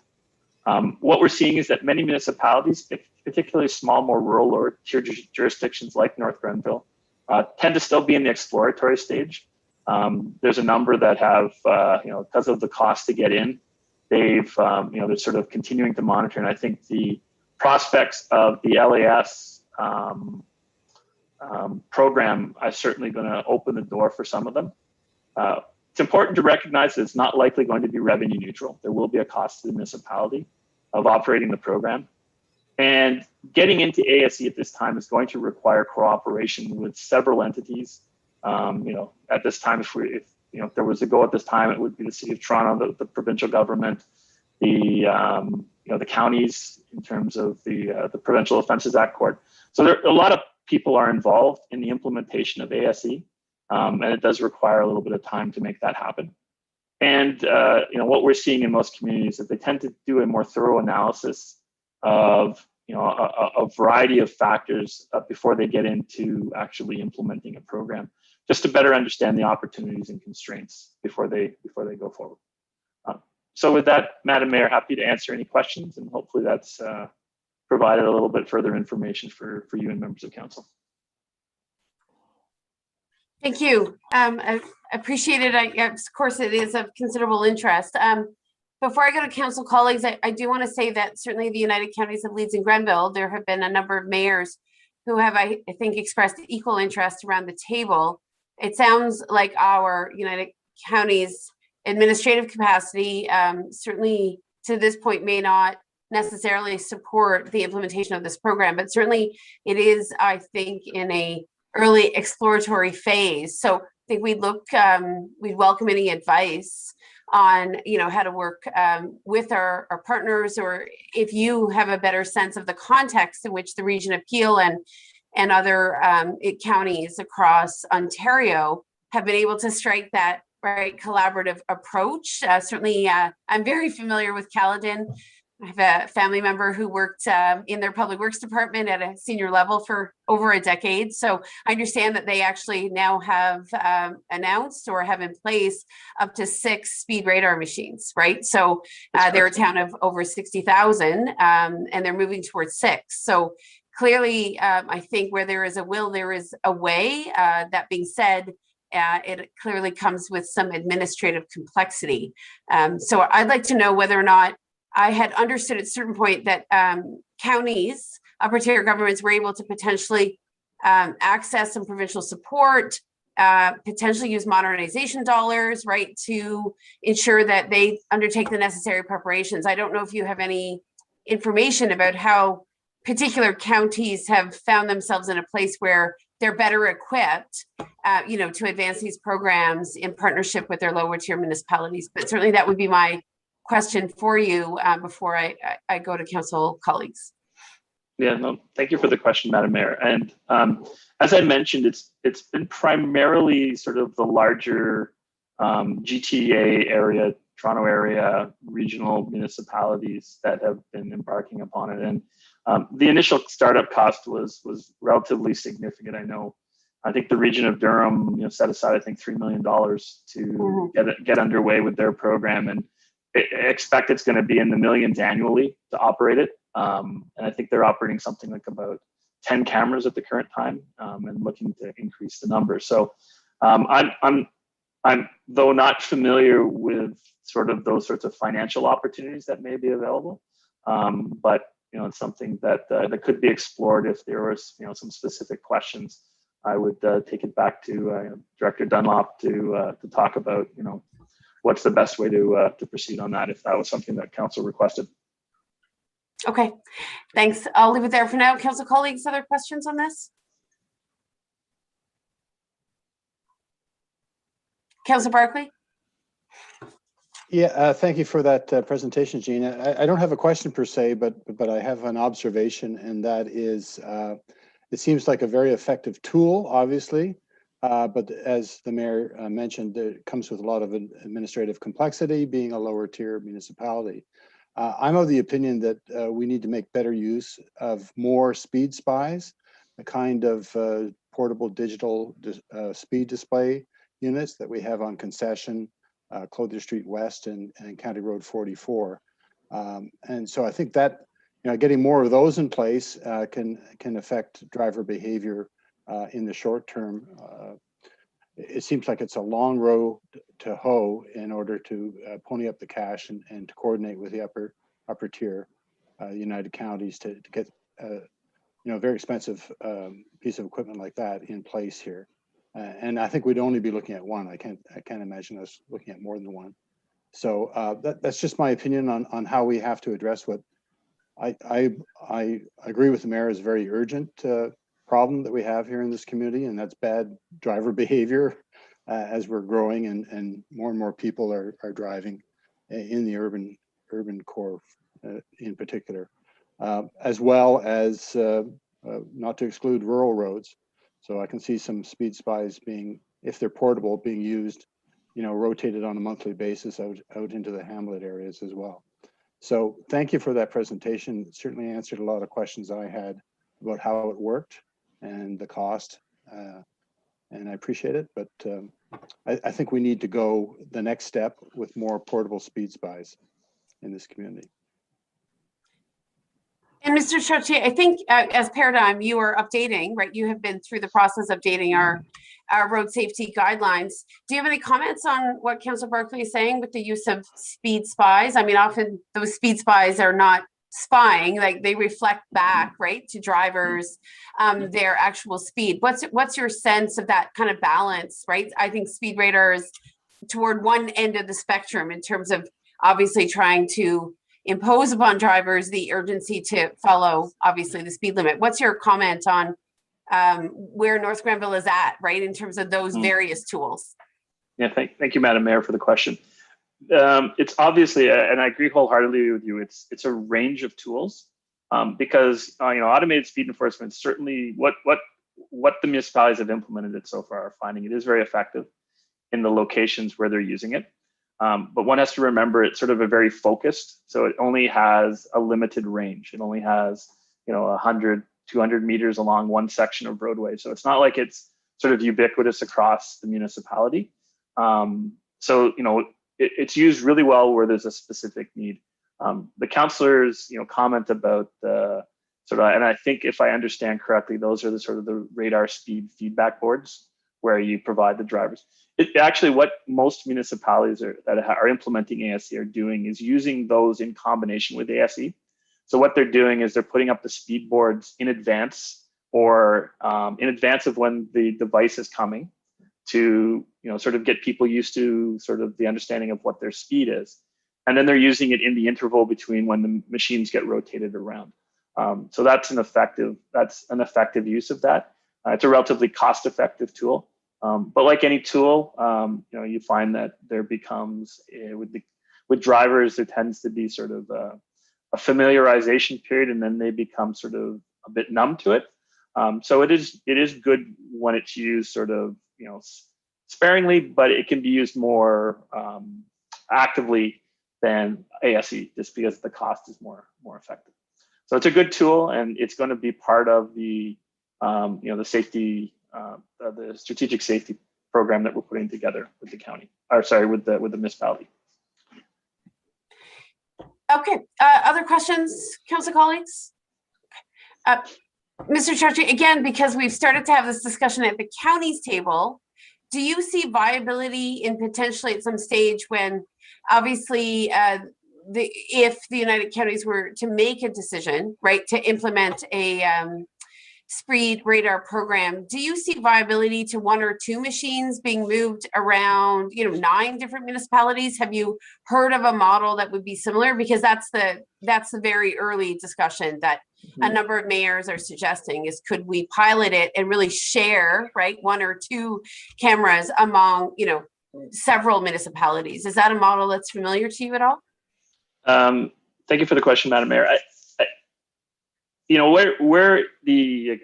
Speaker 18: What we're seeing is that many municipalities, particularly small, more rural or tier jurisdictions like North Grenville, tend to still be in the exploratory stage. There's a number that have, because of the cost to get in, they're sort of continuing to monitor. And I think the prospects of the LAS program are certainly going to open the door for some of them. It's important to recognize that it's not likely going to be revenue neutral. There will be a cost to the municipality of operating the program. And getting into ASE at this time is going to require cooperation with several entities. At this time, if there was a go at this time, it would be the City of Toronto, the provincial government, the counties in terms of the Provincial Offences Act court. So there a lot of people are involved in the implementation of ASE, and it does require a little bit of time to make that happen. And what we're seeing in most communities is that they tend to do a more thorough analysis of a variety of factors before they get into actually implementing a program, just to better understand the opportunities and constraints before they go forward. So with that, Madam Mayor, happy to answer any questions, and hopefully that's provided a little bit further information for you and members of council.
Speaker 2: Thank you. I appreciate it. Of course, it is of considerable interest. Before I go to council colleagues, I do want to say that certainly the United Counties of Leeds and Grenville, there have been a number of mayors who have, I think, expressed equal interest around the table. It sounds like our United Counties administrative capacity certainly to this point may not necessarily support the implementation of this program, but certainly it is, I think, in a early exploratory phase. So I think we'd welcome any advice on, how to work with our partners, or if you have a better sense of the context in which the Region of Peel and other counties across Ontario have been able to strike that right collaborative approach. Certainly, I'm very familiar with Caledon. I have a family member who worked in their public works department at a senior level for over a decade. So I understand that they actually now have announced or have in place up to 6 speed radar machines, right? So they're a town of over 60,000 and they're moving towards 6. So clearly, I think where there is a will, there is a way. That being said, it clearly comes with some administrative complexity. So I'd like to know whether or not I had understood at a certain point that counties, upper tier governments were able to potentially access some provincial support, potentially use modernization dollars, right, to ensure that they undertake the necessary preparations. I don't know if you have any information about how particular counties have found themselves in a place where they're better equipped, to advance these programs in partnership with their lower tier municipalities. But certainly that would be my question for you before I go to council colleagues.
Speaker 18: Yeah, no, thank you for the question, Madam Mayor. And as I mentioned, it's been primarily sort of the larger GTA area, Toronto area, regional municipalities that have been embarking upon it. And the initial startup cost was relatively significant. I think the region of Durham, set aside, I think $3 million to get underway with their program, and expect it's going to be in the millions annually to operate it. And I think they're operating something like about 10 cameras at the current time, and looking to increase the number. So I'm though not familiar with sort of those sorts of financial opportunities that may be available, but it's something that could be explored if there was some specific questions. I would take it back to Director Dunlop to talk about what's the best way to proceed on that if that was something that council requested.
Speaker 2: Okay, thanks. I'll leave it there for now. Council colleagues, other questions on this? Councilor Barkley?
Speaker 4: Yeah, thank you for that presentation, Gina. I don't have a question per se, but I have an observation, and that is it seems like a very effective tool, obviously, but as the mayor mentioned, it comes with a lot of administrative complexity, being a lower tier municipality. I'm of the opinion that we need to make better use of more speed spies, the kind of portable digital speed display units that we have on concession, Clothier Street West and County Road 44. And so I think that getting more of those in place can affect driver behavior in the short term. It seems like it's a long road to hoe in order to pony up the cash and to coordinate with the upper tier United Counties to get a very expensive piece of equipment like that in place here. And I think we'd only be looking at one. I can't imagine us looking at more than one. So that's just my opinion on how we have to address what I agree with the mayor is a very urgent problem that we have here in this community, and that's bad driver behavior as we're growing and more people are driving in the urban core in particular, as well as not to exclude rural roads. So I can see some speed spies being, if they're portable, being used, rotated on a monthly basis out into the hamlet areas as well. So thank you for that presentation. It certainly answered a lot of questions I had about how it worked and the cost, and I appreciate it. But I think we need to go the next step with more portable speed spies in this community.
Speaker 2: And Mr. Chartier, I think as Paradigm, you are updating, right? You have been through the process of updating our road safety guidelines. Do you have any comments on what Councillor Barkley is saying with the use of speed spies? I mean, often those speed spies are not spying, like they reflect back, right, to drivers, their actual speed. What's your sense of that kind of balance, right? I think speed radar is toward one end of the spectrum in terms of obviously trying to impose upon drivers the urgency to follow, obviously, the speed limit. What's your comment on where North Grenville is at, right, in terms of those various tools?
Speaker 18: Yeah, thank you, Madam Mayor, for the question. It's obviously, and I agree wholeheartedly with you, it's a range of tools, because automated speed enforcement, certainly what the municipalities have implemented it so far are finding it is very effective in the locations where they're using it. But one has to remember it's sort of a very focused, so it only has a limited range. It only has 100, 200 meters along one section of roadway. So it's not like it's sort of ubiquitous across the municipality. So it's used really well where there's a specific need. The councillors comment about the sort of, and I think if I understand correctly, those are the sort of the radar speed feedback boards where you provide the drivers. Actually, what most municipalities that are implementing ASE are doing is using those in combination with ASE. So what they're doing is they're putting up the speed boards in advance, or in advance of when the device is coming, to sort of get people used to sort of the understanding of what their speed is, and then they're using it in the interval between when the machines get rotated around. So that's an effective use of that. It's a relatively cost-effective tool. But like any tool, you find that there becomes, with drivers, there tends to be sort of a familiarization period, and then they become sort of a bit numb to it. So it is good when it's used sort of, sparingly, but it can be used more actively than ASE, just because the cost is more effective. So it's a good tool, and it's going to be part of the the safety. The strategic safety program that we're putting together with the county, or sorry, with the municipality.
Speaker 2: Okay, other questions, council colleagues? Mr. Chair, again, because we've started to have this discussion at the county's table, do you see viability in potentially at some stage when, obviously, if the United Counties were to make a decision, right, to implement a speed radar program, do you see viability to 1 or 2 machines being moved around 9 different municipalities? Have you heard of a model that would be similar? Because that's the very early discussion that a number of mayors are suggesting, is could we pilot it and really share, right, 1 or 2 cameras among several municipalities? Is that a model that's familiar to you at all?
Speaker 18: Thank you for the question, Madam Mayor. Where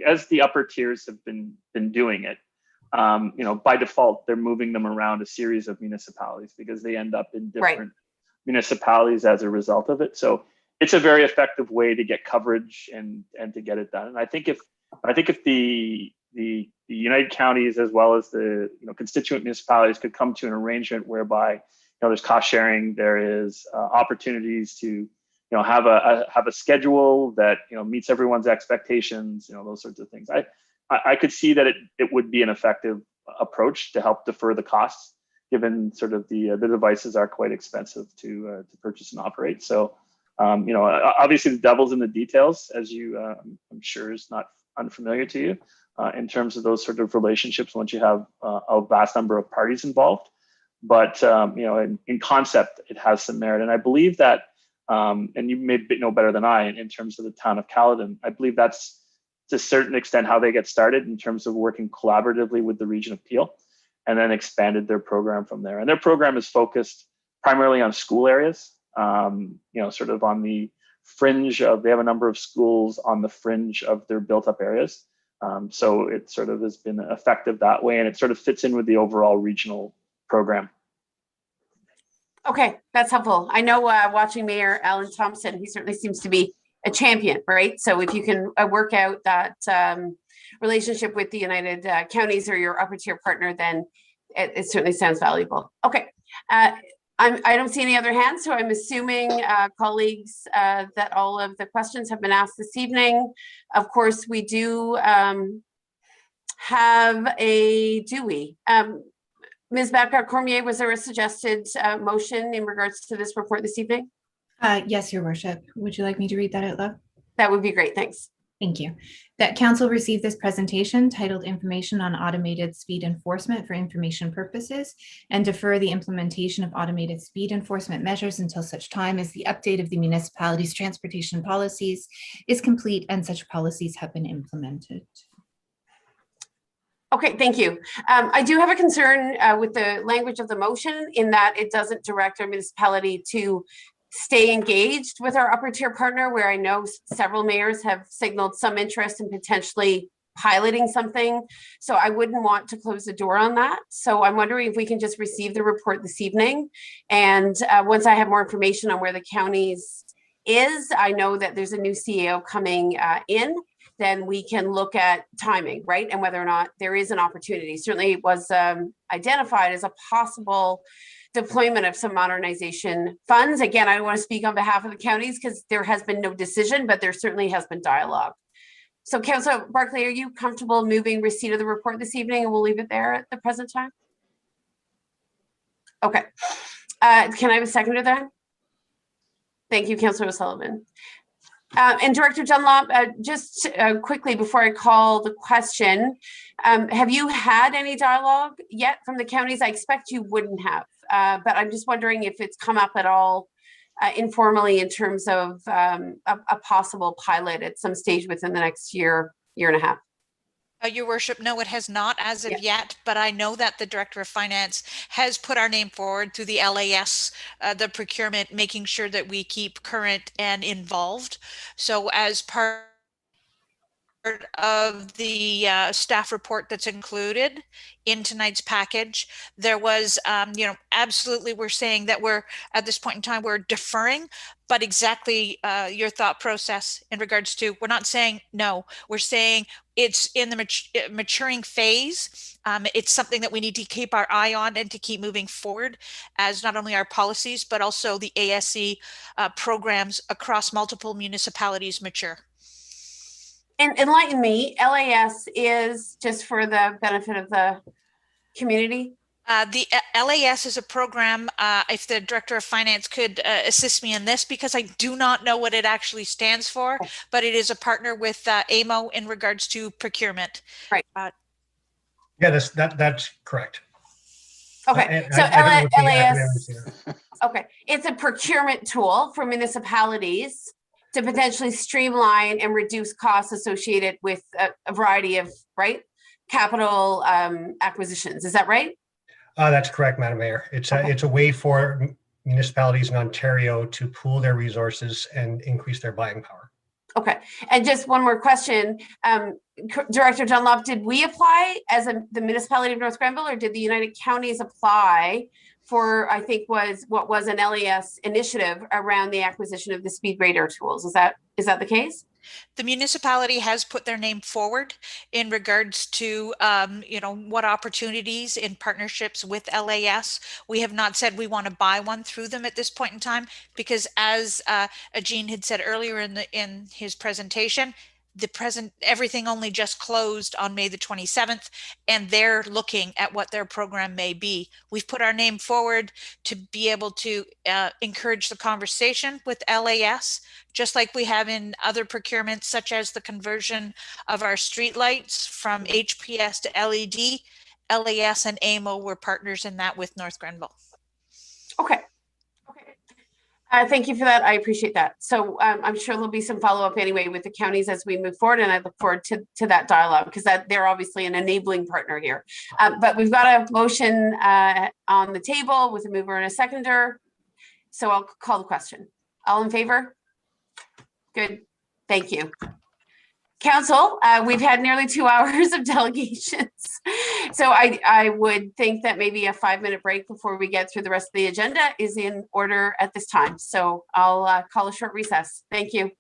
Speaker 18: as the upper tiers have been doing it, by default, they're moving them around a series of municipalities because they end up in different municipalities as a result of it. So it's a very effective way to get coverage and to get it done. And I think if the United Counties, as well as the constituent municipalities, could come to an arrangement whereby there's cost sharing, there is opportunities to have a schedule that meets everyone's expectations, those sorts of things. I could see that it would be an effective approach to help defer the costs, given sort of the devices are quite expensive to purchase and operate. So obviously the devil's in the details, as you I'm sure is not unfamiliar to you, in terms of those sort of relationships once you have a vast number of parties involved. But in concept, it has some merit, and I believe that. And you may know better than I in terms of the town of Caledon. I believe that's to a certain extent how they get started in terms of working collaboratively with the region of Peel, and then expanded their program from there. And their program is focused primarily on school areas, sort of on the fringe of, they have a number of schools on the fringe of their built up areas. So it sort of has been effective that way, and it sort of fits in with the overall regional program.
Speaker 2: Okay, that's helpful. I know watching Mayor Alan Thompson, he certainly seems to be a champion, right? So if you can work out that relationship with the United Counties or your upper tier partner, then it certainly sounds valuable. Okay, I don't see any other hands, so I'm assuming, colleagues, that all of the questions have been asked this evening. Of course, we do have a, Ms. Babcock-Cormier, was there a suggested motion in regards to this report this evening?
Speaker 19: Yes, Your Worship. Would you like me to read that out loud?
Speaker 2: That would be great. Thanks.
Speaker 19: Thank you. That Council receive this presentation titled Information on Automated Speed Enforcement for Information Purposes, and defer the implementation of automated speed enforcement measures until such time as the update of the municipality's transportation policies is complete and such policies have been implemented.
Speaker 2: Okay, thank you. I do have a concern with the language of the motion in that it doesn't direct our municipality to stay engaged with our upper tier partner, where I know several mayors have signaled some interest in potentially piloting something. So I wouldn't want to close the door on that. So I'm wondering if we can just receive the report this evening. And once I have more information on where the counties is, I know that there's a new CEO coming in, then we can look at timing, right? And whether or not there is an opportunity. Certainly it was identified as a possible deployment of some modernization funds. Again, I don't want to speak on behalf of the counties because there has been no decision, but there certainly has been dialogue. So Councillor Barclay, are you comfortable moving receipt of the report this evening, and we'll leave it there at the present time? Okay. Can I have a seconder then? Thank you, Councillor O'Sullivan. And Director Dunlop, just quickly before I call the question, have you had any dialogue yet from the counties? I expect you wouldn't have, but I'm just wondering if it's come up at all informally in terms of a possible pilot at some stage within the next year and a half.
Speaker 5: Your Worship, no, it has not as of yet, but I know that the Director of Finance has put our name forward through the LAS, the procurement, making sure that we keep current and involved. So as part of the staff report that's included in tonight's package, there was, absolutely, we're saying that we're at this point in time, we're deferring, but exactly your thought process in regards to, we're not saying no, we're saying it's in the maturing phase. It's something that we need to keep our eye on and to keep moving forward as not only our policies, but also the ASC programs across multiple municipalities mature.
Speaker 2: And enlighten me, LAS is, just for the benefit of the community?
Speaker 5: The LAS is a program, if the Director of Finance could assist me in this, because I do not know what it actually stands for, but it is a partner with AMO in regards to procurement.
Speaker 2: Right.
Speaker 20: Yeah, that's correct.
Speaker 2: Okay, so LAS, okay, it's a procurement tool for municipalities to potentially streamline and reduce costs associated with a variety of, right, capital acquisitions. Is that right?
Speaker 20: That's correct, Madam Mayor. It's a way for municipalities in Ontario to pool their resources and increase their buying power.
Speaker 2: Okay, and just one more question. Director Dunlop, did we apply as the municipality of North Grenville, or did the United Counties apply for, I think what was an LAS initiative around the acquisition of the speed radar tools? Is that the case?
Speaker 5: The municipality has put their name forward in regards to, what opportunities in partnerships with LAS. We have not said we want to buy one through them at this point in time, because as Jean had said earlier in his presentation, everything only just closed on May the 27th, and they're looking at what their program may be. We've put our name forward to be able to encourage the conversation with LAS, just like we have in other procurements, such as the conversion of our streetlights from HPS to LED. LAS and AMO were partners in that with North Grenville.
Speaker 2: Okay. Thank you for that. I appreciate that. So I'm sure there'll be some follow-up anyway with the counties as we move forward, and I look forward to that dialogue, because they're obviously an enabling partner here. But we've got a motion on the table with a mover and a seconder. So I'll call the question. All in favor? Good. Thank you. Council, we've had nearly 2 hours of delegations. So I would think that maybe a 5-minute break before we get through the rest of the agenda is in order at this time. So I'll call a short recess. Thank you.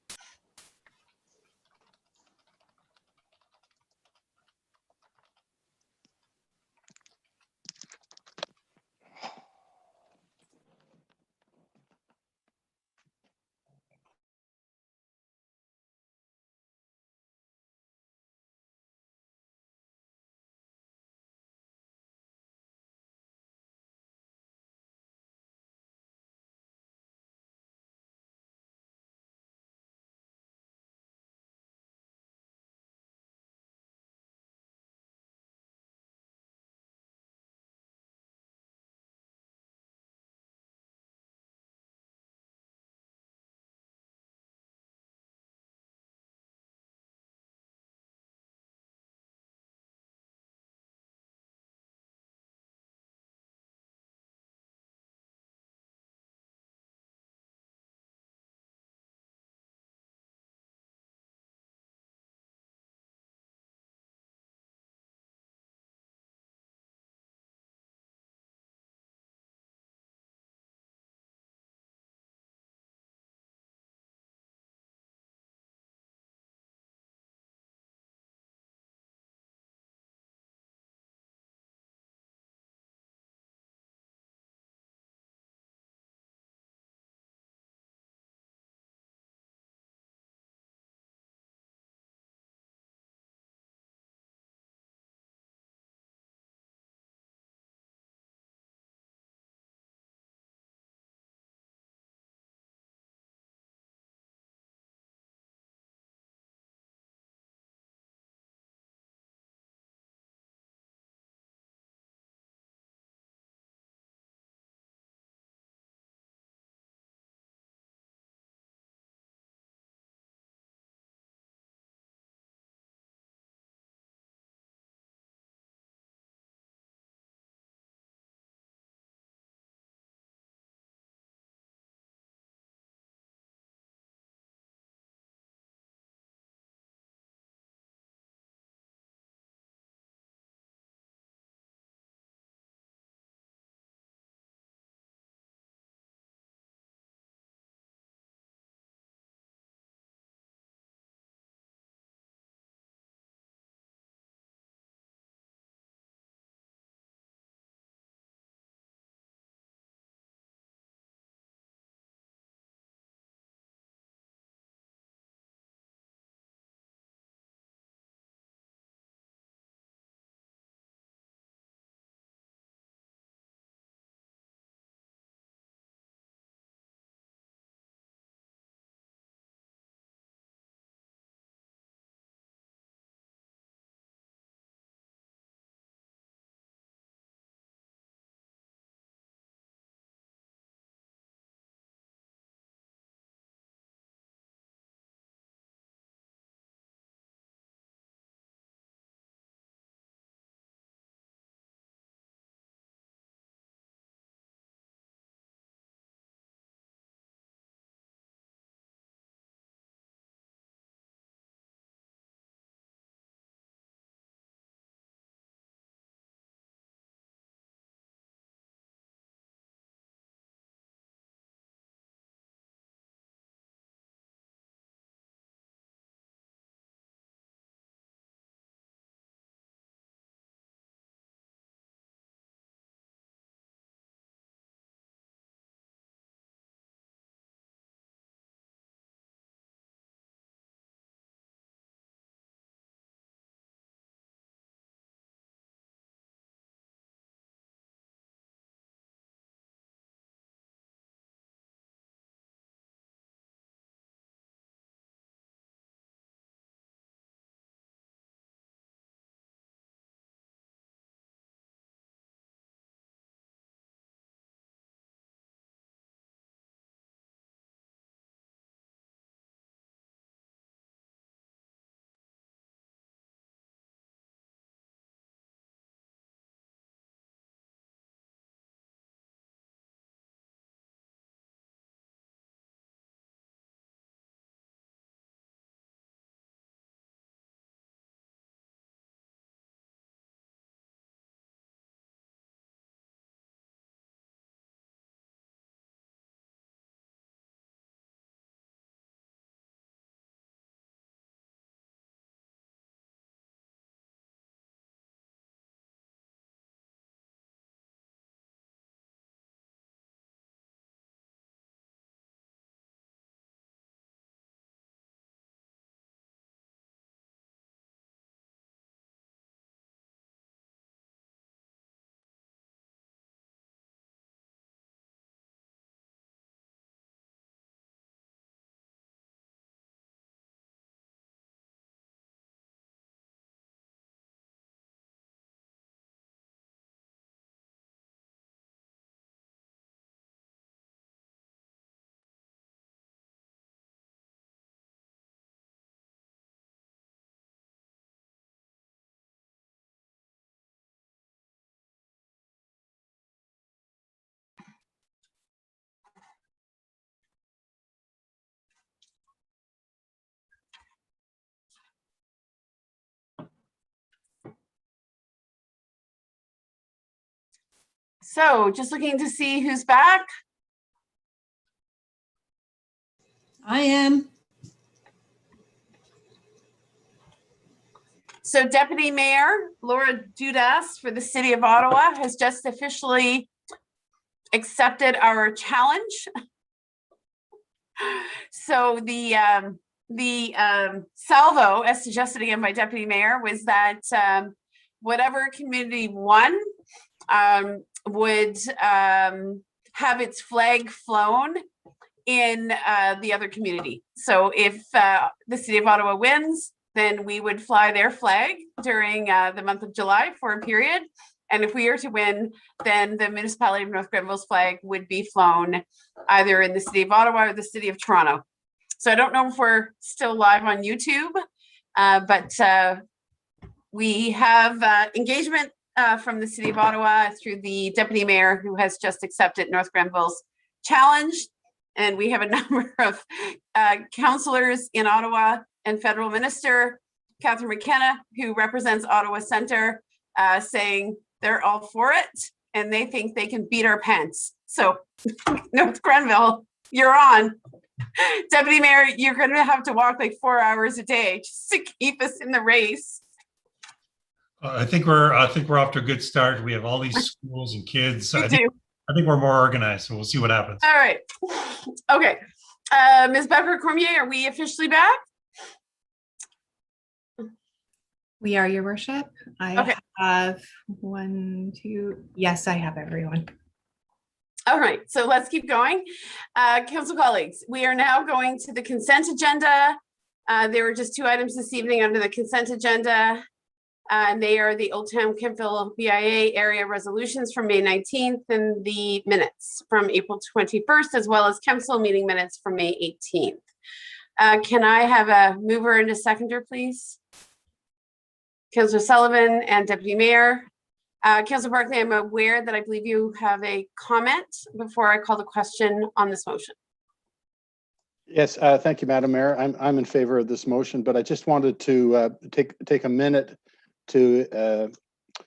Speaker 2: So just looking to see who's back.
Speaker 1: I am.
Speaker 2: So Deputy Mayor Laura Dudas for the City of Ottawa has just officially accepted our challenge. So the salvo, as suggested again by Deputy Mayor, was that whatever community won would have its flag flown in the other community. So if the City of Ottawa wins, then we would fly their flag during the month of July for a period. And if we are to win, then the municipality of North Grenville's flag would be flown either in the City of Ottawa or the City of Toronto. So I don't know if we're still live on YouTube, but we have engagement from the City of Ottawa through the Deputy Mayor, who has just accepted North Grenville's challenge. And we have a number of councillors in Ottawa and Federal Minister Catherine McKenna, who represents Ottawa Centre, saying they're all for it and they think they can beat our pants. So North Grenville, you're on. Deputy Mayor, you're going to have to walk like 4 hours a day just to keep us in the race.
Speaker 12: I think we're off to a good start. We have all these schools and kids. I think we're more organized, so we'll see what happens.
Speaker 2: All right. Okay. Ms. Becker-Cormier, are we officially back?
Speaker 19: We are, Your Worship. I have 1, 2. Yes, I have everyone.
Speaker 2: All right, so let's keep going. Council colleagues, we are now going to the consent agenda. There were just 2 items this evening under the consent agenda. And they are the Old Town Kemptville BIA area resolutions from May 19th and the minutes from April 21st, as well as council meeting minutes from May 18th. Can I have a mover and a seconder, please? Councillor Sullivan and Deputy Mayor. Councillor Barclay, I'm aware that I believe you have a comment before I call the question on this motion.
Speaker 4: Yes, thank you, Madam Mayor. I'm in favor of this motion, but I just wanted to take a minute to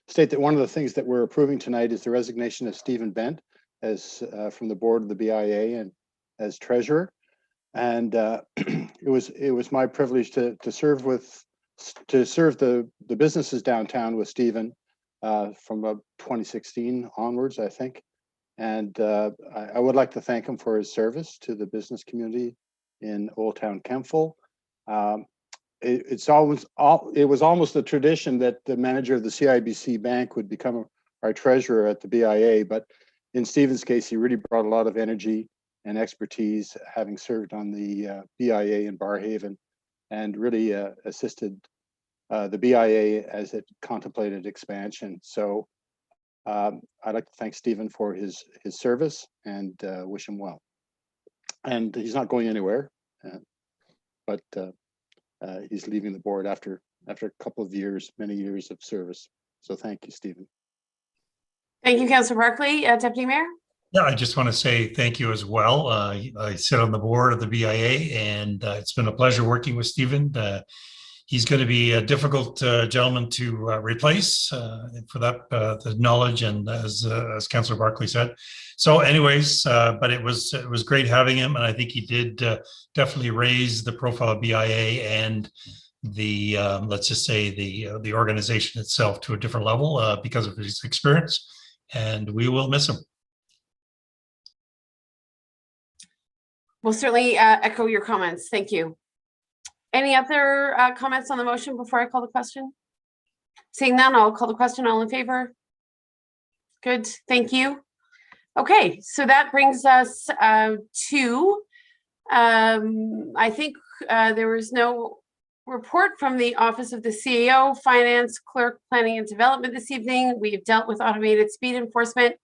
Speaker 4: state that one of the things that we're approving tonight is the resignation of Stephen Bent as from the board of the BIA and as treasurer. And it was my privilege to serve the businesses downtown with Stephen from 2016 onwards, I think. And I would like to thank him for his service to the business community in Old Town Kemptville. It was almost a tradition that the manager of the CIBC Bank would become our treasurer at the BIA, but in Stephen's case, he really brought a lot of energy and expertise, having served on the BIA in Barrhaven, and really assisted the BIA as it contemplated expansion. So I'd like to thank Stephen for his service and wish him well. And he's not going anywhere, but he's leaving the board after a couple of years, many years of service. So thank you, Stephen.
Speaker 2: Thank you, Councillor Barclay. Deputy Mayor?
Speaker 12: Yeah, I just want to say thank you as well. I sit on the board of the BIA, and it's been a pleasure working with Stephen. He's going to be a difficult gentleman to replace for that the knowledge, and as Councillor Barclay said. So, anyways, but it was great having him, and I think he did definitely raise the profile of BIA and the let's just say the organization itself to a different level because of his experience, and we will miss him.
Speaker 2: We'll certainly echo your comments. Thank you. Any other comments on the motion before I call the question? Seeing none, I'll call the question. All in favor? Good, thank you. Okay, so that brings us to, I think there was no report from the Office of the CAO, Finance, Clerk, Planning and Development this evening. We've dealt with automated speed enforcement.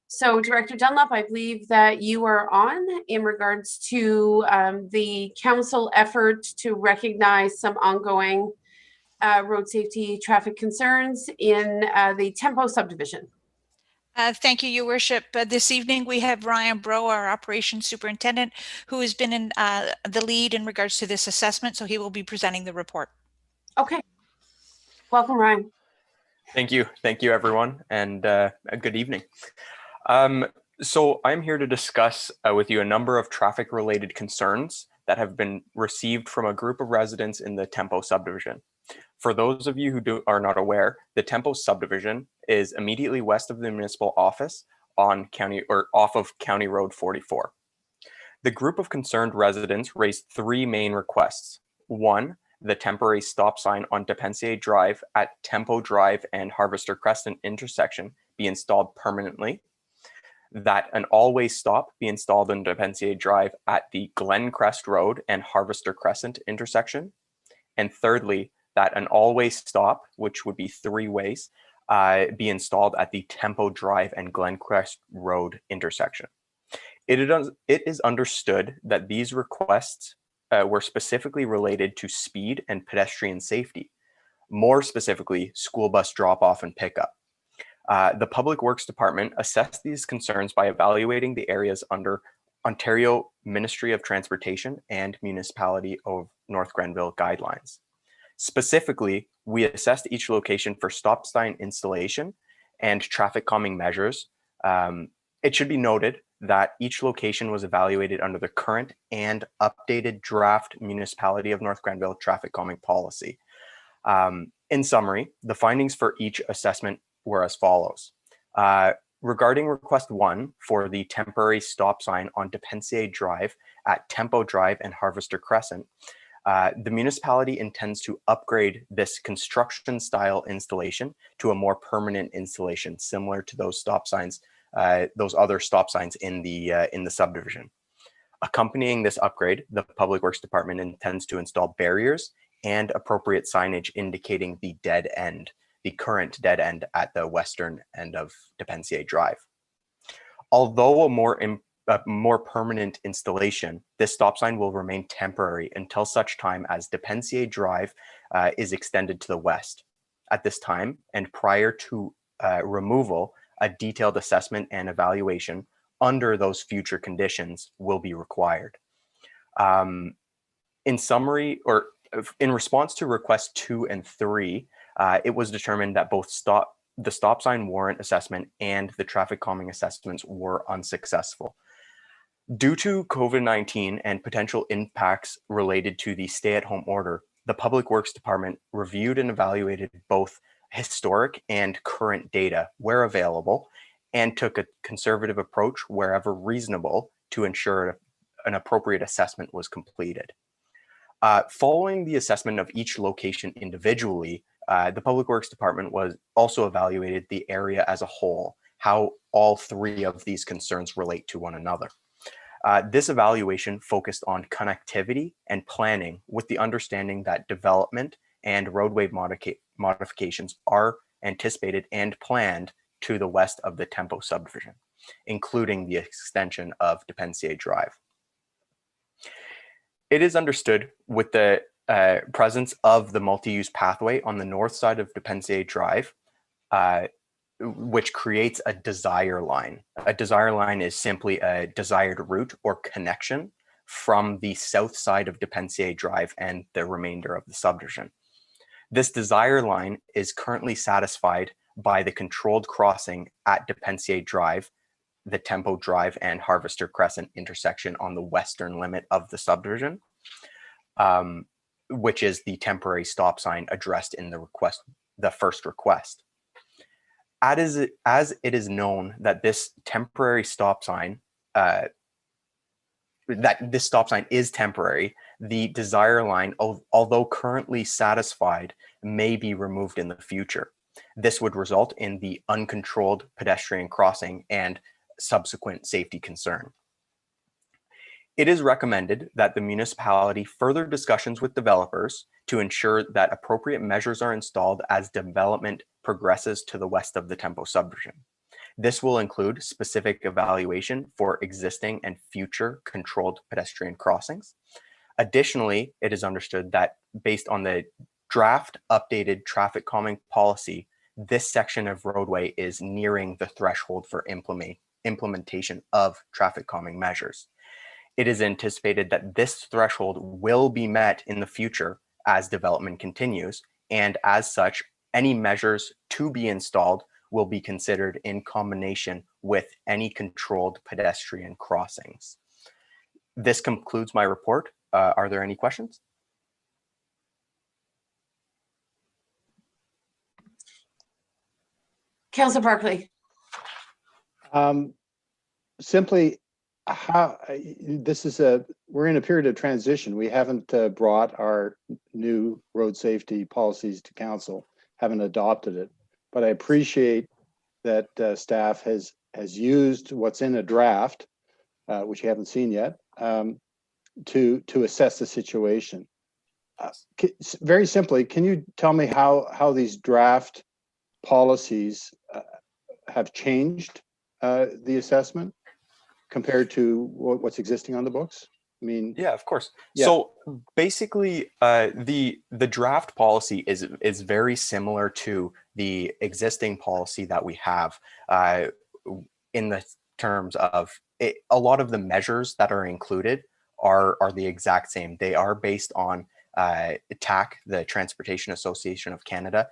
Speaker 2: So Director Dunlop, I believe that you are on in regards to the council effort to recognize some ongoing road safety traffic concerns in the Tempo subdivision.
Speaker 5: Thank you, Your Worship. This evening we have Ryan Bro, our operations superintendent, who has been in the lead in regards to this assessment, so he will be presenting the report.
Speaker 2: Okay. Welcome, Ryan.
Speaker 21: Thank you, everyone, and a good evening.
Speaker 2: So I'm here to discuss with you a number of traffic-related concerns that have been received from a group of residents in the Tempo subdivision. For those of you who are not aware, the Tempo subdivision is immediately west of the municipal office on off of County Road 44. The group of concerned residents raised three main requests. One, the temporary stop sign on Depensier Drive at Tempo Drive and Harvester Crescent intersection be installed permanently. That an all-way stop be installed on Depensier Drive at the Glencrest Road and Harvester Crescent intersection. And thirdly, that an all-way stop, which would be 3 ways, be installed at the Tempo Drive and Glencrest Road intersection. It is understood that these requests were specifically related to speed and pedestrian safety, more specifically, school bus drop-off and pickup. The Public Works Department assessed these concerns by evaluating the areas under Ontario Ministry of Transportation and Municipality of North Grenville guidelines. Specifically, we assessed each location for stop sign installation and traffic calming measures. It should be noted that each location was evaluated under the current and updated draft Municipality of North Grenville traffic calming policy. In summary, the findings for each assessment were as follows. Regarding request 1 for the temporary stop sign on Depensier Drive at Tempo Drive and Harvester Crescent, the municipality intends to upgrade this construction style installation to a more permanent installation similar to those stop signs, those other stop signs in the subdivision. Accompanying this upgrade, the Public Works Department intends to install barriers and appropriate signage indicating the dead end, the current dead end at the western end of Depensier Drive. Although a more permanent installation, this stop sign will remain temporary until such time as Depensier Drive is extended to the west. At this time, and prior to removal, a detailed assessment and evaluation under those future conditions will be required. In summary, or in response to requests 2 and 3, it was determined that both the stop sign warrant assessment and the traffic calming assessments were unsuccessful. Due to COVID-19 and potential impacts related to the stay-at-home order, the Public Works Department reviewed and evaluated both historic and current data where available and took a conservative approach wherever reasonable to ensure an appropriate assessment was completed. Following the assessment of each location individually, the Public Works Department was also evaluated the area as a whole, how all 3 of these concerns relate to one another. This evaluation focused on connectivity and planning with the understanding that development and roadway modifications are anticipated and planned to the west of the Tempo subdivision, including the extension of Depensier Drive. It is understood with the presence of the multi-use pathway on the north side of Depensier Drive, which creates a desire line. A desire line is simply a desired route or connection from the south side of Depensier Drive and the remainder of the subdivision. This desire line is currently satisfied by the controlled crossing at Depensier Drive, the Tempo Drive and Harvester Crescent intersection on the western limit of the subdivision, which is the temporary stop sign addressed in the first request. As it is known that this temporary stop sign, is temporary, the desire line, although currently satisfied, may be removed in the future. This would result in the uncontrolled pedestrian crossing and subsequent safety concern. It is recommended that the municipality further discussions with developers to ensure that appropriate measures are installed as development progresses to the west of the Tempo subdivision. This will include specific evaluation for existing and future controlled pedestrian crossings. Additionally, it is understood that based on the draft updated traffic calming policy, this section of roadway is nearing the threshold for implementation of traffic calming measures. It is anticipated that this threshold will be met in the future as development continues, and as such, any measures to be installed will be considered in combination with any controlled pedestrian crossings. This concludes my report. Are there any questions? Councillor Barkley.
Speaker 4: Simply, how we're in a period of transition. We haven't brought our new road safety policies to council, haven't adopted it, but I appreciate that staff has used what's in a draft, which you haven't seen yet, to assess the situation. Very simply, can you tell me how these draft policies have changed the assessment compared to what's existing on the books? I mean,
Speaker 2: yeah, of course.
Speaker 4: Yeah.
Speaker 2: So basically, the draft policy is very similar to the existing policy that we have in the terms of it. A lot of the measures that are included are the exact same. They are based on TAC, the Transportation Association of Canada,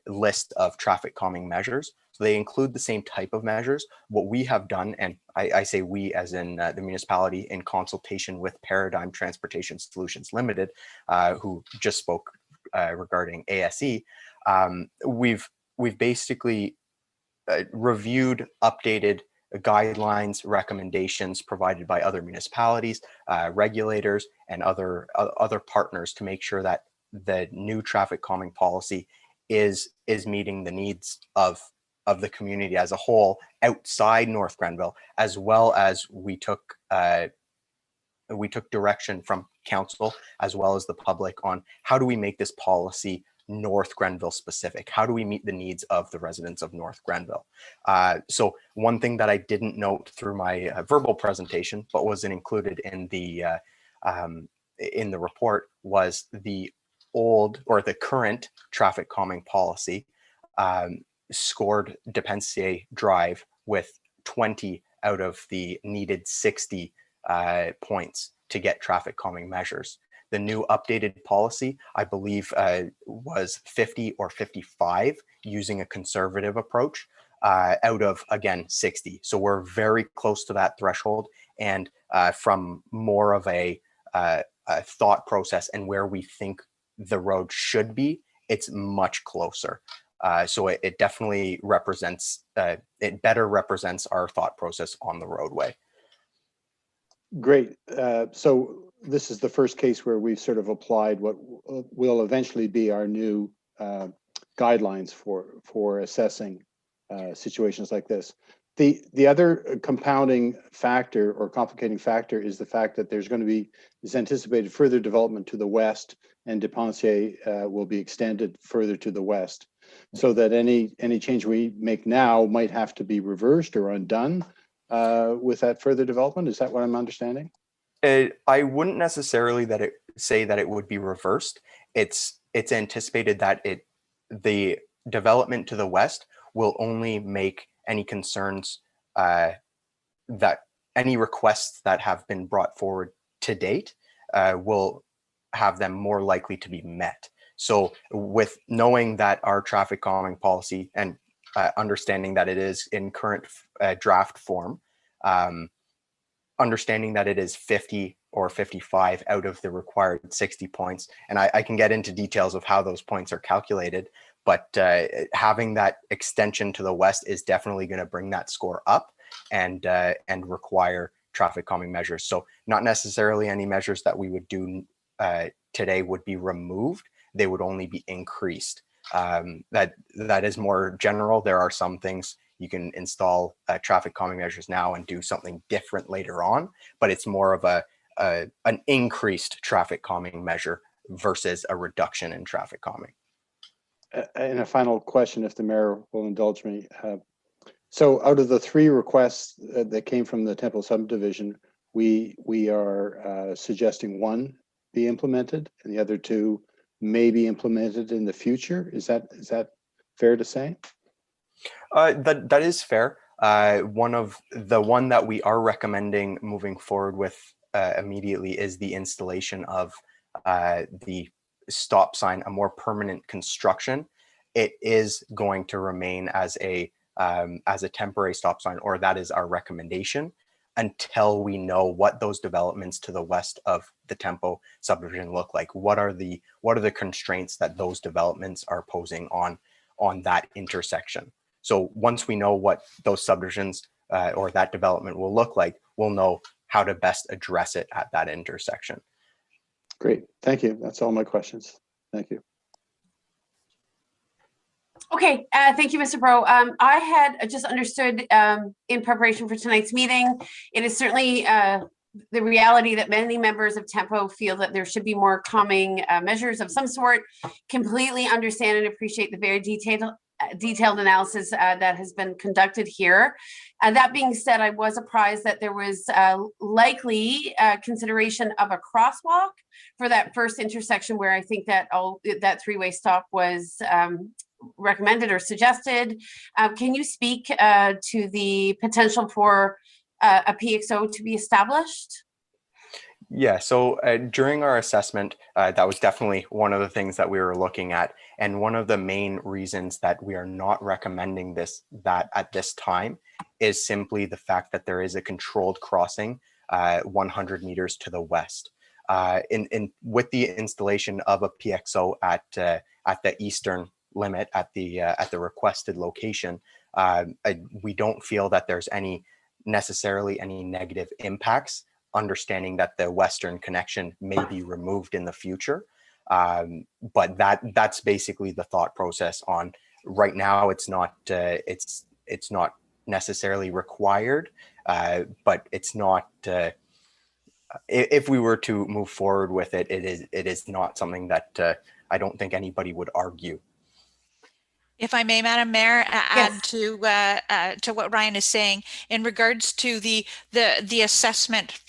Speaker 2: list of traffic calming measures. So they include the same type of measures. What we have done, and I say we as in the municipality in consultation with Paradigm Transportation Solutions Limited, who just spoke regarding ASE, we've basically reviewed, updated guidelines, recommendations provided by other municipalities, regulators, and other partners to make sure that the new traffic calming policy is meeting the needs of the community as a whole outside North Grenville, as well as we took direction from council as well as the public on how do we make this policy North Grenville specific? How do we meet the needs of the residents of North Grenville? So one thing that I didn't note through my verbal presentation, but wasn't included in the report, was the old or the current traffic calming policy scored Depensier Drive with 20 out of the needed 60 points to get traffic calming measures. The new updated policy, I believe, was 50 or 55 using a conservative approach out of, again, 60. So we're very close to that threshold. And from more of a thought process and where we think the road should be, it's much closer. So it definitely represents, it better represents our thought process on the roadway.
Speaker 4: Great. So this is the first case where we've sort of applied what will eventually be our new guidelines for assessing situations like this. The other compounding factor or complicating factor is the fact that there's going to be this anticipated further development to the west, and Depensier will be extended further to the west, so that any change we make now might have to be reversed or undone with that further development. Is that what I'm understanding?
Speaker 2: I wouldn't necessarily say that it would be reversed. It's anticipated that the development to the west will only make any concerns that any requests that have been brought forward to date will have them more likely to be met. So with knowing that our traffic calming policy and understanding that it is in current draft form, understanding that it is 50 or 55 out of the required 60 points. And I can get into details of how those points are calculated, but having that extension to the west is definitely going to bring that score up and require traffic calming measures. So not necessarily any measures that we would do today would be removed. They would only be increased. That is more general. There are some things you can install traffic calming measures now and do something different later on, but it's more of an increased traffic calming measure versus a reduction in traffic calming.
Speaker 4: And a final question, if the mayor will indulge me. So out of the 3 requests that came from the Temple subdivision, we are suggesting 1 be implemented and the other 2 may be implemented in the future. Is that fair to say?
Speaker 2: That is fair. One that we are recommending moving forward with immediately is the installation of the stop sign, a more permanent construction. It is going to remain as a as a temporary stop sign, or that is our recommendation, until we know what those developments to the west of the Tempo subdivision look like. What are the constraints that those developments are posing on that intersection? So once we know what those subdivisions or that development will look like, we'll know how to best address it at that intersection.
Speaker 4: Great, thank you. That's all my questions. Thank you.
Speaker 2: Okay, thank you, Mr. Bro. I had just understood in preparation for tonight's meeting, it is certainly the reality that many members of Tempo feel that there should be more calming measures of some sort. Completely understand and appreciate the very detailed analysis that has been conducted here. That being said, I was apprised that there was likely consideration of a crosswalk for that first intersection, where I think that that three-way stop was recommended or suggested. Can you speak to the potential for a PXO to be established? Yeah, so during our assessment, that was definitely one of the things that we were looking at. And one of the main reasons that we are not recommending that at this time is simply the fact that there is a controlled crossing 100 meters to the west. With the installation of a PXO at the eastern limit at the requested location, we don't feel that there's necessarily any negative impacts, understanding that the western connection may be removed in the future. But that's basically the thought process on right now. It's not necessarily required, but it's not. If we were to move forward with it, it is not something that I don't think anybody would argue.
Speaker 5: If I may, Madam Mayor, add to what Ryan is saying in regards to the assessment.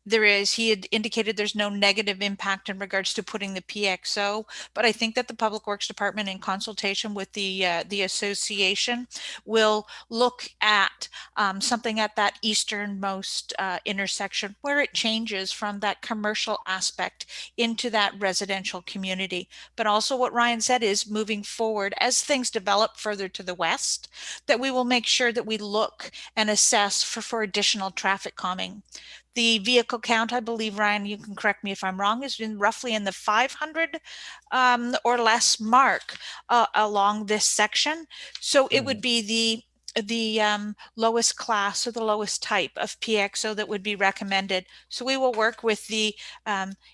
Speaker 5: He had indicated there's no negative impact in regards to putting the PXO, but I think that the Public Works Department, in consultation with the association, will look at something at that easternmost intersection where it changes from that commercial aspect into that residential community. But also what Ryan said is, moving forward, as things develop further to the west, that we will make sure that we look and assess for additional traffic calming. The vehicle count, I believe, Ryan, you can correct me if I'm wrong, is roughly in the 500 or less mark along this section. So it would be the lowest class or the lowest type of PXO that would be recommended. So we will work with the,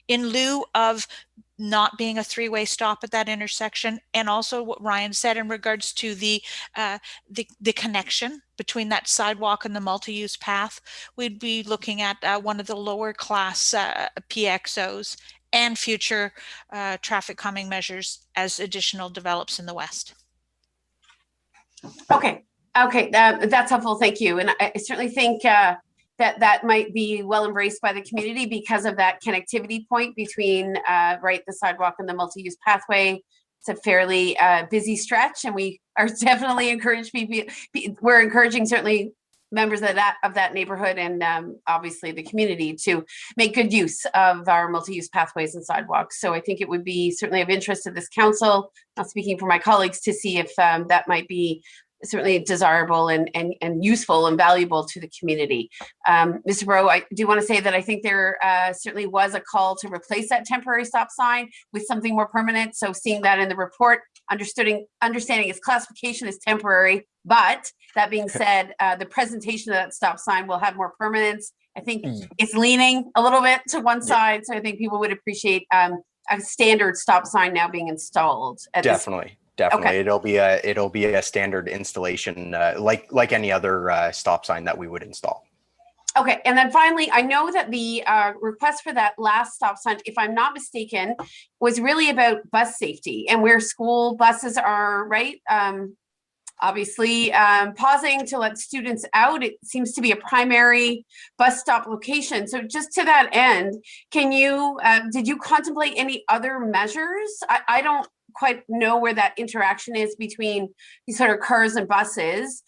Speaker 5: in lieu of not being a three-way stop at that intersection, and also what Ryan said in regards to the connection between that sidewalk and the multi-use path, we'd be looking at one of the lower class PXOs and future traffic calming measures as additional develops in the west.
Speaker 2: Okay, that's helpful. Thank you. And I certainly think that might be well embraced by the community because of that connectivity point between the sidewalk and the multi-use pathway. It's a fairly busy stretch, and we are definitely we're encouraging certainly members of that neighborhood and obviously the community to make good use of our multi-use pathways and sidewalks. So I think it would be certainly of interest to this council, not speaking for my colleagues, to see if that might be certainly desirable and useful and valuable to the community. Mr. Bro, I do want to say that I think there certainly was a call to replace that temporary stop sign with something more permanent. So seeing that in the report, understanding its classification as temporary, but that being said, the presentation of that stop sign will have more permanence. I think it's leaning a little bit to one side. So I think people would appreciate a standard stop sign now being installed. Definitely.
Speaker 5: Okay.
Speaker 2: It'll be a standard installation like any other stop sign that we would install. Okay, and then finally, I know that the request for that last stop sign, if I'm not mistaken, was really about bus safety and where school buses are, right? Obviously, pausing to let students out, it seems to be a primary bus stop location. So just to that end, did you contemplate any other measures? I don't quite know where that interaction is between these sort of cars and buses.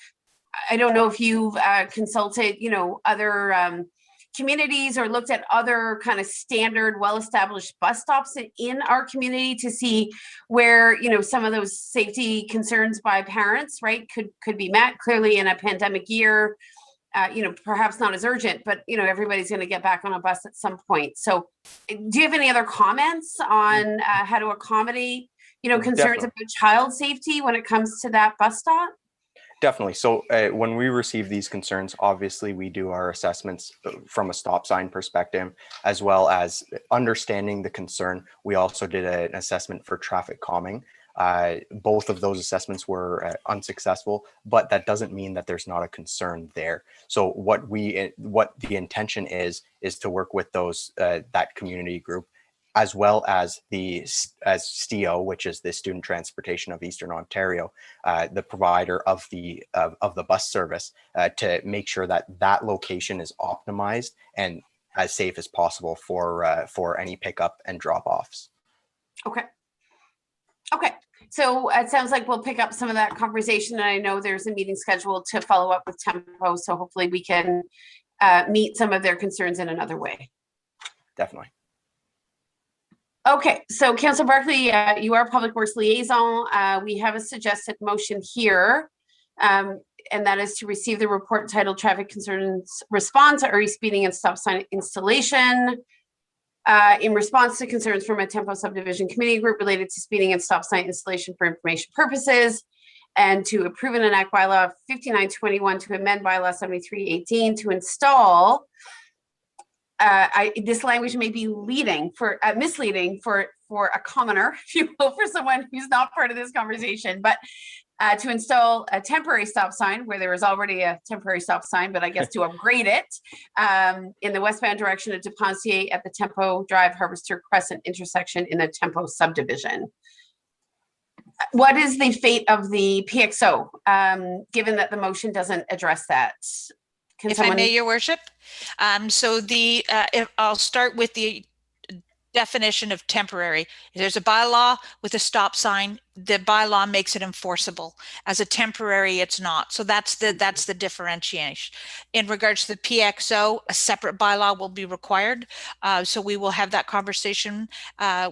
Speaker 2: I don't know if you've consulted, other communities or looked at other kind of standard, well-established bus stops in our community to see where, you know, some of those safety concerns by parents, right, could be met. Clearly in a pandemic year, you know, perhaps not as urgent, but, you know, everybody's going to get back on a bus at some point. So do you have any other comments on how to accommodate, you know, concerns about child safety when it comes to that bus stop?
Speaker 21: Definitely. So when we receive these concerns, obviously we do our assessments from a stop sign perspective, as well as understanding the concern. We also did an assessment for traffic calming. Both of those assessments were unsuccessful, but that doesn't mean that there's not a concern there. So what the intention is to work with those that community group, as well as STIO, which is the Student Transportation of Eastern Ontario, the provider of the bus service, to make sure that that location is optimized and as safe as possible for any pickup and drop-offs.
Speaker 2: Okay. Okay. So it sounds like we'll pick up some of that conversation, and I know there's a meeting scheduled to follow up with Tempo, so hopefully we can meet some of their concerns in another way.
Speaker 21: Definitely.
Speaker 2: Okay, so Councillor Barkley, you are Public Works Liaison. We have a suggested motion here, and that is to receive the report titled Traffic Concerns Response to Speeding and Stop Sign Installation in response to concerns from a Tempo Subdivision Committee Group related to speeding and stop sign installation for information purposes, and to approve and enact bylaw 5921 to amend bylaw 7318 to install. This language may be misleading for a commoner, if you will, for someone who's not part of this conversation, but to install a temporary stop sign where there is already a temporary stop sign, but I guess to upgrade it in the westbound direction of Depensier at the Tempo Drive Harvester Crescent intersection in the Tempo subdivision. What is the fate of the PXO, given that the motion doesn't address that?
Speaker 5: If I may, Your Worship. I'll start with the definition of temporary. If there's a bylaw with a stop sign, the bylaw makes it enforceable. As a temporary, it's not. So that's the differentiation. In regards to the PXO, a separate bylaw will be required. So we will have that conversation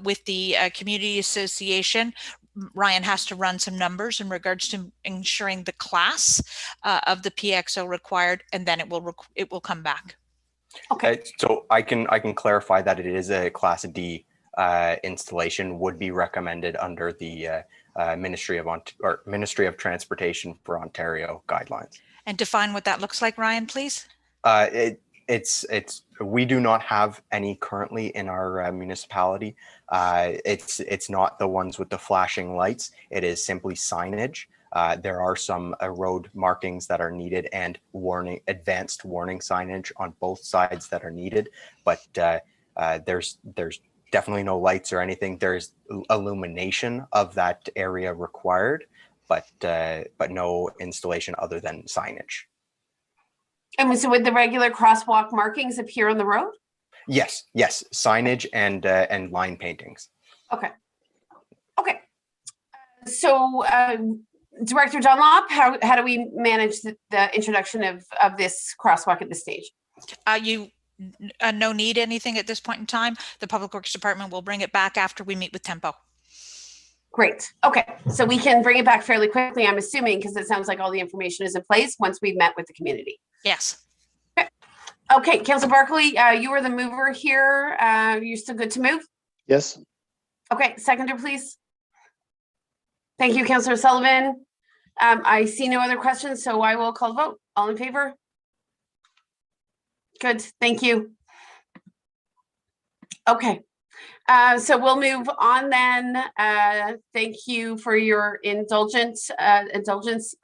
Speaker 5: with the community association. Ryan has to run some numbers in regards to ensuring the class of the PXO required, and then it will come back.
Speaker 2: Okay.
Speaker 21: So I can clarify that it is a Class D installation, would be recommended under the Ministry of Transportation for Ontario guidelines.
Speaker 5: And define what that looks like, Ryan, please.
Speaker 21: We do not have any currently in our municipality. It's not the ones with the flashing lights. It is simply signage. There are some road markings that are needed and advanced warning signage on both sides that are needed, but there's definitely no lights or anything. There's illumination of that area required, but no installation other than signage.
Speaker 2: And so would the regular crosswalk markings appear on the road?
Speaker 21: Yes, signage and line paintings.
Speaker 2: Okay. So Director Dunlop, how do we manage the introduction of this crosswalk at this stage?
Speaker 5: No need anything at this point in time. The Public Works Department will bring it back after we meet with Tempo. Great.
Speaker 2: Okay, so we can bring it back fairly quickly, I'm assuming, because it sounds like all the information is in place once we've met with the community.
Speaker 5: Yes.
Speaker 2: Okay, Councillor Barkley, you were the mover here. You're still good to move?
Speaker 4: Yes.
Speaker 2: Okay, seconder, please. Thank you, Councillor Sullivan. I see no other questions, so I will call the vote. All in favor? Good, thank you. Okay, so we'll move on then. Thank you for your indulgence,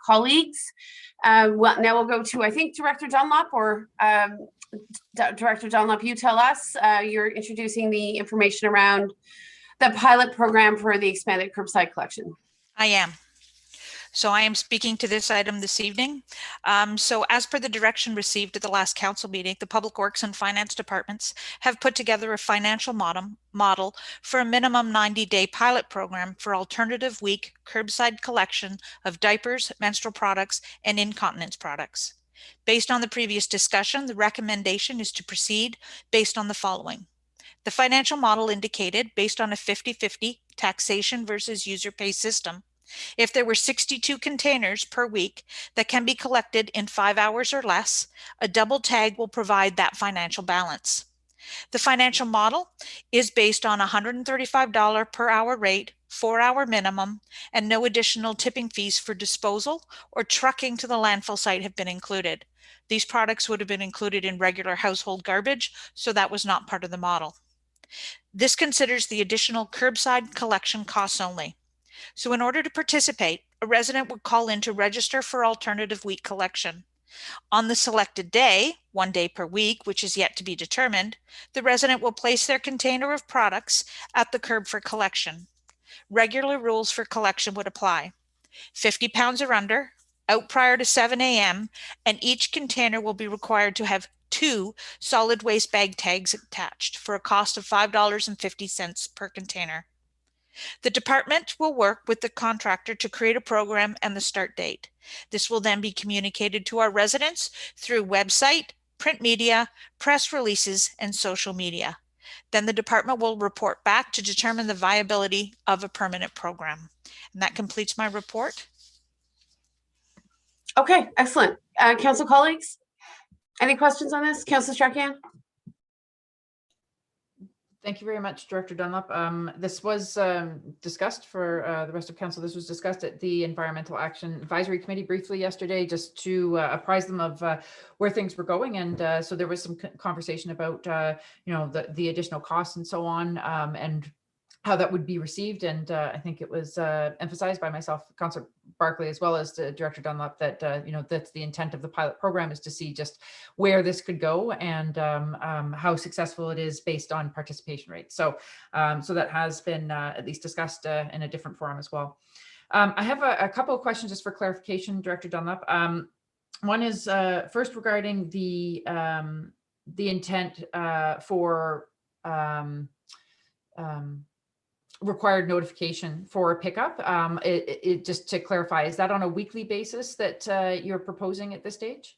Speaker 2: colleagues. Well, now we'll go to, I think, Director Dunlop, or Director Dunlop, you tell us. You're introducing the information around the pilot program for the expanded curbside collection.
Speaker 5: I am. So I am speaking to this item this evening. So as per the direction received at the last council meeting, the Public Works and Finance departments have put together a financial model for a minimum 90-day pilot program for alternative week curbside collection of diapers, menstrual products, and incontinence products. Based on the previous discussion, the recommendation is to proceed based on the following. The financial model indicated, based on a 50-50 taxation versus user pay system, if there were 62 containers per week that can be collected in 5 hours or less, a double tag will provide that financial balance. The financial model is based on a $135 per hour rate, 4-hour minimum, and no additional tipping fees for disposal or trucking to the landfill site have been included. These products would have been included in regular household garbage, so that was not part of the model. This considers the additional curbside collection costs only. So in order to participate, a resident would call in to register for alternative week collection. On the selected day, 1 day per week, which is yet to be determined, the resident will place their container of products at the curb for collection. Regular rules for collection would apply. 50 pounds or under, out prior to 7 a.m., and each container will be required to have 2 solid waste bag tags attached for a cost of $5.50 per container. The department will work with the contractor to create a program and the start date. This will then be communicated to our residents through website, print media, press releases, and social media. Then the department will report back to determine the viability of a permanent program. And that completes my report.
Speaker 2: Okay, excellent. Council colleagues, any questions on this? Councillor Strachan?
Speaker 6: Thank you very much, Director Dunlop. This was discussed for the rest of council. This was discussed at the Environmental Action Advisory Committee briefly yesterday, just to apprise them of where things were going. And so there was some conversation about, the additional costs and so on, and how that would be received. And I think it was emphasized by myself, Councillor Barclay, as well as the Director Dunlop, that that's the intent of the pilot program, is to see just where this could go and how successful it is based on participation rates. So so that has been at least discussed in a different forum as well. I have a couple of questions just for clarification, Director Dunlop. One is first regarding the intent for required notification for a pickup. Just to clarify, is that on a weekly basis that you're proposing at this stage?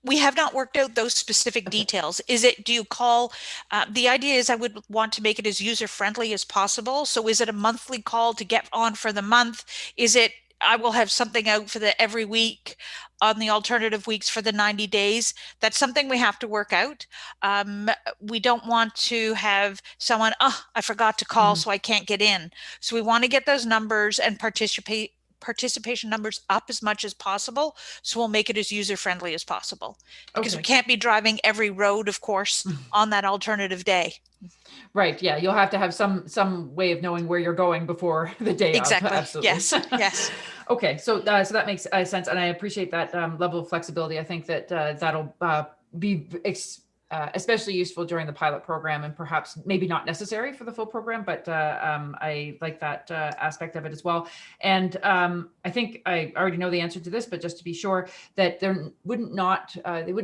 Speaker 5: We have not worked out those specific details. Do you call, the idea is I would want to make it as user-friendly as possible. So is it a monthly call to get on for the month? Is it, I will have something out for the every week on the alternative weeks for the 90 days. That's something we have to work out. We don't want to have someone, I forgot to call, so I can't get in. So we want to get those numbers and participation numbers up as much as possible. So we'll make it as user-friendly as possible, because we can't be driving every road, of course, on that alternative day.
Speaker 6: Right. Yeah. You'll have to have some way of knowing where you're going before the day.
Speaker 5: Exactly.
Speaker 6: Of. Absolutely.
Speaker 5: Yes. Yes.
Speaker 6: Okay. So that makes sense. And I appreciate that level of flexibility. I think that that'll be especially useful during the pilot program, and perhaps maybe not necessary for the full program, but I like that aspect of it as well. And I think I already know the answer to this, but just to be sure, that they wouldn't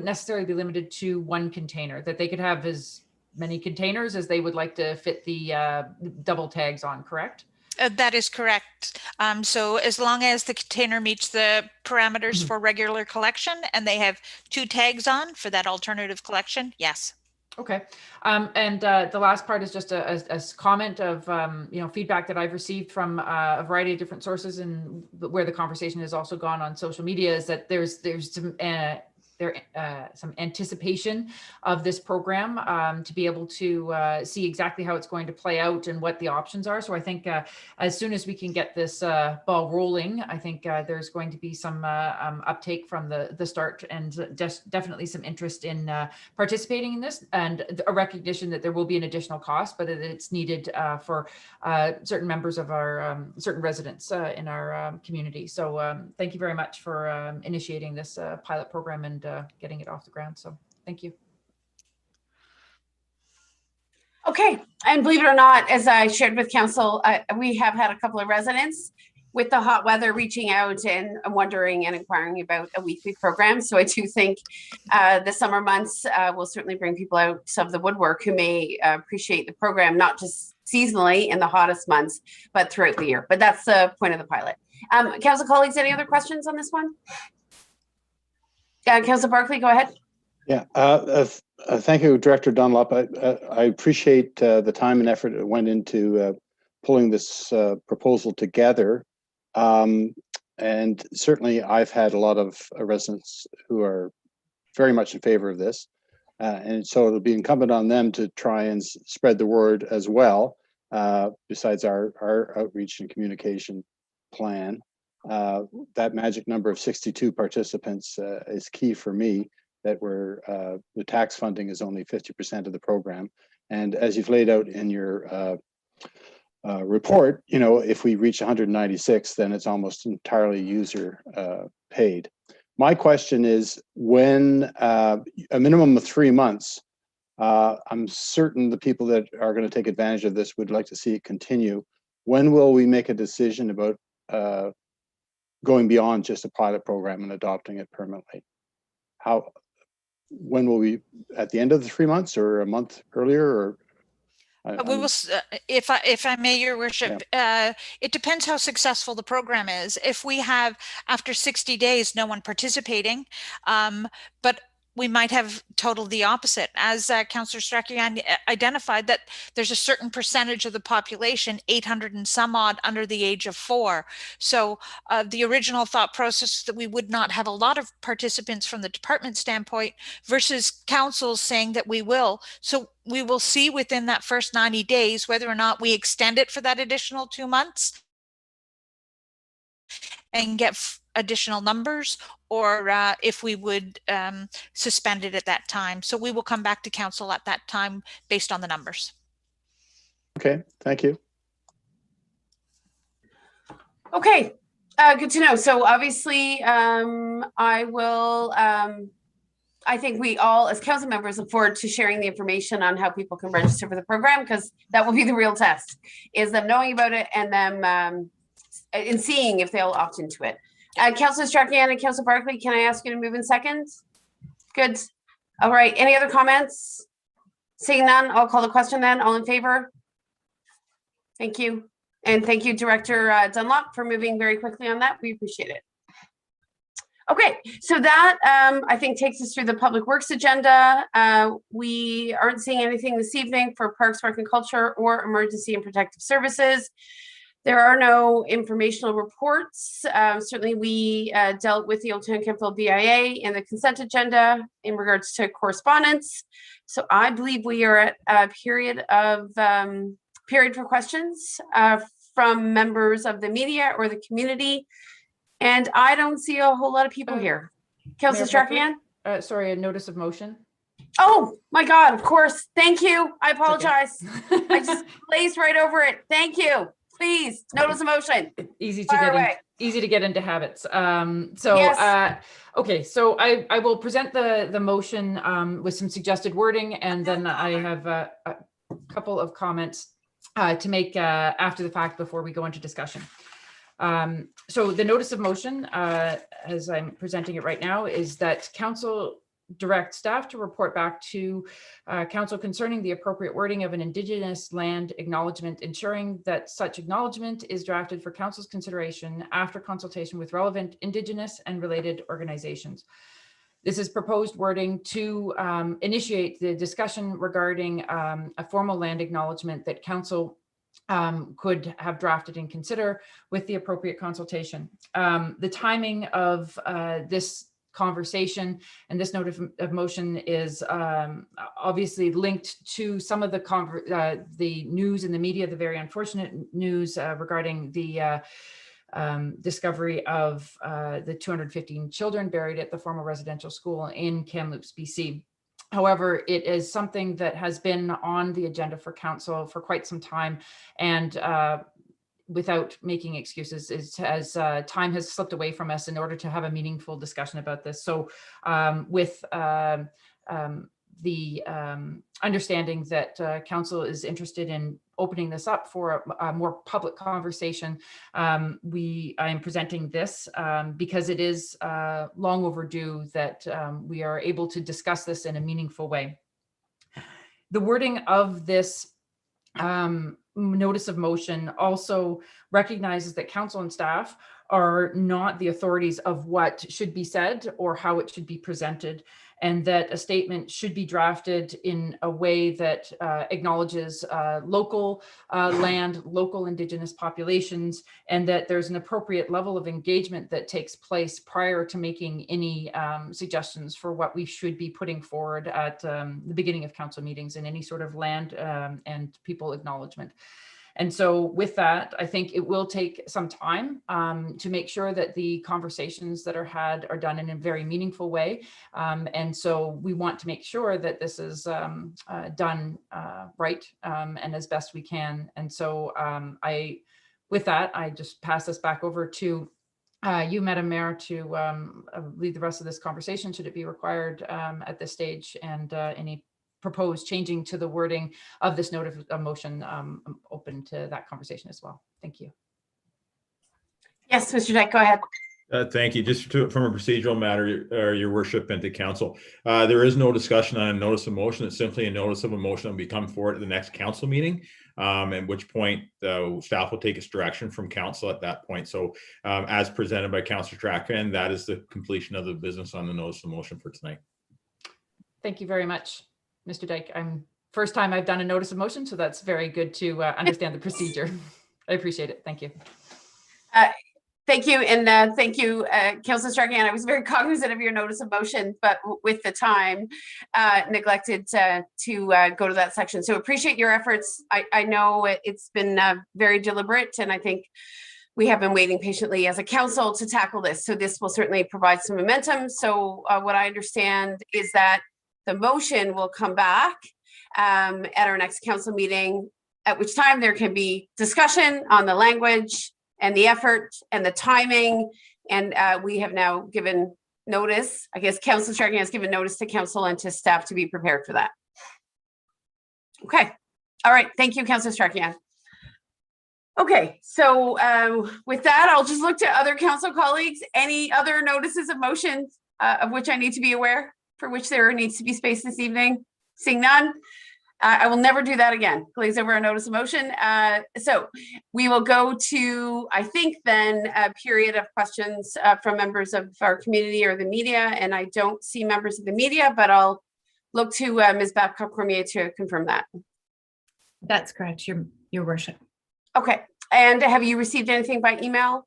Speaker 6: necessarily be limited to one container, that they could have as many containers as they would like to fit the double tags on, correct?
Speaker 5: That is correct. So as long as the container meets the parameters for regular collection and they have 2 tags on for that alternative collection, yes.
Speaker 6: Okay. And the last part is just a comment of feedback that I've received from a variety of different sources, and where the conversation has also gone on social media, is that there's some anticipation of this program to be able to see exactly how it's going to play out and what the options are. So I think as soon as we can get this ball rolling, I think there's going to be some uptake from the start, and definitely some interest in participating in this, and a recognition that there will be an additional cost, but that it's needed for certain members of our certain residents in our community. So thank you very much for initiating this pilot program and getting it off the ground. So thank you.
Speaker 2: Okay, and believe it or not, as I shared with council, we have had a couple of residents with the hot weather reaching out and wondering and inquiring about a weekly program. So I do think the summer months will certainly bring people out of the woodwork who may appreciate the program, not just seasonally in the hottest months, but throughout the year. But that's the point of the pilot. Council colleagues, any other questions on this one? Council Barkley, go ahead.
Speaker 4: Yeah, thank you, Director Dunlop. I appreciate the time and effort that went into pulling this proposal together. And certainly I've had a lot of residents who are very much in favor of this. And so it'll be incumbent on them to try and spread the word as well, besides our outreach and communication plan. That magic number of 62 participants is key for me, that the tax funding is only 50% of the program. And as you've laid out in your report, if we reach 196, then it's almost entirely user paid. My question is, when a minimum of 3 months, I'm certain the people that are going to take advantage of this would like to see it continue. When will we make a decision about going beyond just a pilot program and adopting it permanently? When will we, at the end of the 3 months or a month earlier? Or
Speaker 5: we will, if I may, Your Worship, it depends how successful the program is. If we have, after 60 days, no one participating, but we might have total the opposite. As Councillor Strakian identified, that there's a certain percentage of the population, 800 and some odd, under the age of 4. So the original thought process that we would not have a lot of participants from the department standpoint versus council saying that we will. So we will see within that first 90 days whether or not we extend it for that additional 2 months and get additional numbers, or if we would suspend it at that time. So we will come back to council at that time based on the numbers.
Speaker 4: Okay, thank you.
Speaker 2: Okay, good to know. So obviously, I will, I think we all as council members look forward to sharing the information on how people can register for the program, because that will be the real test, is them knowing about it and them and seeing if they'll opt into it. Councillor Strakian and Councillor Barkley, can I ask you to move in seconds? Good. All right. Any other comments? Seeing none, I'll call the question then. All in favor? Thank you. And thank you, Director Dunlop, for moving very quickly on that. We appreciate it. Okay, so that I think takes us through the Public Works agenda. We aren't seeing anything this evening for Parks, Rec and Culture or Emergency and Protective Services. There are no informational reports. Certainly we dealt with the Old Town Campbell BIA and the consent agenda in regards to correspondence. So I believe we are at a period for questions from members of the media or the community. And I don't see a whole lot of people here. Councillor Strakian?
Speaker 6: Sorry, a notice of motion.
Speaker 2: Oh my God, of course. Thank you. I apologize. Okay. I just glazed right over it. Thank you. Please, notice of motion.
Speaker 6: Easy to get into habits.
Speaker 2: Yes.
Speaker 6: Okay, so I will present the motion with some suggested wording, and then I have a couple of comments to make after the fact before we go into discussion. So the notice of motion, as I'm presenting it right now, is that council direct staff to report back to council concerning the appropriate wording of an Indigenous land acknowledgement, ensuring that such acknowledgement is drafted for council's consideration after consultation with relevant Indigenous and related organizations. This is proposed wording to initiate the discussion regarding a formal land acknowledgement that council could have drafted and consider with the appropriate consultation. The timing of this conversation and this note of motion is obviously linked to some of the news in the media, the very unfortunate news regarding the discovery of the 215 children buried at the former residential school in Kamloops, BC. However, it is something that has been on the agenda for council for quite some time, and without making excuses, as time has slipped away from us in order to have a meaningful discussion about this. So with the understanding that council is interested in opening this up for a more public conversation, I am presenting this because it is long overdue that we are able to discuss this in a meaningful way. The wording of this notice of motion also recognizes that council and staff are not the authorities of what should be said or how it should be presented, and that a statement should be drafted in a way that acknowledges local land, local Indigenous populations, and that there's an appropriate level of engagement that takes place prior to making any suggestions for what we should be putting forward at the beginning of council meetings in any sort of land and people acknowledgement. And so with that, I think it will take some time to make sure that the conversations that are had are done in a very meaningful way. And so we want to make sure that this is done right and as best we can. And so with that, I just pass this back over to you, Madam Mayor, to lead the rest of this conversation, should it be required at this stage, and any proposed changing to the wording of this note of motion. I'm open to that conversation as well. Thank you.
Speaker 2: Yes, Mr. Dyke, go ahead.
Speaker 3: Thank you. Just from a procedural matter, Your Worship, and to council, there is no discussion on a notice of motion. It's simply a notice of a motion that will come forward at the next council meeting, at which point staff will take its direction from council at that point. So as presented by Councillor Strachan, that is the completion of the business on the notice of motion for tonight.
Speaker 6: Thank you very much, Mr. Dyke. First time I've done a notice of motion, so that's very good to understand the procedure. I appreciate it. Thank you.
Speaker 2: Thank you. And thank you, Councillor Strachan. I was very cognizant of your notice of motion, but with the time neglected to go to that section. So appreciate your efforts. I know it's been very deliberate, and I think we have been waiting patiently as a council to tackle this. So this will certainly provide some momentum. So what I understand is that the motion will come back at our next council meeting, at which time there can be discussion on the language and the effort and the timing. And we have now given notice. I guess Councillor Strachan has given notice to council and to staff to be prepared for that. Okay. All right. Thank you, Councillor Strachan. Okay. So with that, I'll just look to other council colleagues. Any other notices of motion of which I need to be aware, for which there needs to be space this evening? Seeing none, I will never do that again. Glaze over a notice of motion. So we will go to, I think, then a period of questions from members of our community or the media. And I don't see members of the media, but I'll look to Ms. Babcock-Cormier to confirm that.
Speaker 19: That's correct, Your Worship.
Speaker 2: Okay. And have you received anything by email?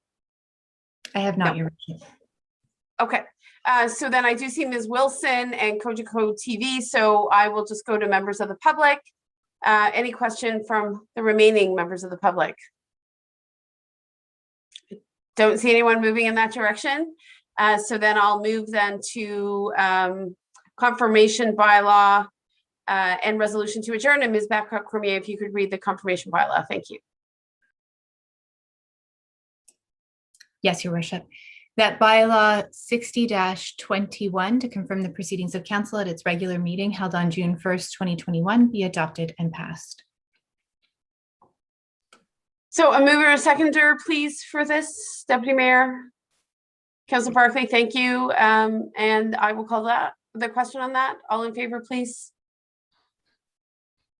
Speaker 19: I have not,
Speaker 2: No.
Speaker 19: Your Worship.
Speaker 2: Okay. So then I do see Ms. Wilson and Kojiko TV, so I will just go to members of the public. Any question from the remaining members of the public? Don't see anyone moving in that direction. So then I'll move then to confirmation bylaw and resolution to adjourn. And Ms. Babcock-Cormier, if you could read the confirmation bylaw, thank you.
Speaker 19: Yes, Your Worship. That bylaw 60-21 to confirm the proceedings of council at its regular meeting held on June 1st, 2021 be adopted and passed.
Speaker 2: So a mover and a seconder, please, for this, Deputy Mayor. Councillor Barclay, thank you. And I will call that the question on that. All in favor, please.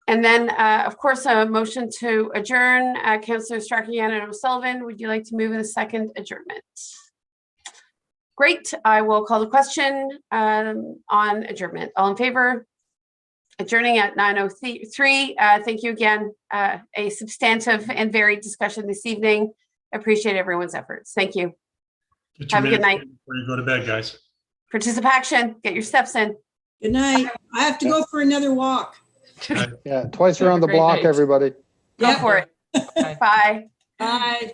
Speaker 2: And then, of course, a motion to adjourn. Councillor Strachan and O'Sullivan, would you like to move in a second adjournment? Great. I will call the question on adjournment. All in favor? Adjourning at 9:03. Thank you again. A substantive and varied discussion this evening. Appreciate everyone's efforts. Thank you. Have a good night.
Speaker 12: Before you go to bed, guys.
Speaker 2: Participation. Get your steps in.
Speaker 1: Good night. I have to go for another walk.
Speaker 4: Yeah, twice around the block, everybody.
Speaker 2: Go for it. Bye.
Speaker 1: Bye.